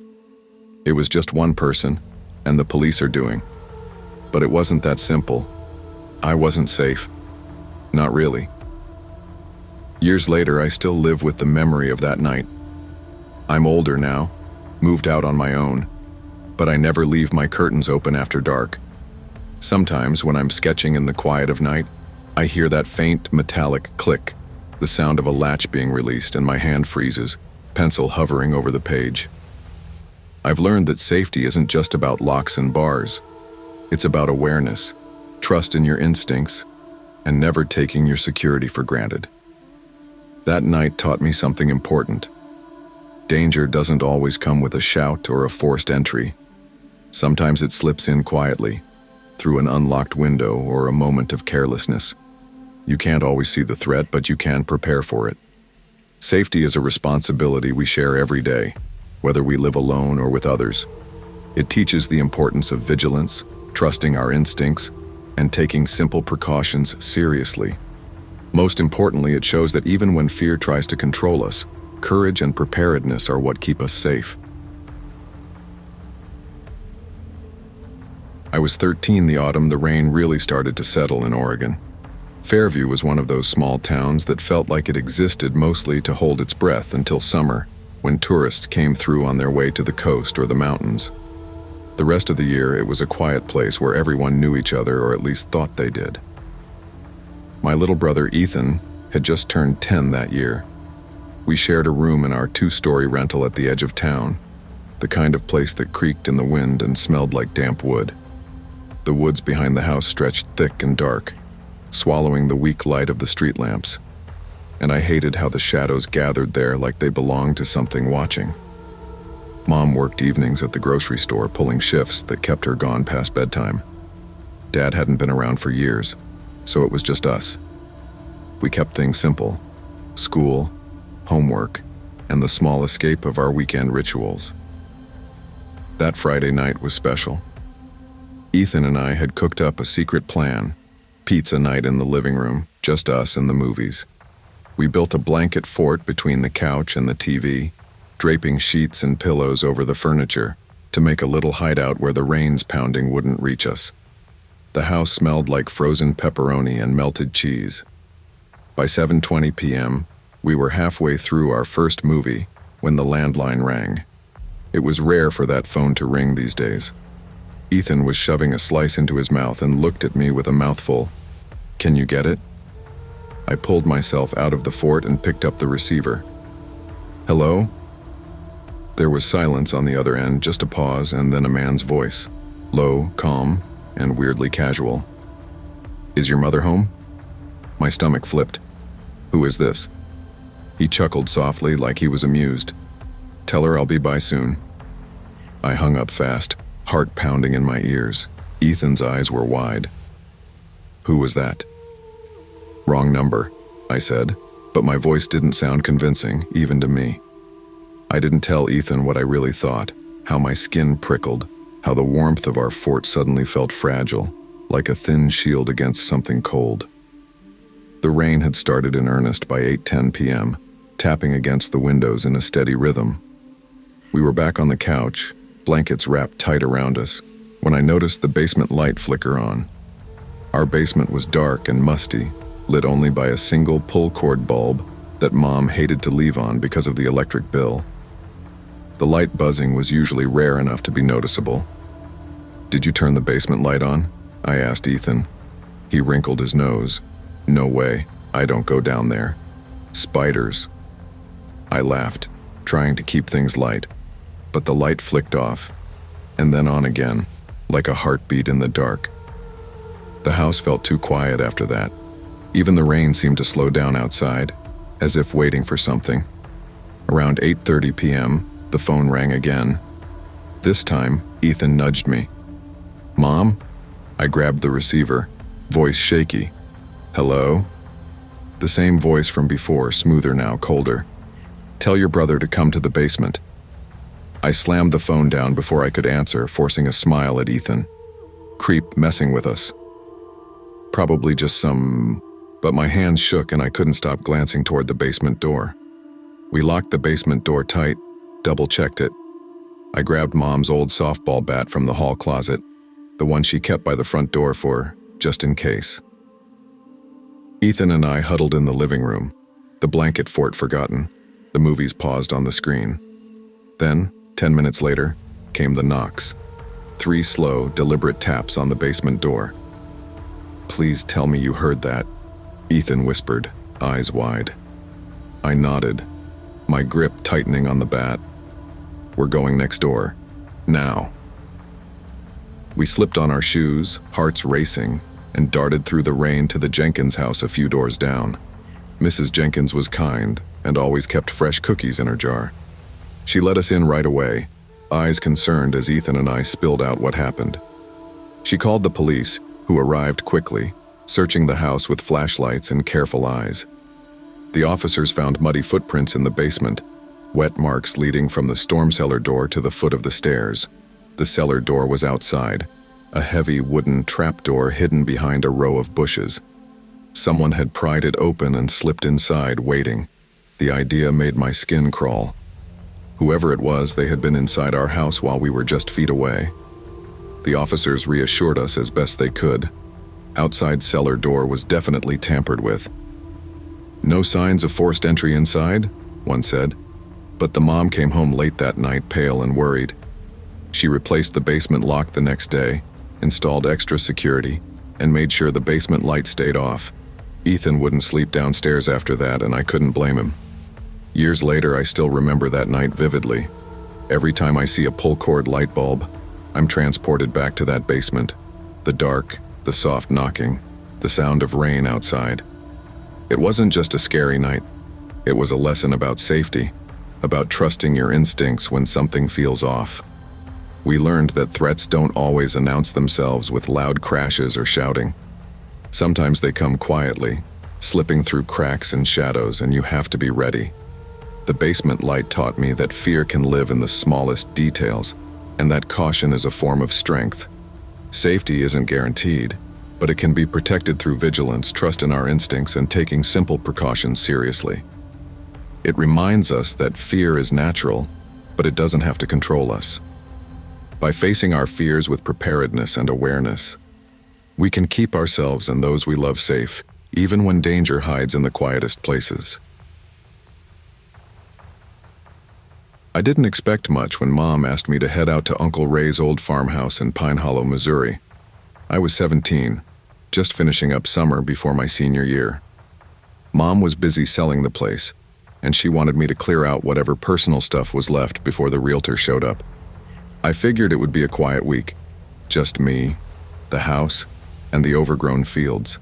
It was just one person, and the police are doing." But it wasn't that simple. I wasn't safe. Not really. Years later, I still live with the memory of that night. I'm older now, moved out on my own, but I never leave my curtains open after dark. Sometimes, when I'm sketching in the quiet of night, I hear that faint metallic click, the sound of a latch being released, and my hand freezes, pencil hovering over the page. I've learned that safety isn't just about locks and bars. It's about awareness, trust in your instincts, and never taking your security for granted. That night taught me something important. Danger doesn't always come with a shout or a forced entry. Sometimes it slips in quietly, through an unlocked window or a moment of carelessness. You can't always see the threat, but you can prepare for it. Safety is a responsibility we share every day, whether we live alone or with others. It teaches the importance of vigilance, trusting our instincts, and taking simple precautions seriously. Most importantly, it shows that even when fear tries to control us, courage and preparedness are what keep us safe. I was 13 the autumn the rain really started to settle in Oregon. Fairview was one of those small towns that felt like it existed mostly to hold its breath until summer, when tourists came through on their way to the coast or the mountains. The rest of the year, it was a quiet place where everyone knew each other, or at least thought they did. My little brother Ethan had just turned 10 that year. We shared a room in our 2-story rental at the edge of town, the kind of place that creaked in the wind and smelled like damp wood. The woods behind the house stretched thick and dark, swallowing the weak light of the street lamps, and I hated how the shadows gathered there like they belonged to something watching. Mom worked evenings at the grocery store, pulling shifts that kept her gone past bedtime. Dad hadn't been around for years, so it was just us. We kept things simple: school, homework, and the small escape of our weekend rituals. That Friday night was special. Ethan and I had cooked up a secret plan, pizza night in the living room, just us and the movies. We built a blanket fort between the couch and the TV, draping sheets and pillows over the furniture to make a little hideout where the rain's pounding wouldn't reach us. The house smelled like frozen pepperoni and melted cheese. By 7:20 p.m., we were halfway through our first movie when the landline rang. It was rare for that phone to ring these days. Ethan was shoving a slice into his mouth and looked at me with a mouthful. "Can you get it?" I pulled myself out of the fort and picked up the receiver. "Hello?" There was silence on the other end, just a pause, and then a man's voice, low, calm, and weirdly casual. "Is your mother home?" My stomach flipped. "Who is this?" He chuckled softly, like he was amused. "Tell her I'll be by soon." I hung up fast, heart pounding in my ears. Ethan's eyes were wide. "Who was that?" "Wrong number," I said, but my voice didn't sound convincing, even to me. I didn't tell Ethan what I really thought, how my skin prickled, how the warmth of our fort suddenly felt fragile, like a thin shield against something cold. The rain had started in earnest by 8:10 p.m., tapping against the windows in a steady rhythm. We were back on the couch, blankets wrapped tight around us, when I noticed the basement light flicker on. Our basement was dark and musty, lit only by a single pull-cord bulb that Mom hated to leave on because of the electric bill. The light buzzing was usually rare enough to be noticeable. "Did you turn the basement light on?" I asked Ethan. He wrinkled his nose. "No way, I don't go down there. Spiders." I laughed, trying to keep things light, but the light flicked off, and then on again, like a heartbeat in the dark. The house felt too quiet after that. Even the rain seemed to slow down outside, as if waiting for something. Around 8:30 p.m., the phone rang again. This time, Ethan nudged me. "Mom?" I grabbed the receiver, voice shaky. "Hello?" The same voice from before, smoother now, colder. "Tell your brother to come to the basement." I slammed the phone down before I could answer, forcing a smile at Ethan. "Creep messing with us." Probably just some... But my hands shook and I couldn't stop glancing toward the basement door. We locked the basement door tight, double-checked it. I grabbed Mom's old softball bat from the hall closet, the one she kept by the front door for, just in case. Ethan and I huddled in the living room, the blanket fort forgotten, the movies paused on the screen. Then, 10 minutes later, came the knocks. 3 slow, deliberate taps on the basement door. "Please tell me you heard that," Ethan whispered, eyes wide. I nodded, my grip tightening on the bat. "We're going next door. Now." We slipped on our shoes, hearts racing, and darted through the rain to the Jenkins house a few doors down. Mrs. Jenkins was kind and always kept fresh cookies in her jar. She let us in right away, eyes concerned as Ethan and I spilled out what happened. She called the police, who arrived quickly, searching the house with flashlights and careful eyes. The officers found muddy footprints in the basement, wet marks leading from the storm cellar door to the foot of the stairs. The cellar door was outside, a heavy wooden trapdoor hidden behind a row of bushes. Someone had pried it open and slipped inside, waiting. The idea made my skin crawl. Whoever it was, they had been inside our house while we were just feet away. The officers reassured us as best they could. Outside cellar door was definitely tampered with. "No signs of forced entry inside," one said. But the mom came home late that night, pale and worried. She replaced the basement lock the next day, installed extra security, and made sure the basement light stayed off. Ethan wouldn't sleep downstairs after that, and I couldn't blame him. Years later, I still remember that night vividly. Every time I see a pull-cord light bulb, I'm transported back to that basement. The dark, the soft knocking, the sound of rain outside. It wasn't just a scary night. It was a lesson about safety, about trusting your instincts when something feels off. We learned that threats don't always announce themselves with loud crashes or shouting. Sometimes they come quietly, slipping through cracks and shadows, and you have to be ready. The basement light taught me that fear can live in the smallest details, And that caution is a form of strength. Safety isn't guaranteed, but it can be protected through vigilance, trust in our instincts, and taking simple precautions seriously. It reminds us that fear is natural, but it doesn't have to control us. By facing our fears with preparedness and awareness, we can keep ourselves and those we love safe, even when danger hides in the quietest places. I didn't expect much when Mom asked me to head out to Uncle Ray's old farmhouse in Pine Hollow, Missouri. I was 17, just finishing up summer before my senior year. Mom was busy selling the place, and she wanted me to clear out whatever personal stuff was left before the realtor showed up. I figured it would be a quiet week, just me, the house, and the overgrown fields.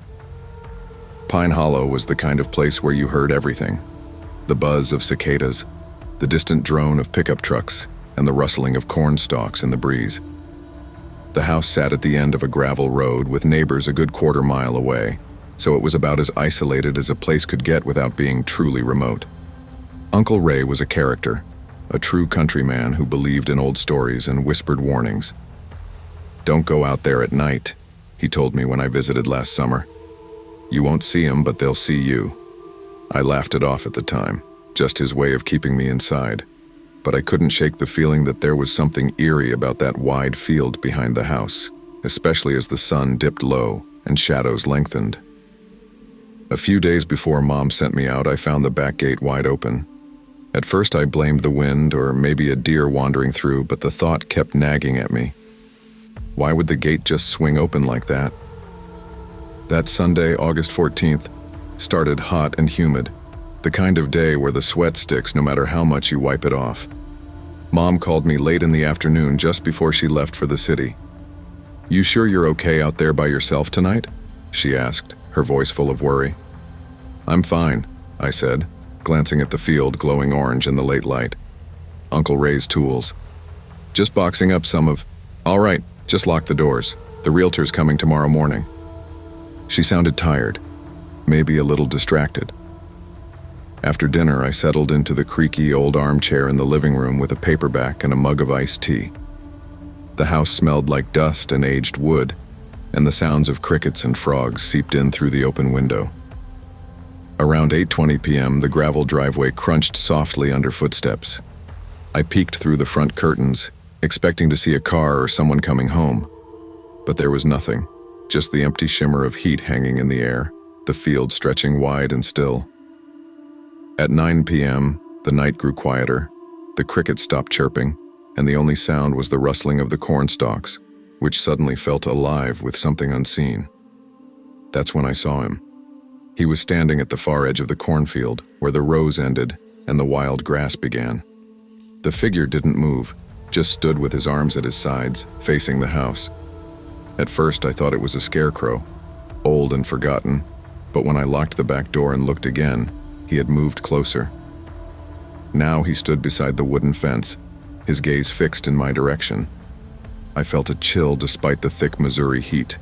Pine Hollow was the kind of place where you heard everything: the buzz of cicadas, the distant drone of pickup trucks, and the rustling of corn stalks in the breeze. The house sat at the end of a gravel road with neighbors a good quarter-mile away, so it was about as isolated as a place could get without being truly remote. Uncle Ray was a character, a true countryman who believed in old stories and whispered warnings. "Don't go out there at night," he told me when I visited last summer. "You won't see 'em, but they'll see you." I laughed it off at the time, just his way of keeping me inside, but I couldn't shake the feeling that there was something eerie about that wide field behind the house, especially as the sun dipped low and shadows lengthened. A few days before Mom sent me out, I found the back gate wide open. At first I blamed the wind or maybe a deer wandering through, but the thought kept nagging at me. Why would the gate just swing open like that? That Sunday, August 14th, started hot and humid, the kind of day where the sweat sticks no matter how much you wipe it off. Mom called me late in the afternoon just before she left for the city. "You sure you're okay out there by yourself tonight?" she asked, her voice full of worry. "I'm fine," I said, glancing at the field glowing orange in the late light. Uncle Ray's tools. "Just boxing up some of—" "All right, just lock the doors. The realtor's coming tomorrow morning." She sounded tired, maybe a little distracted. After dinner, I settled into the creaky old armchair in the living room with a paperback and a mug of iced tea. The house smelled like dust and aged wood, and the sounds of crickets and frogs seeped in through the open window. Around 8:20 p.m., the gravel driveway crunched softly under footsteps. I peeked through the front curtains, expecting to see a car or someone coming home. But there was nothing, just the empty shimmer of heat hanging in the air, the field stretching wide and still. At 9 p.m., the night grew quieter. The crickets stopped chirping, and the only sound was the rustling of the corn stalks, which suddenly felt alive with something unseen. That's when I saw him. He was standing at the far edge of the cornfield, where the rows ended and the wild grass began. The figure didn't move, just stood with his arms at his sides, facing the house. At first I thought it was a scarecrow, old and forgotten, but when I locked the back door and looked again, he had moved closer. Now he stood beside the wooden fence, his gaze fixed in my direction. I felt a chill despite the thick Missouri heat.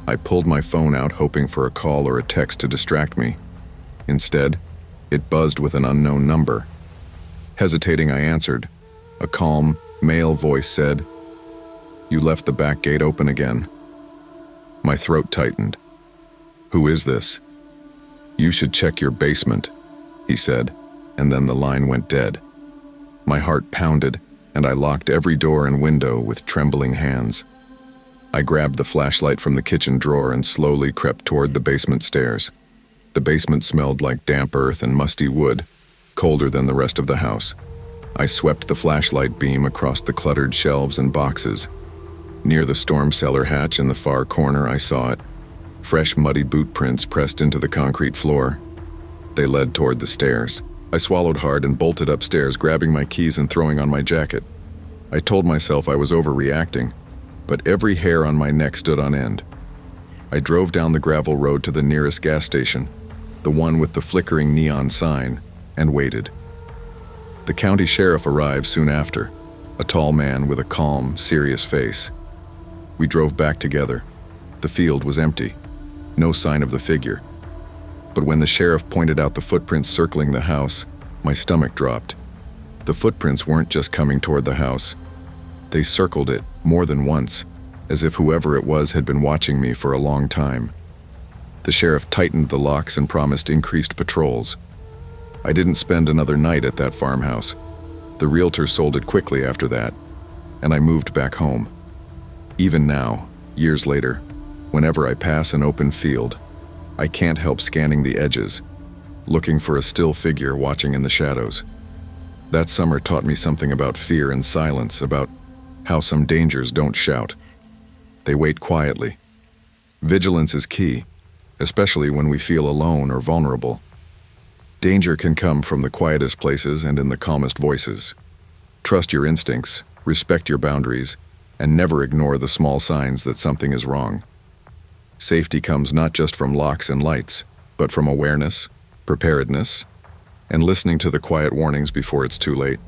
I pulled my phone out, hoping for a call or a text to distract me. Instead, it buzzed with an unknown number. Hesitating, I answered. A calm, male voice said, "You left the back gate open again." My throat tightened. "Who is this?" "You should check your basement," he said, and then the line went dead. My heart pounded, and I locked every door and window with trembling hands. I grabbed the flashlight from the kitchen drawer and slowly crept toward the basement stairs. The basement smelled like damp earth and musty wood, colder than the rest of the house. I swept the flashlight beam across the cluttered shelves and boxes. Near the storm cellar hatch in the far corner, I saw it. Fresh, muddy boot prints pressed into the concrete floor. They led toward the stairs. I swallowed hard and bolted upstairs, grabbing my keys and throwing on my jacket. I told myself I was overreacting, but every hair on my neck stood on end. I drove down the gravel road to the nearest gas station, the one with the flickering neon sign, and waited. The county sheriff arrived soon after, a tall man with a calm, serious face. We drove back together. The field was empty, no sign of the figure. But when the sheriff pointed out the footprints circling the house, my stomach dropped. The footprints weren't just coming toward the house. They circled it more than once, as if whoever it was had been watching me for a long time. The sheriff tightened the locks and promised increased patrols. I didn't spend another night at that farmhouse. The realtor sold it quickly after that, and I moved back home. Even now, years later, whenever I pass an open field, I can't help scanning the edges, looking for a still figure watching in the shadows. That summer taught me something about fear and silence, about how some dangers don't shout. They wait quietly. Vigilance is key, especially when we feel alone or vulnerable. Danger can come from the quietest places and in the calmest voices. Trust your instincts, respect your boundaries, and never ignore the small signs that something is wrong. Safety comes not just from locks and lights, but from awareness, preparedness, and listening to the quiet warnings before it's too late.